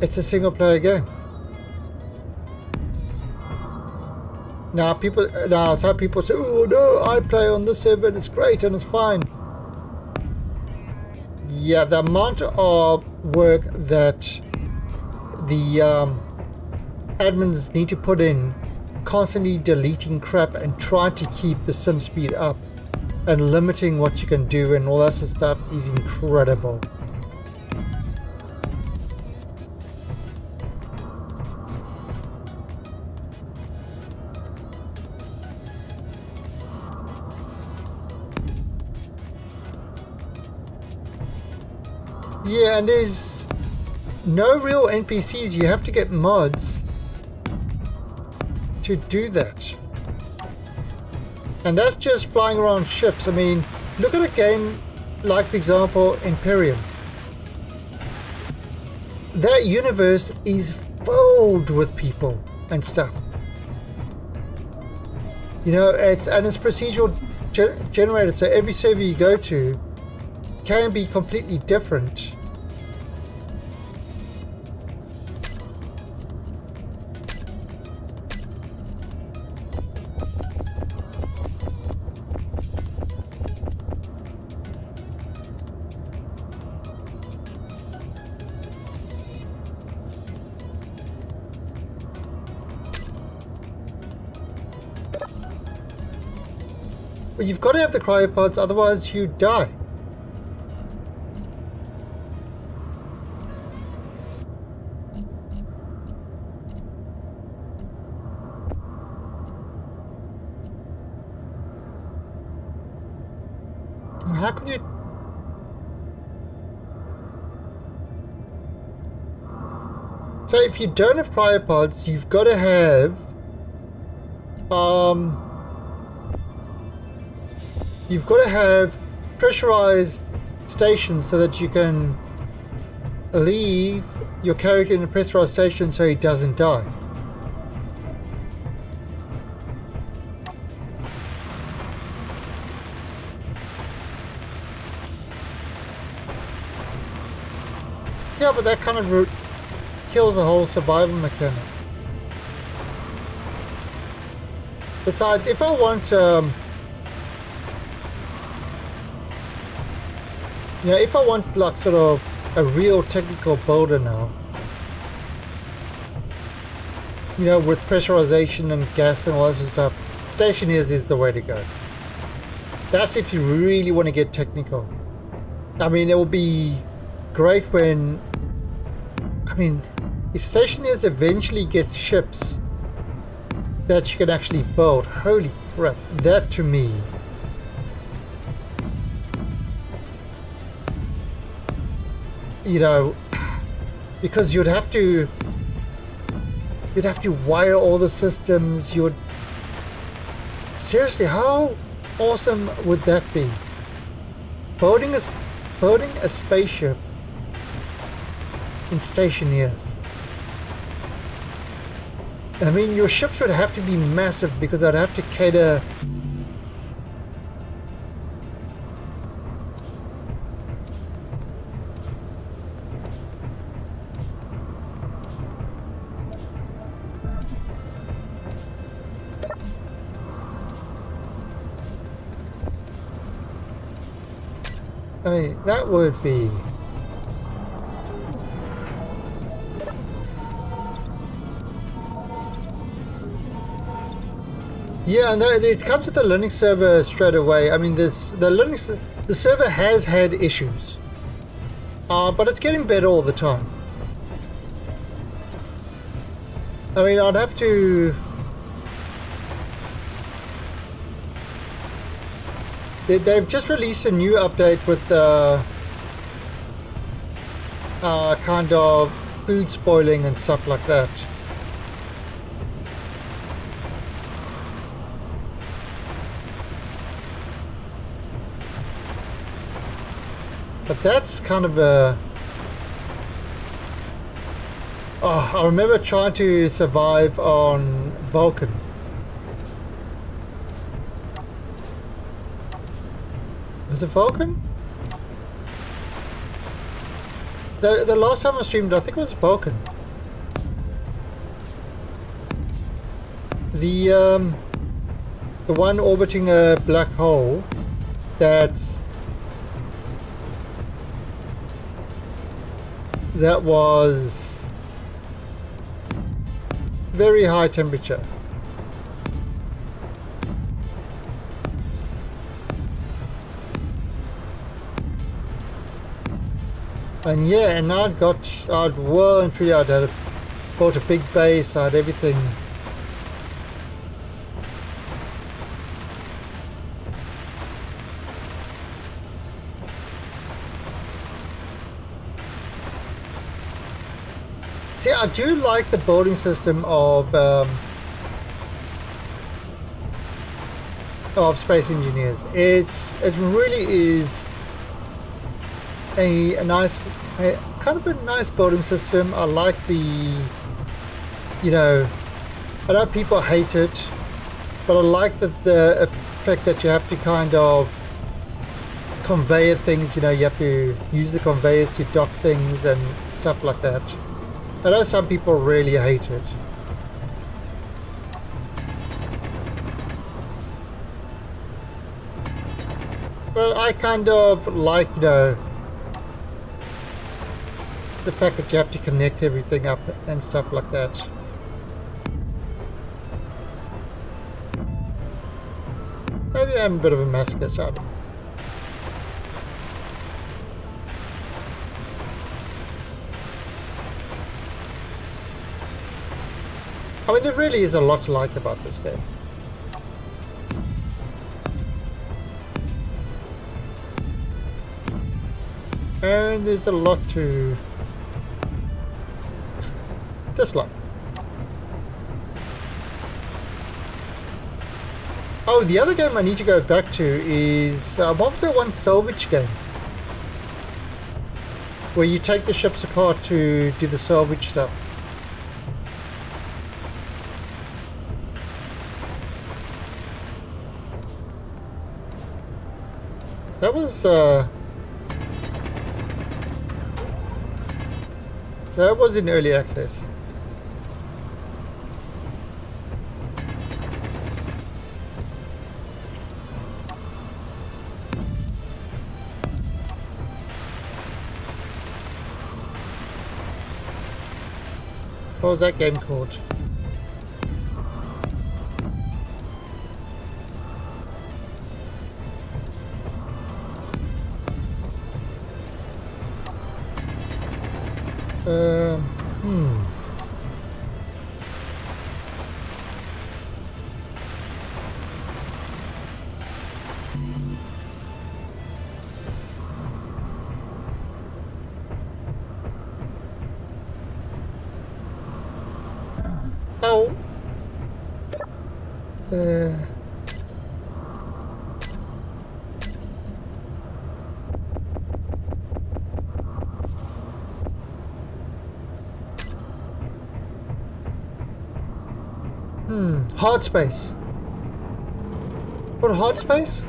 It's a single player game. Now some people say, oh no, I play on this server and it's great and it's fine. Yeah, the amount of work that the admins need to put in, constantly deleting crap and trying to keep the sim speed up and limiting what you can do and all that sort of stuff is incredible. Yeah, and there's no real NPCs. You have to get mods to do that. And that's just flying around ships. I mean, look at a game like, for example, Imperium. That universe is filled with people and stuff. You know, it's procedural generated, so every server you go to can be completely different. But you've got to have the cryopods, otherwise you die. How can you... So if you don't have cryopods, you've got to have pressurized stations so that you can leave your character in a pressurized station so he doesn't die. Yeah, but that kind of kills the whole survival mechanic. Besides, if I want, if I want like sort of a real technical builder now, you know, with pressurization and gas and all that sort of stuff, Stationeers is the way to go. That's if you really want to get technical. I mean, it will be great when, if Stationeers eventually get ships that you can actually build, holy crap, that to me because you'd have to wire all the systems. Seriously, how awesome would that be? Building a spaceship in Stationeers. I mean, your ships would have to be massive because I'd have to cater. I mean, that would be. Yeah, no, it comes with the Linux server straight away. I mean, the server has had issues, but it's getting better all the time. I mean, I'd have to. They've just released a new update with kind of food spoiling and stuff like that. But that's kind of a... I remember trying to survive on Vulcan. Was it Vulcan? The last time I streamed, I think it was Vulcan. The one orbiting a black hole that was very high temperature. And yeah, and I'd well and truly I'd had bought a big base, I had everything. See, I do like the building system of Space Engineers. It really is a nice, kind of a nice building system. I like the, you know, I know people hate it, but I like the fact that you have to kind of conveyor things. You know, you have to use the conveyors to dock things and stuff like that. I know some people really hate it. But I kind of like, you know, the fact that you have to connect everything up and stuff like that. Maybe I'm a bit of a masochist, I don't know. I mean, there really is a lot to like about this game. And there's a lot to dislike. Oh, the other game I need to go back to is what was that one salvage game? Where you take the ships apart to do the salvage stuff. That was in early access. What was that game called? Oh. Hard space. What, hard space?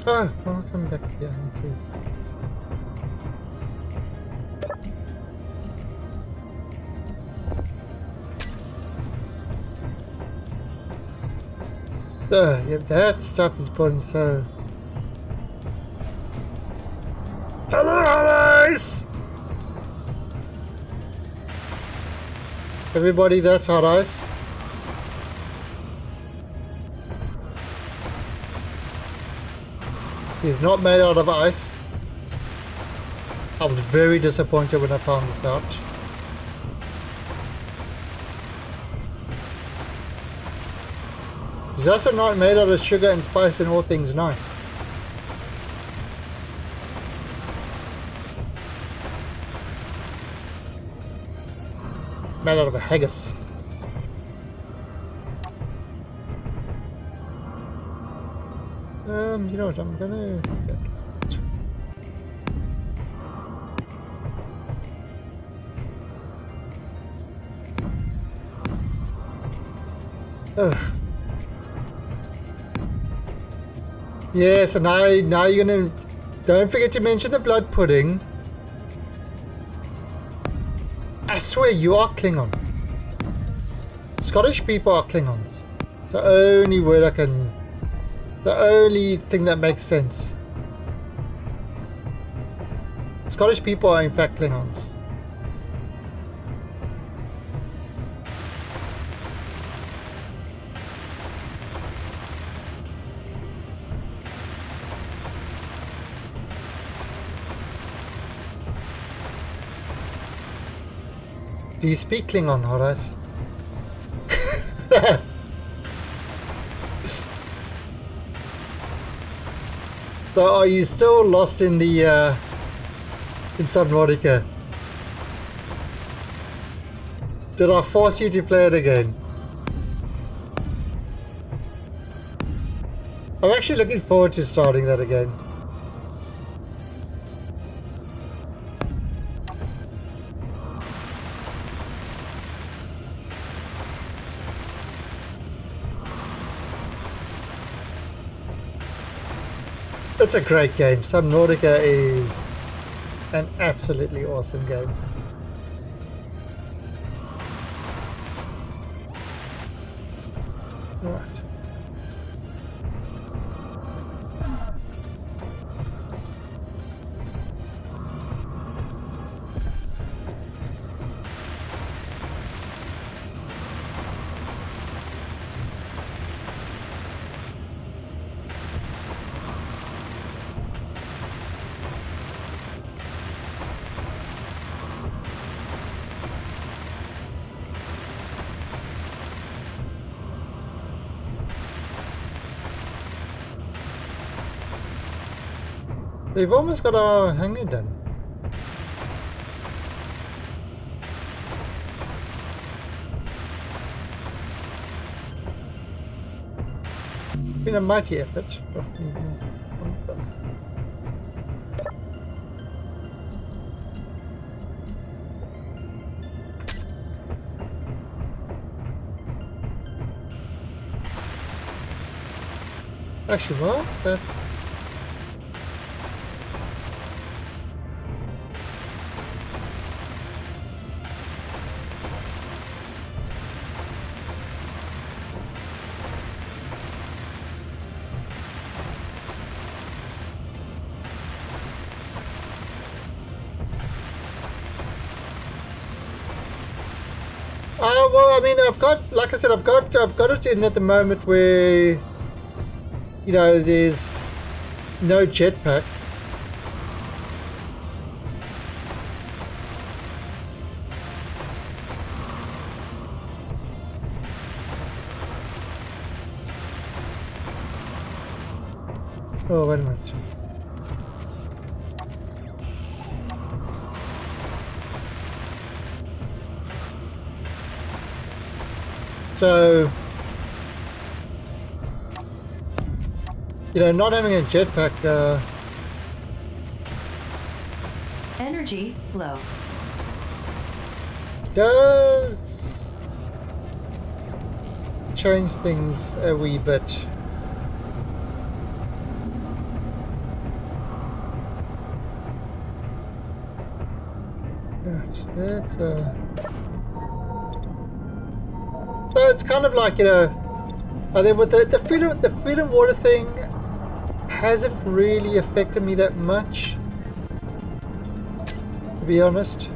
Oh, I'll come back again too. Yeah, that stuff is putting so. Hello, Ice! Everybody, that's Hot Ice. He's not made out of ice. I was very disappointed when I found this out. He's also not made out of sugar and spice and all things nice. Made out of a haggis. You know what, I'm gonna do that. Ugh. Yes, and now you're gonna... Don't forget to mention the blood pudding. I swear you are Klingon. Scottish people are Klingons. It's the only word I can... The only thing that makes sense. Scottish people are in fact Klingons. Do you speak Klingon, Horace? So are you still lost in the in Subnautica? Did I force you to play it again? I'm actually looking forward to starting that again. It's a great game. Subnautica is an absolutely awesome game. Right. They've almost got our hangar done. It's been a mighty effort. Actually, well, that's... well, I mean, I've got, like I said, I've got it in at the moment where, you know, there's no jetpack. Oh, wait a minute. So, you know, not having a jetpack, Energy low. does change things a wee bit. Right, that's so it's kind of like, you know, I think with the food and water thing hasn't really affected me that much, to be honest.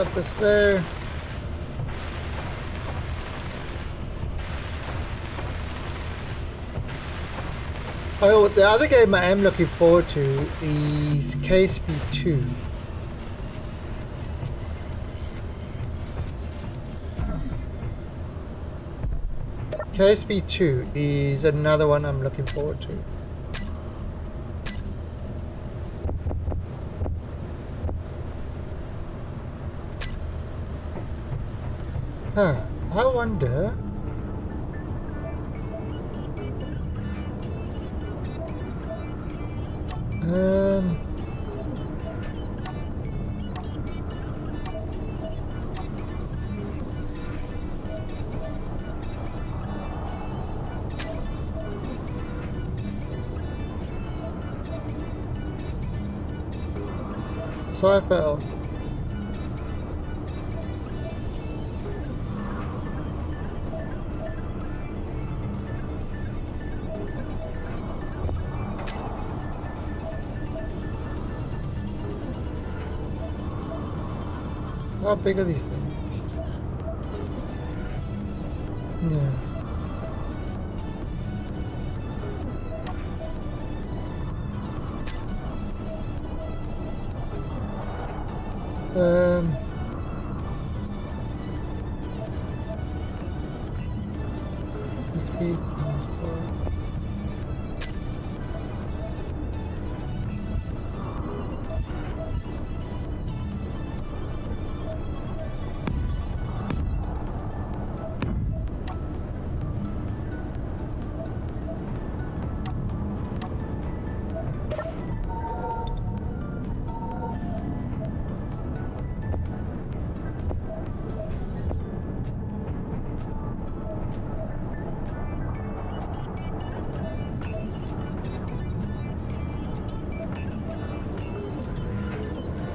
got this there. Oh, the other game I am looking forward to is KSP 2. KSP 2 is another one I'm looking forward to. Huh, I wonder. Cypher. How big are these things? Yeah. Must be.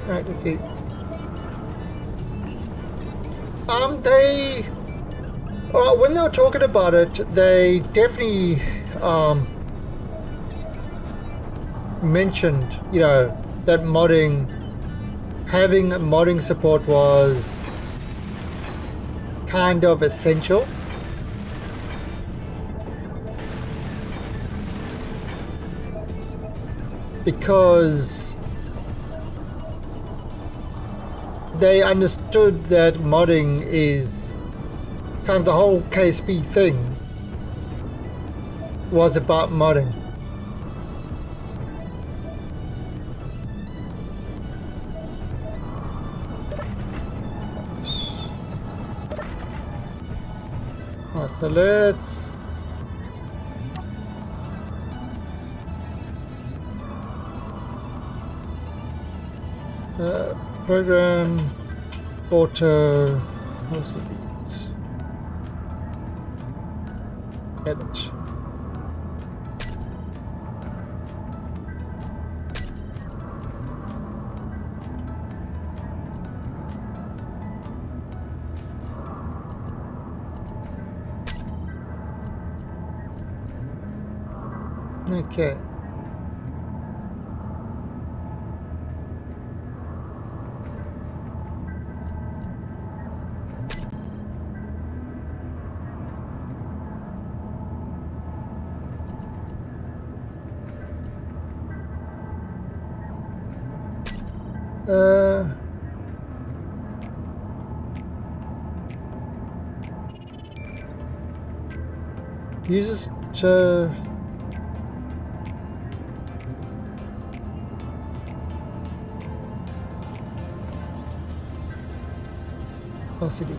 Alright, let's see. When they were talking about it, they definitely mentioned, you know, that having modding support was kind of essential. Because they understood that modding is kind of the whole KSP thing was about modding. Alright, so let's program auto edit. Okay. Uses to LCD.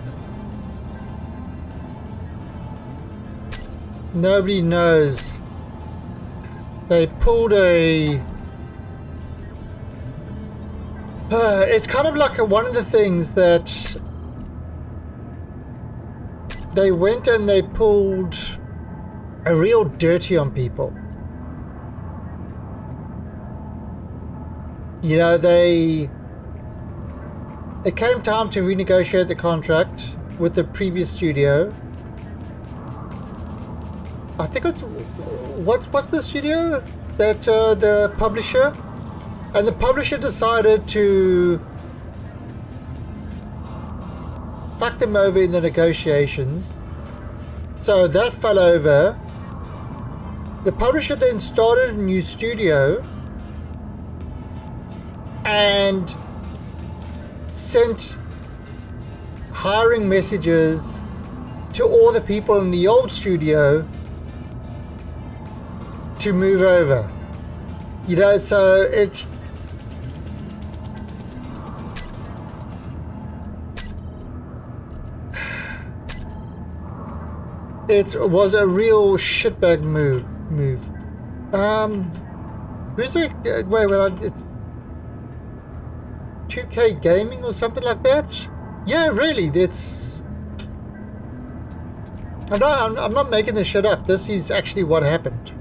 Nobody knows. They pulled a it's kind of like one of the things that they went and they pulled a real dirty on people. You know, it came time to renegotiate the contract with the previous studio. I think it's what's the studio that the publisher, and the publisher decided to fucked them over in the negotiations. So that fell over. The publisher then started a new studio and sent hiring messages to all the people in the old studio to move over. You know, so it was a real shitbag move. Who's it? It's 2K Gaming or something like that? Yeah, really, I'm not making this shit up. This is actually what happened.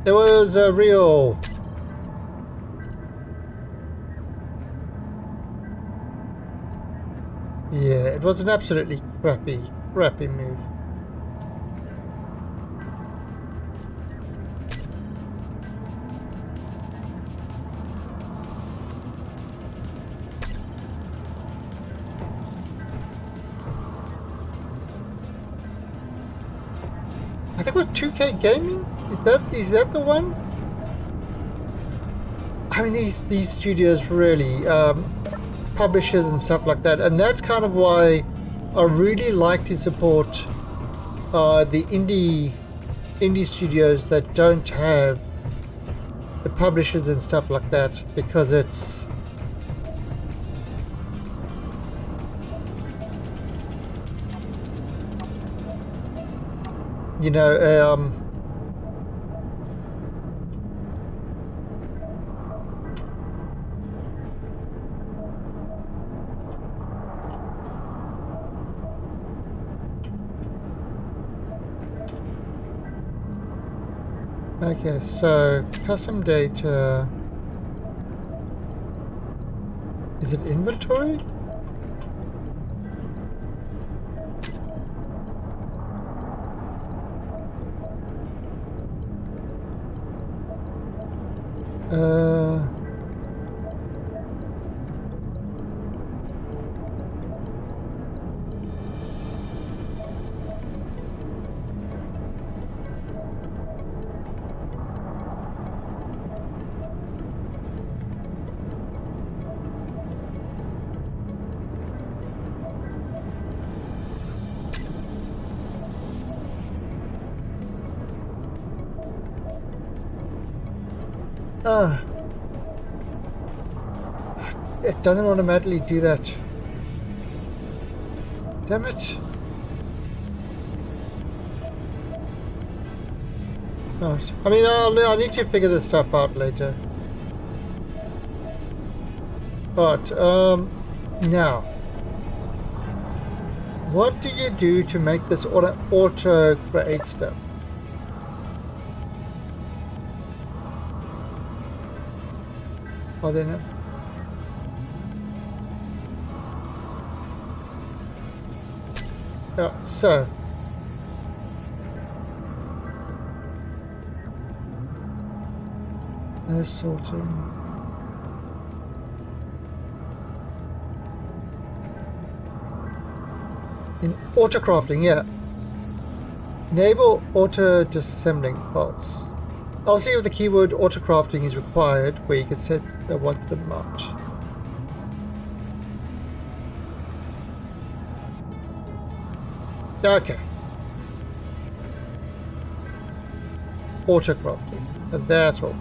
It was a real... Yeah, it was an absolutely crappy move. I think it was 2K Gaming? Is that the one? I mean, these studios really, publishers and stuff like that, and that's kind of why I really like to support the indie studios that don't have the publishers and stuff like that, because it's you know, okay, so custom data, is it inventory? It doesn't automatically do that. Damn it. Right. I mean, I need to figure this stuff out later. But, now. What do you do to make this auto create stuff? Oh, they know. So no sorting. In auto crafting, yeah. Enable auto disassembling false. I'll see if the keyword auto crafting is required, where you can set the wanted amount. Okay. Auto crafting. That's all.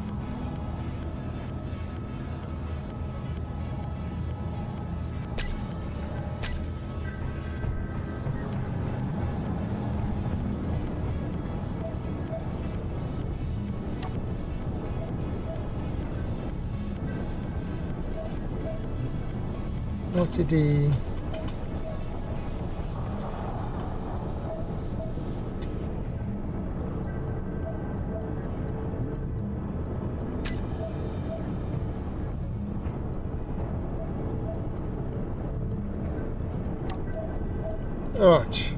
LCD. Alright.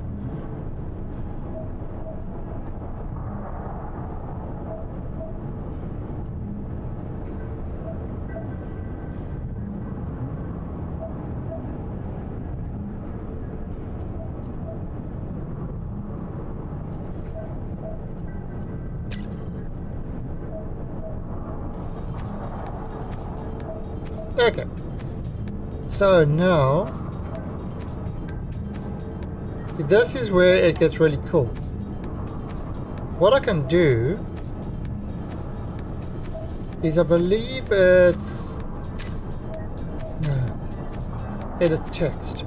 Okay. So now, this is where it gets really cool. What I can do is, I believe it's edit text.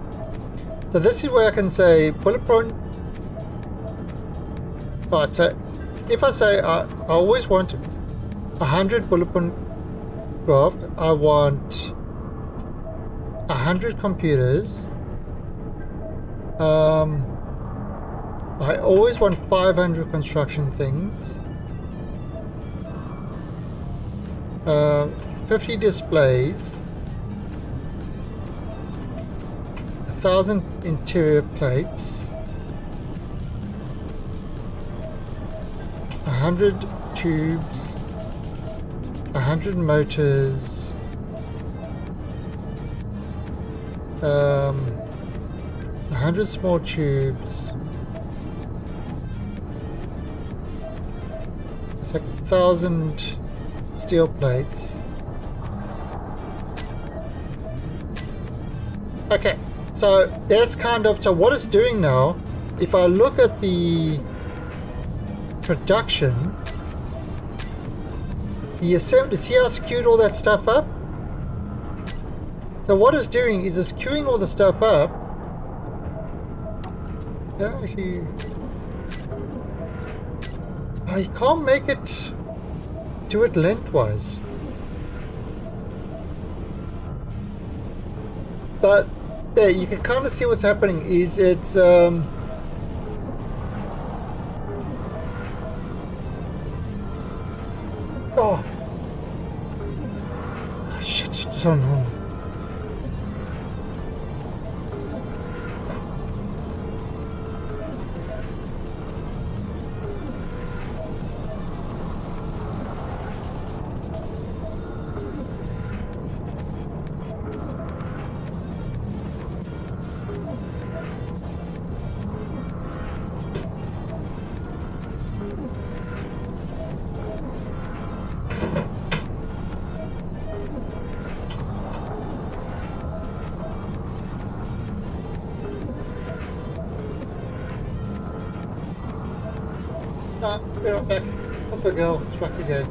So this is where I can say bullet point. Right, so if I say I always want 100 bullet point craft, I want 100 computers. I always want 500 construction things, 50 displays, 1,000 interior plates, 100 tubes, 100 motors, 100 small tubes. It's like 1,000 steel plates. Okay, so that's kind of, so what it's doing now, if I look at the production, the assembly, see how it's queued all that stuff up? So what it's doing is it's queuing all the stuff up. Yeah, you can't make it do it lengthwise. But there, you can kind of see what's happening is it's oh shit, it's on. Be right back. Up we go. Track again.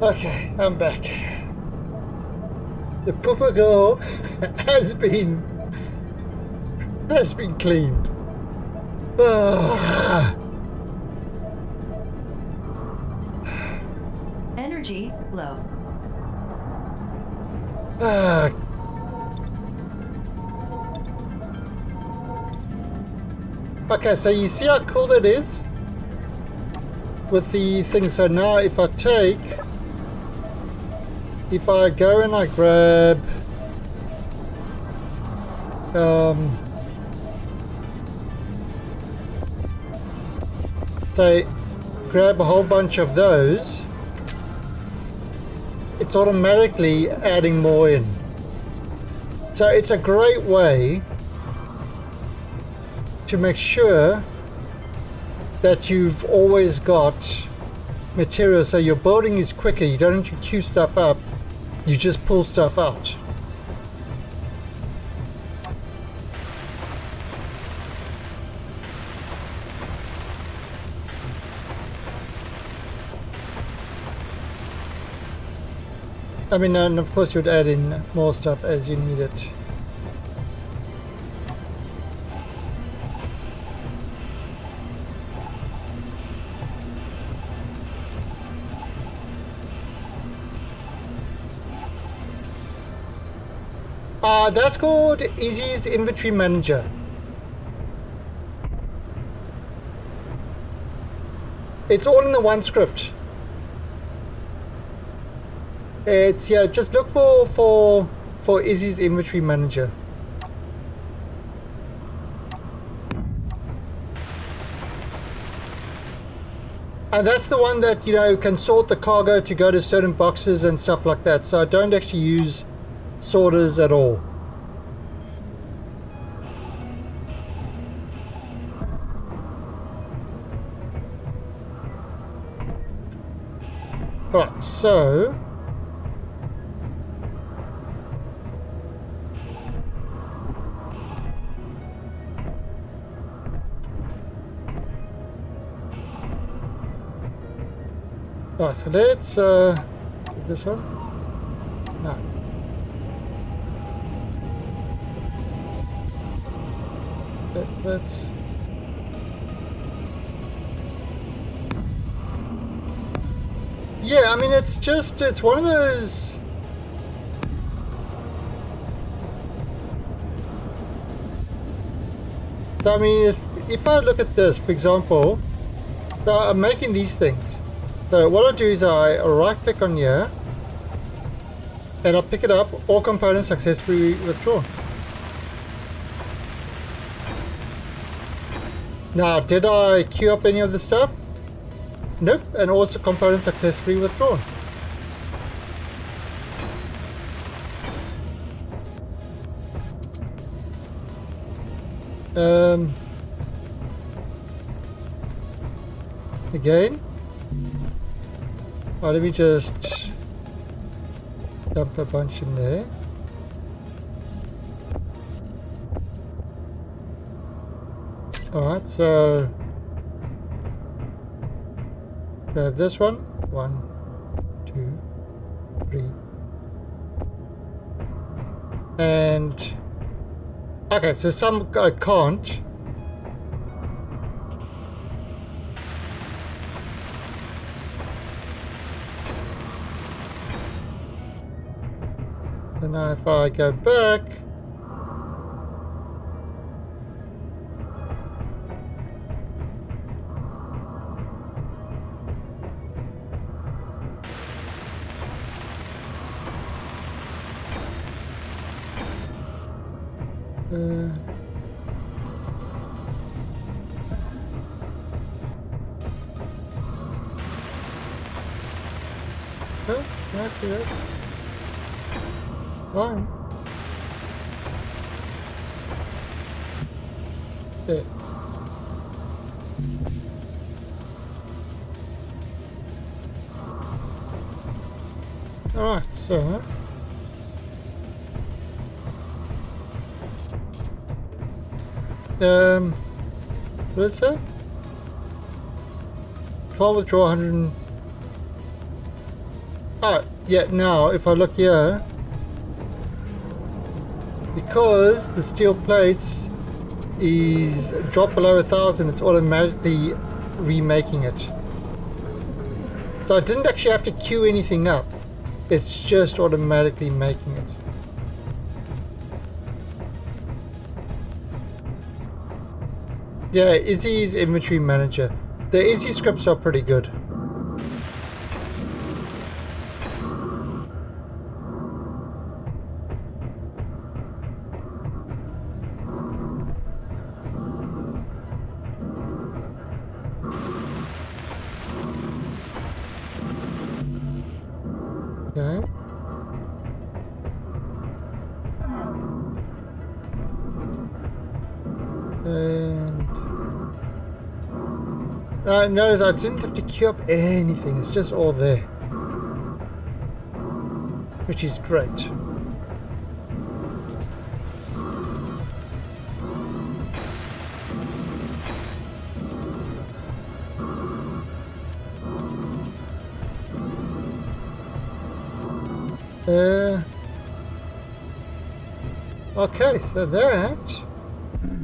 Okay, I'm back. The pooper girl has been cleaned. Ah. Energy low. Ah. Okay, so you see how cool that is with the thing. So now if I go and I grab say grab a whole bunch of those, it's automatically adding more in. So it's a great way to make sure that you've always got material, so your building is quicker. You don't have to queue stuff up, you just pull stuff out. I mean, and of course you'd add in more stuff as you need it. That's called Easy's Inventory Manager. It's all in the one script. It's, yeah, just look for Izzy's Inventory Manager. And that's the one that, you know, can sort the cargo to go to certain boxes and stuff like that. So I don't actually use sorters at all. Right, so right, so let's this one? No. Let's yeah, I mean, it's one of those. So I mean, if I look at this, for example, so I'm making these things. So what I do is I right click on here and I pick it up, all components successfully withdrawn. Now, did I queue up any of the stuff? Nope, and also components successfully withdrawn. Again. Let me just dump a bunch in there. Alright, so grab this one. 1, 2, 3. And okay, so some I can't. And now if I go back, oh, actually that's fine. There. Alright, so what is that? 12 withdraw 100. Oh, yeah, now if I look here, because the steel plates is drop below 1,000, it's automatically remaking it. So I didn't actually have to queue anything up. It's just automatically making it. Yeah, Izzy's inventory manager. The Izzy scripts are pretty good. Okay. And notice I didn't have to queue up anything, it's just all there, which is great. Okay, so that,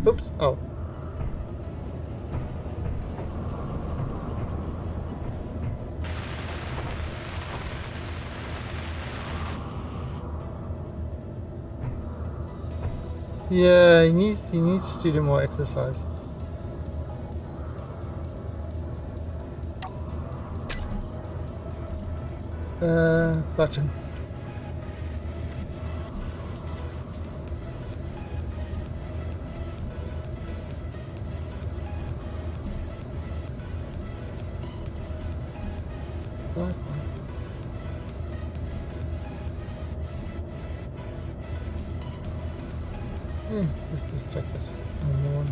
oops, oh. Yeah, he needs to do more exercise. Button. Let's just check this one.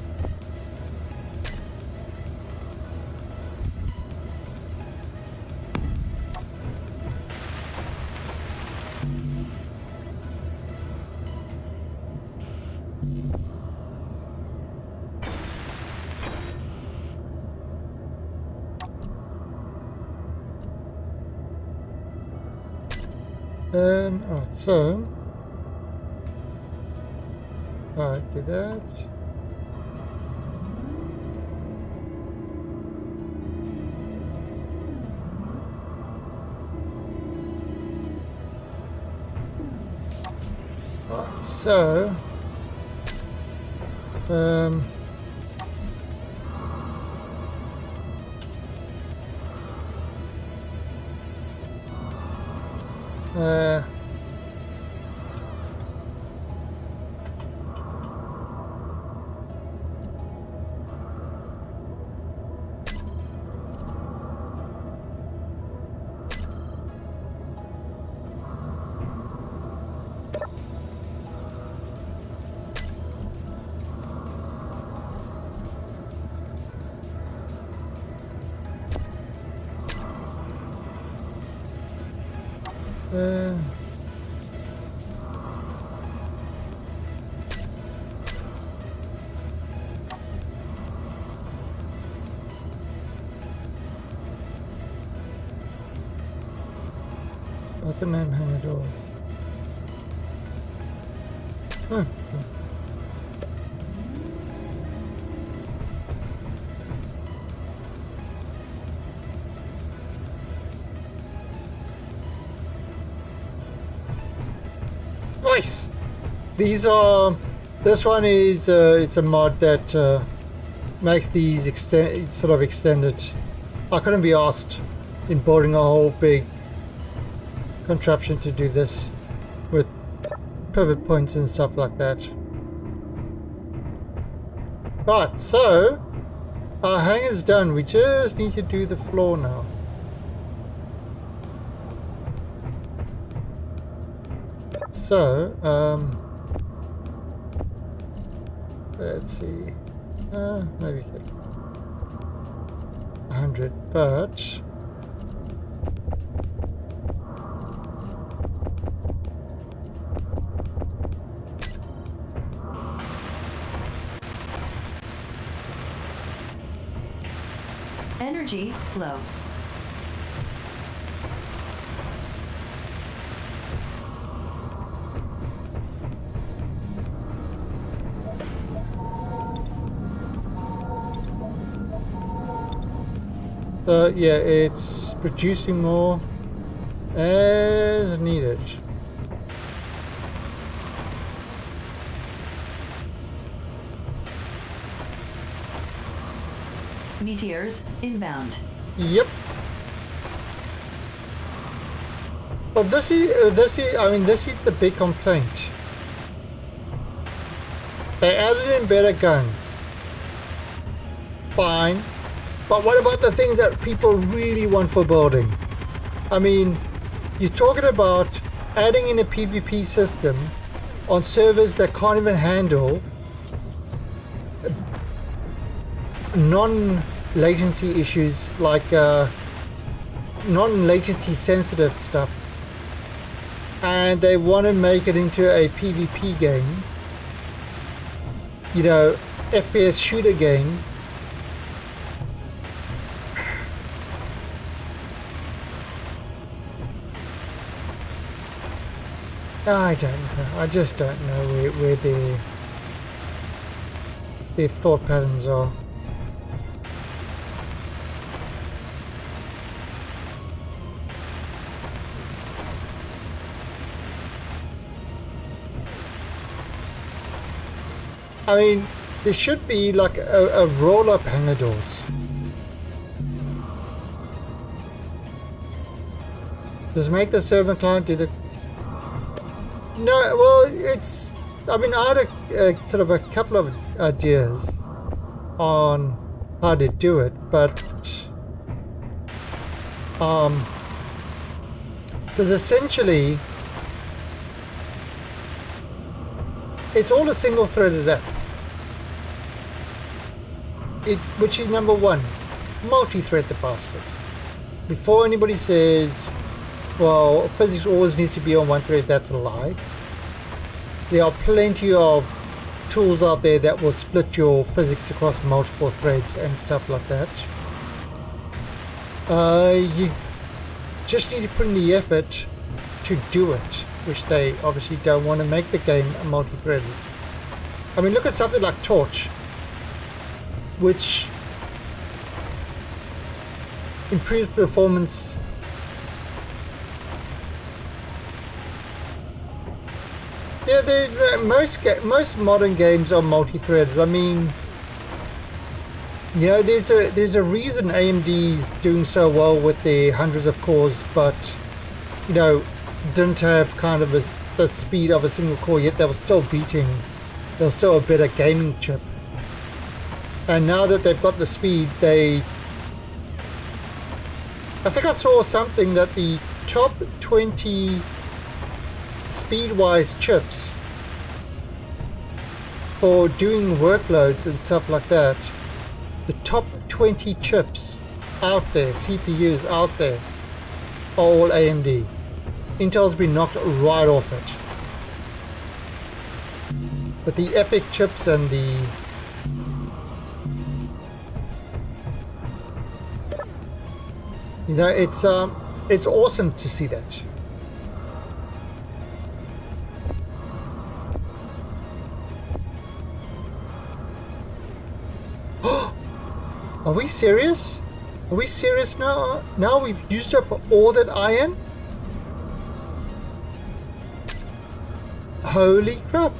Alright, so alright, do that. Alright, so what the name hangar doors? Huh. Nice. These are. This one is. It's a mod that makes these extended. I couldn't be asked in building a whole big contraption to do this with pivot points and stuff like that. Right, so our hangar's done. We just need to do the floor now. So, let's see. Maybe 100, but Energy low. Yeah, it's producing more as needed. Meteors inbound. Yep. Well, this is the big complaint. They added in better guns. Fine. But what about the things that people really want for building? I mean, you're talking about adding in a PvP system on servers that can't even handle non-latency issues like non-latency sensitive stuff, and they want to make it into a PvP game, you know, FPS shooter game. I don't know. I just don't know where their thought patterns are. I mean, there should be like a roll-up hangar doors. Just make the server client do the... No, well, it's... I mean, I had a sort of a couple of ideas on how to do it, but... because essentially... it's all a single-threaded app. Which is number one, multi-thread the bastard. Before anybody says, well, physics always needs to be on one thread, that's a lie. There are plenty of tools out there that will split your physics across multiple threads and stuff like that. You just need to put in the effort to do it, which they obviously don't want to make the game multi-threaded. I mean, look at something like Torch, which improves performance. Yeah, most modern games are multi-threaded. I mean, you know, there's a reason AMD's doing so well with their hundreds of cores, but you know, didn't have kind of the speed of a single core, yet they were still a better gaming chip. And now that they've got the speed, I think I saw something that the top 20 speed-wise chips for doing workloads and stuff like that, the top 20 chips out there, CPUs out there, are all AMD. Intel's been knocked right off it. But the EPYC chips and the you know, it's awesome to see that. Are we serious? Are we serious now? Now we've used up all that iron? Holy crap.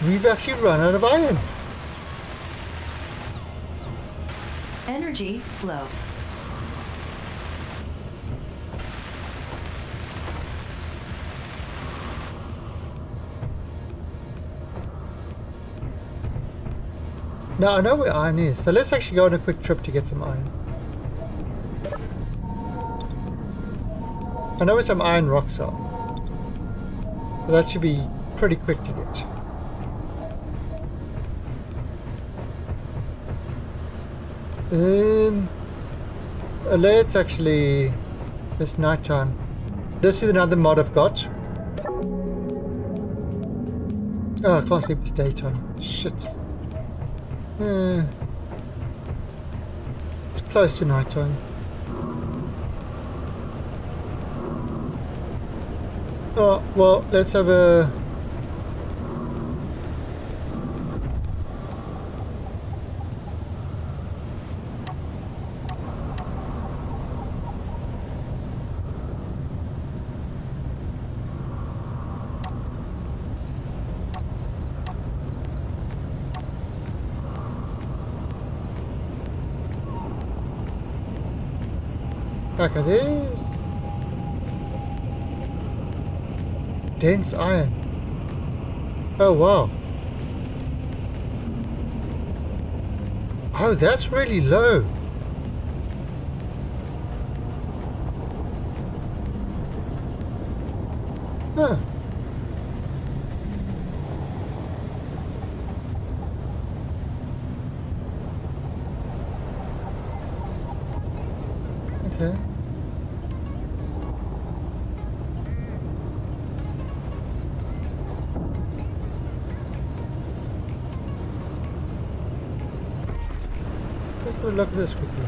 We've actually run out of iron. Energy low. Now I know where iron is, so let's actually go on a quick trip to get some iron. I know where some iron rocks are, so that should be pretty quick to get. Let's actually... it's nighttime. This is another mod I've got. Oh, I can't sleep, it's daytime. Shit. It's close to nighttime. Oh, well, let's have a... Okay, there's dense iron. Oh wow. Oh, that's really low. Huh. Okay. Let's go look at this quickly.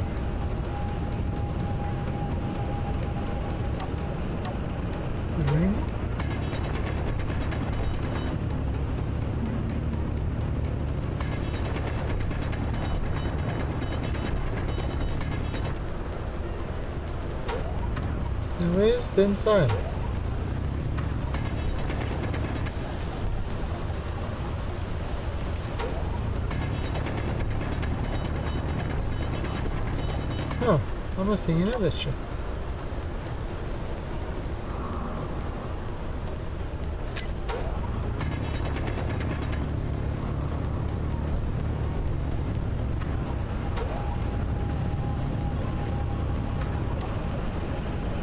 Green. And where's the inside? Oh, I'm not thinking of that shit.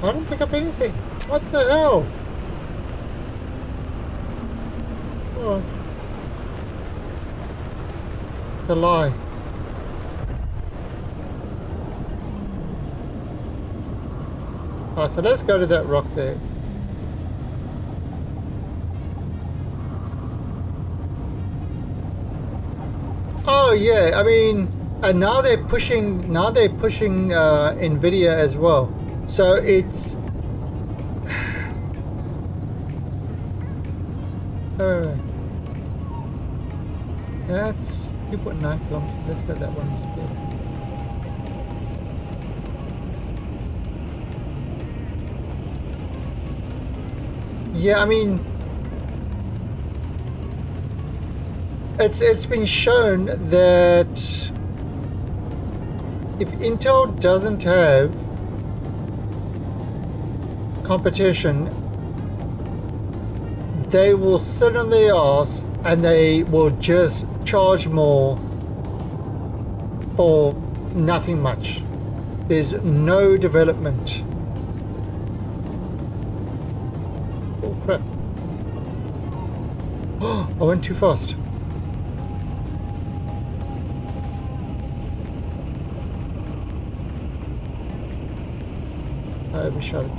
I don't pick up anything. What the hell? Oh. The lie. Alright, so let's go to that rock there. Oh yeah, I mean, and now they're pushing Nvidia as well. So it's that's 2.9 kilometers. Let's go that one instead. Yeah, I mean, it's been shown that if Intel doesn't have competition, they will sit on their ass and they will just charge more for nothing much. There's no development. Oh crap. I went too fast. I overshot it.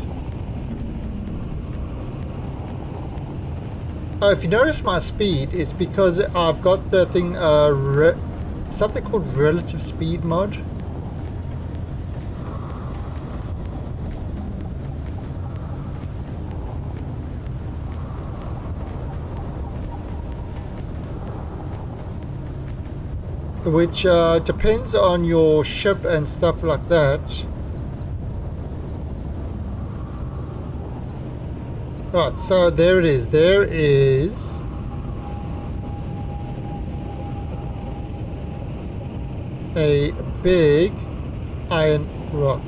If you notice my speed, it's because I've got the thing, something called relative speed mod. Which depends on your ship and stuff like that. Right, so there it is. There is a big iron rock.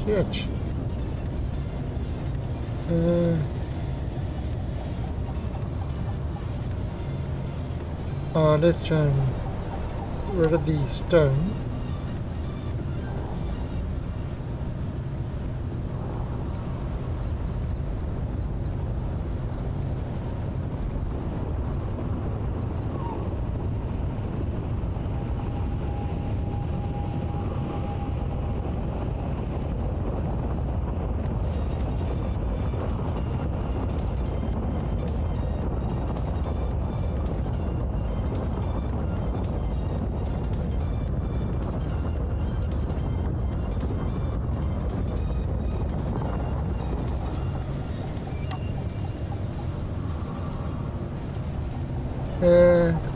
Shit. Let's try and get rid of the stone.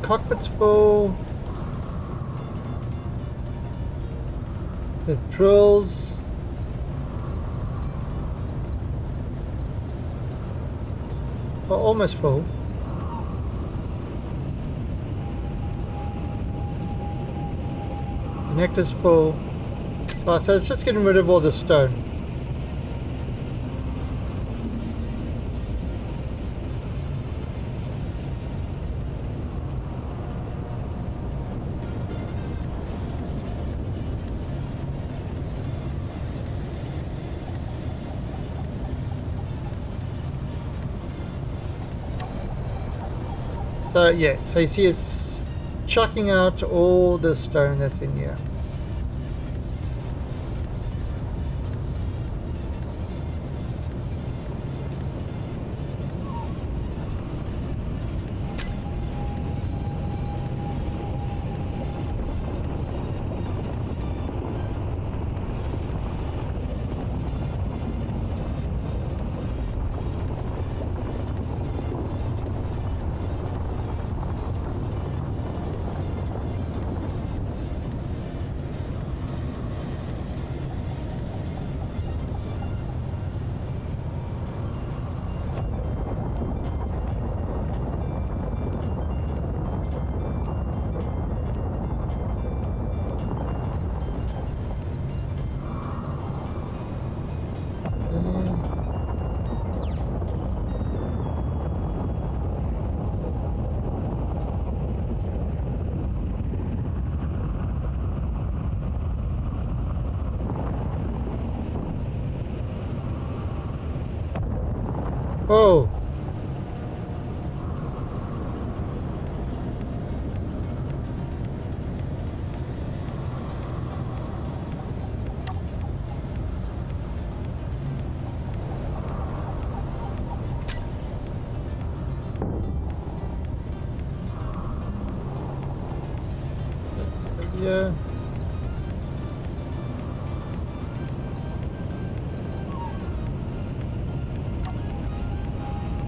cockpit's full. The drills. Are almost full. Connector's full. Right, so it's just getting rid of all the stone. So yeah, so you see it's chucking out all the stone that's in here. Oh. Yeah.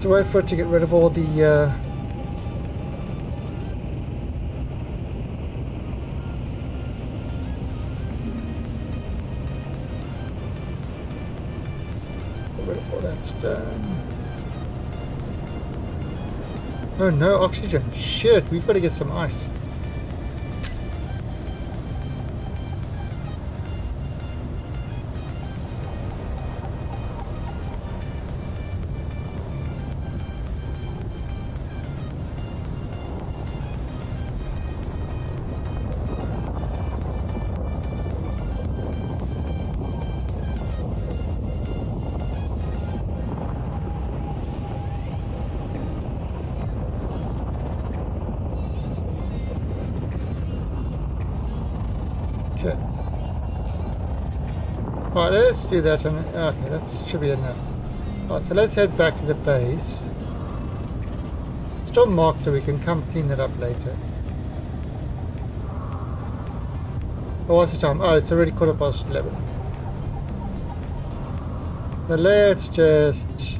To wait for it to get rid of all the get rid of all that stone. Oh no, oxygen. Shit, we've got to get some ice. Okay. Alright, let's do that. Okay, that should be enough. Alright, so let's head back to the base. Still marked so we can come clean that up later. Oh, what's the time? Oh, it's already 11:15. So let's just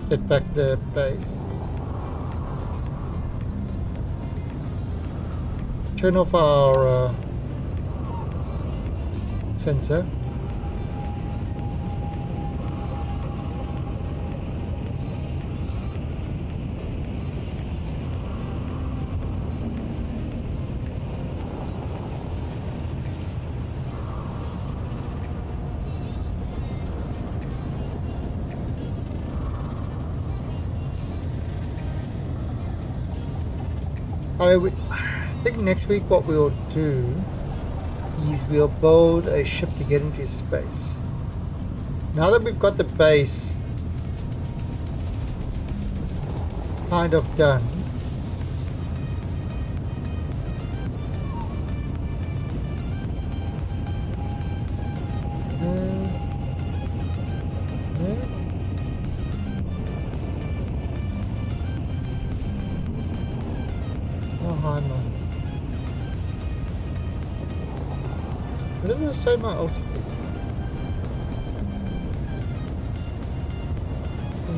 get back to the base. Turn off our sensor. I think next week what we'll do is we'll build a ship to get into space. Now that we've got the base kind of done, what does it say my altitude?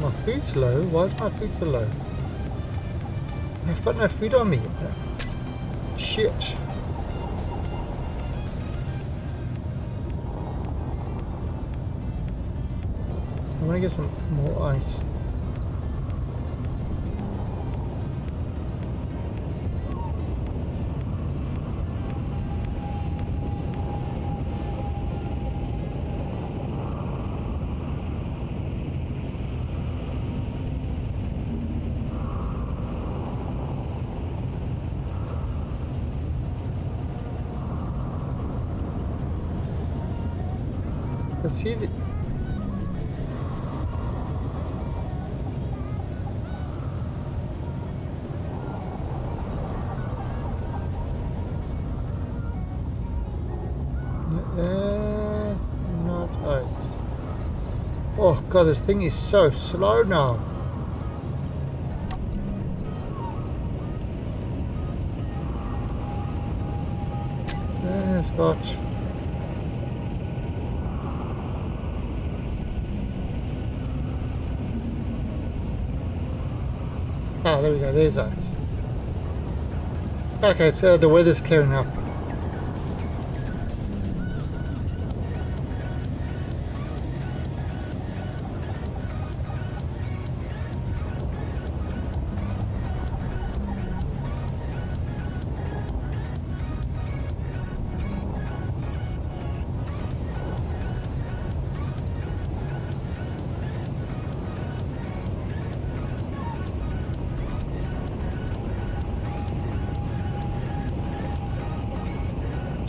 My food's low. Why is my food so low? I've got no food on me. Shit. I want to get some more ice. Let's see the... not ice. Oh god, this thing is so slow now. It's got... Ah, there we go, there's ice. Okay, so the weather's clearing up.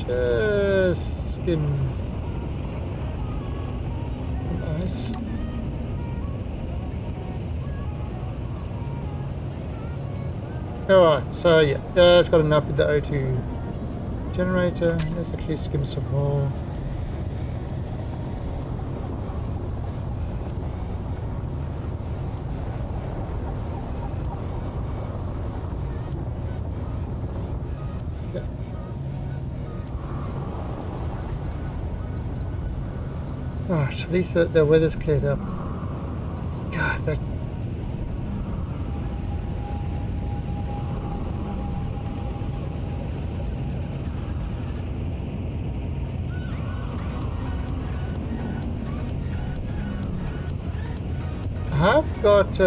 Just skim ice. Alright, so yeah, it's got enough with the O2 generator. Let's at least skim some more. Alright, at least the weather's cleared up. God, that... I've got...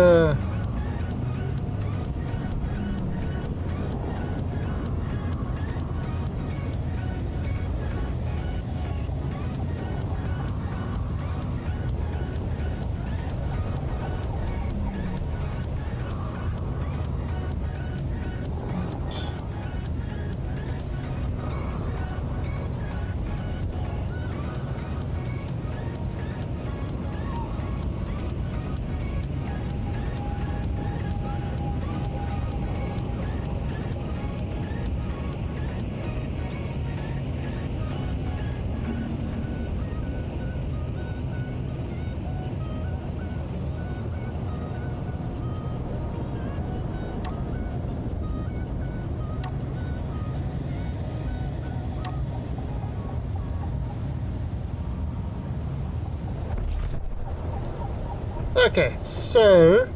Okay, so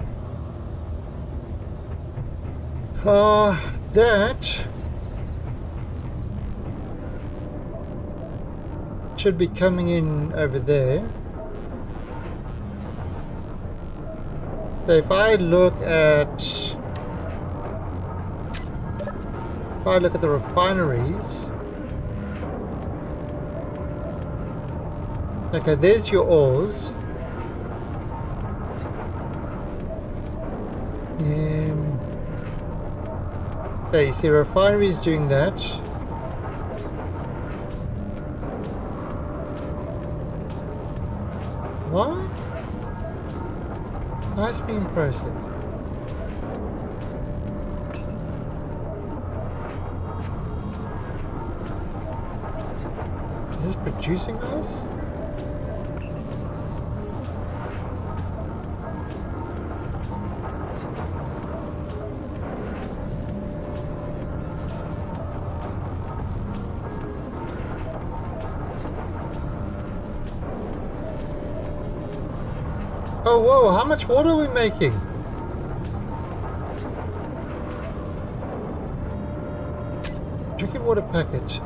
that should be coming in over there. So if I look at the refineries, okay, there's your ores. Okay, you see refineries doing that. What? Ice being processed. Is this producing ice? Oh, whoa, how much water are we making? water packet.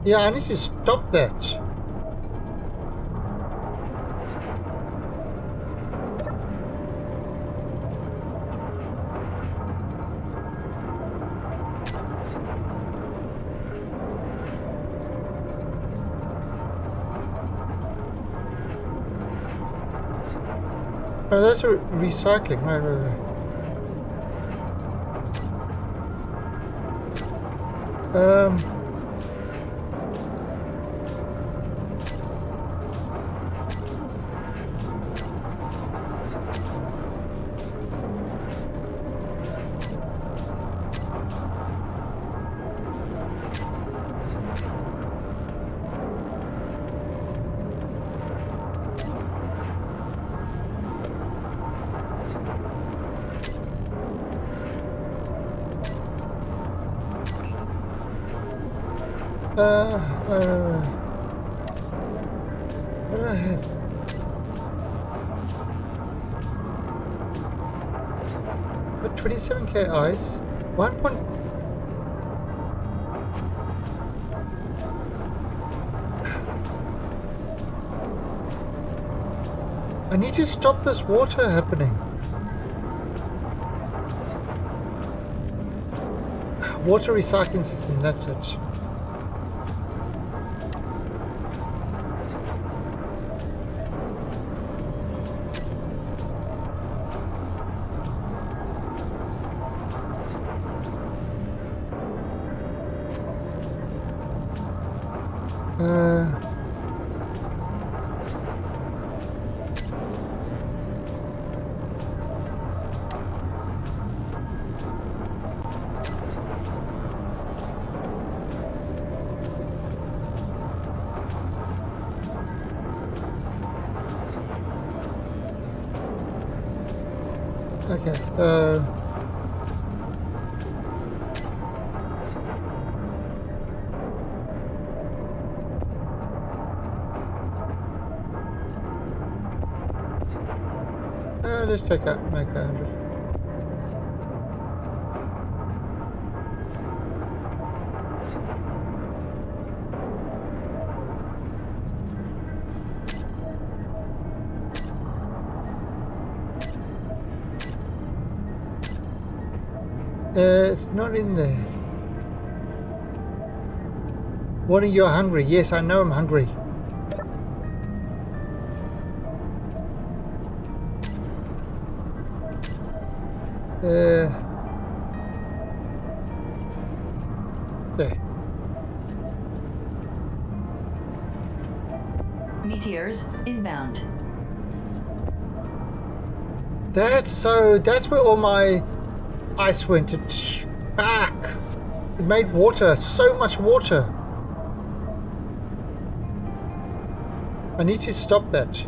Yeah, I need to stop that. Oh, that's recycling. Right. What do I have? Put 27k ice. 1. I need to stop this water happening. Water recycling system, that's it. Okay, so let's check out make 100. It's not in there. What are you hungry? Yes, I know I'm hungry. There. Meteors inbound. That's where all my ice went. It's back. It made water, so much water. I need to stop that.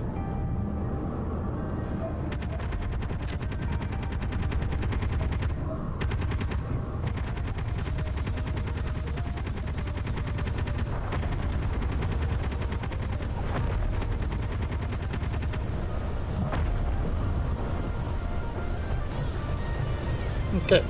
Okay.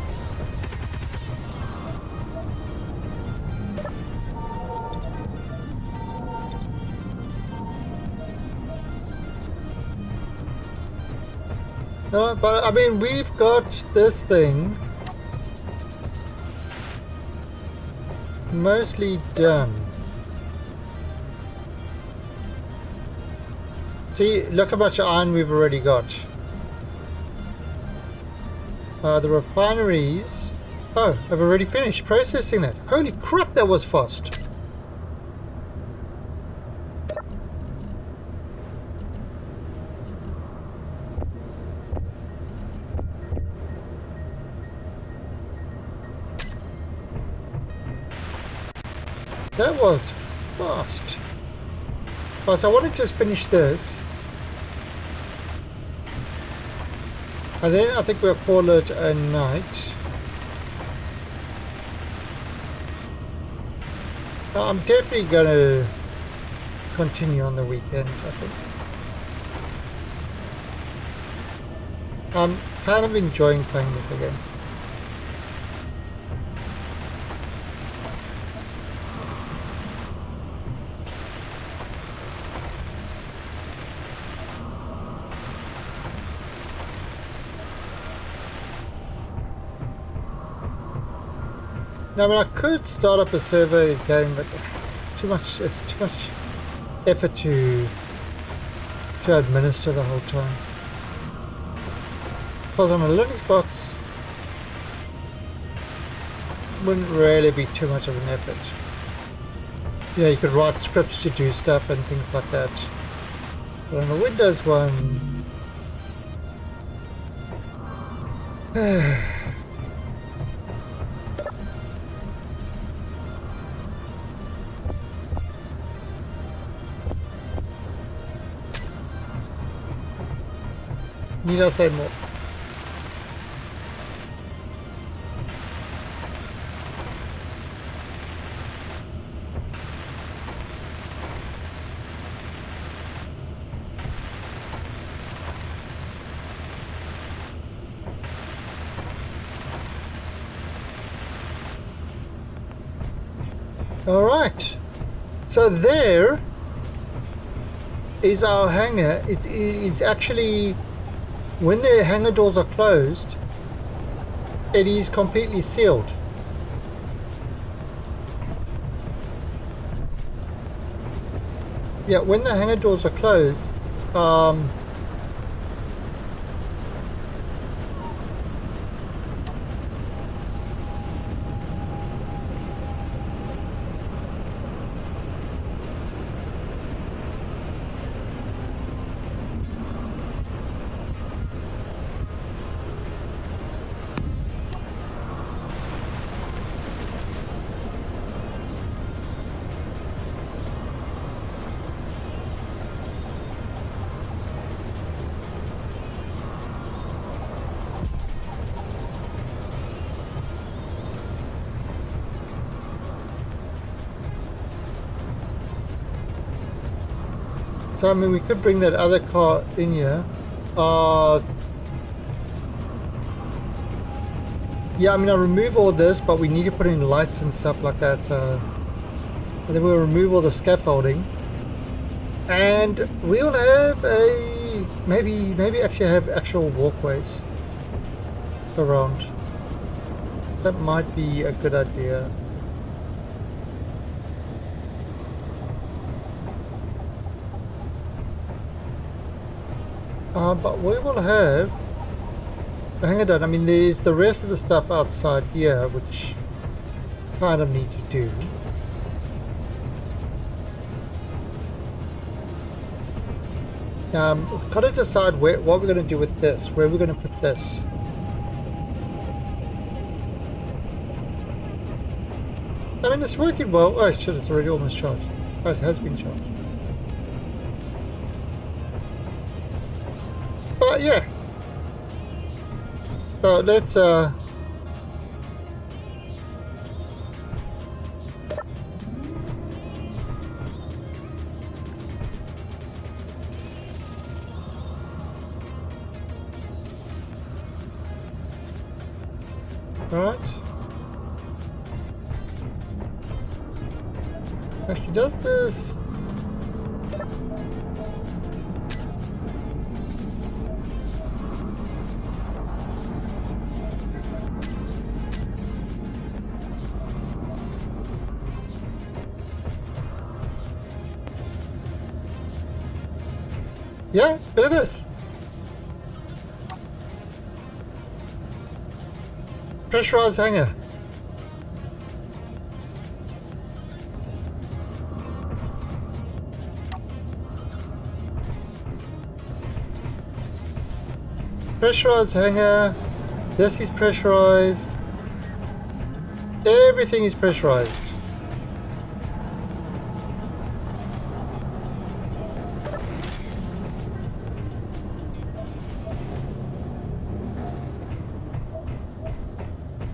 No, but I mean, we've got this thing mostly done. See, look how much iron we've already got. The refineries, oh, I've already finished processing that. Holy crap, that was fast. That was fast. Oh, so I want to just finish this. And then I think we'll call it a night. I'm definitely going to continue on the weekend, I think. I'm kind of enjoying playing this again. Now, I mean, I could start up a server game, but it's too much. It's too much effort to administer the whole time. If I was on a Linux box, wouldn't really be too much of an effort. You know, you could write scripts to do stuff and things like that. But on a Windows one, need I say more? All right, so there is our hangar. It is actually, when the hangar doors are closed, it is completely sealed. Yeah, when the hangar doors are closed, so I mean, we could bring that other car in here. Yeah, I mean, I'll remove all this, but we need to put in lights and stuff like that. And then we'll remove all the scaffolding, and we'll have a maybe actually have actual walkways around. That might be a good idea. But we will have a hangar done. I mean, there's the rest of the stuff outside here, which kind of need to do. We've got to decide what we're going to do with this, where we're going to put this. I mean, it's working well. Oh shit, it's already almost charged. Oh, it has been charged. But yeah. So let's alright. Actually does this. Yeah, look at this. Pressurized hangar. Pressurized hangar. This is pressurized. Everything is pressurized.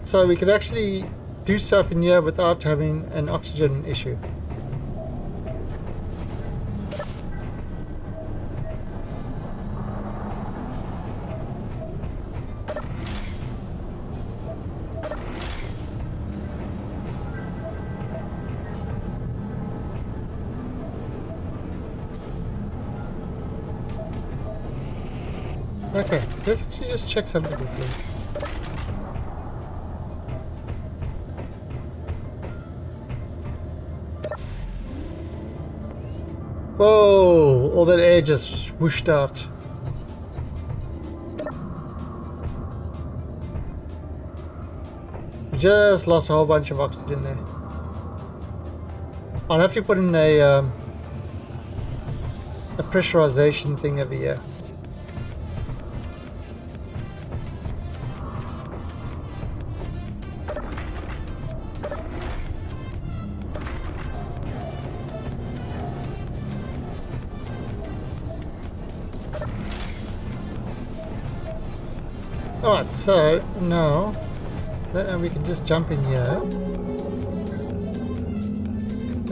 So we can actually do stuff in here without having an oxygen issue. Okay, let's actually just check something quickly. Whoa! All that air just whooshed out. We just lost a whole bunch of oxygen there. I'll have to put in a pressurization thing over here. Alright, so now then we can just jump in here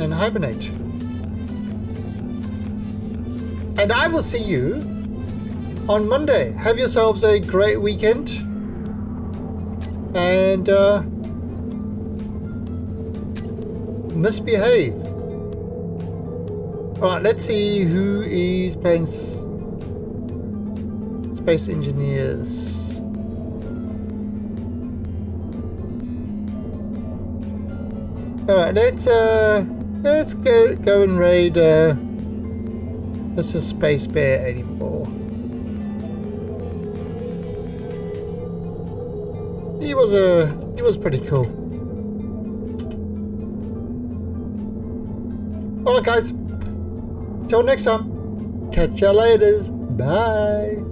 and hibernate. And I will see you on Monday. Have yourselves a great weekend. And misbehave. Alright, let's see who is playing Space Engineers. Alright, let's go and raid this is Space Bear 84. He was pretty cool. Alright guys, till next time, catch ya laters, bye.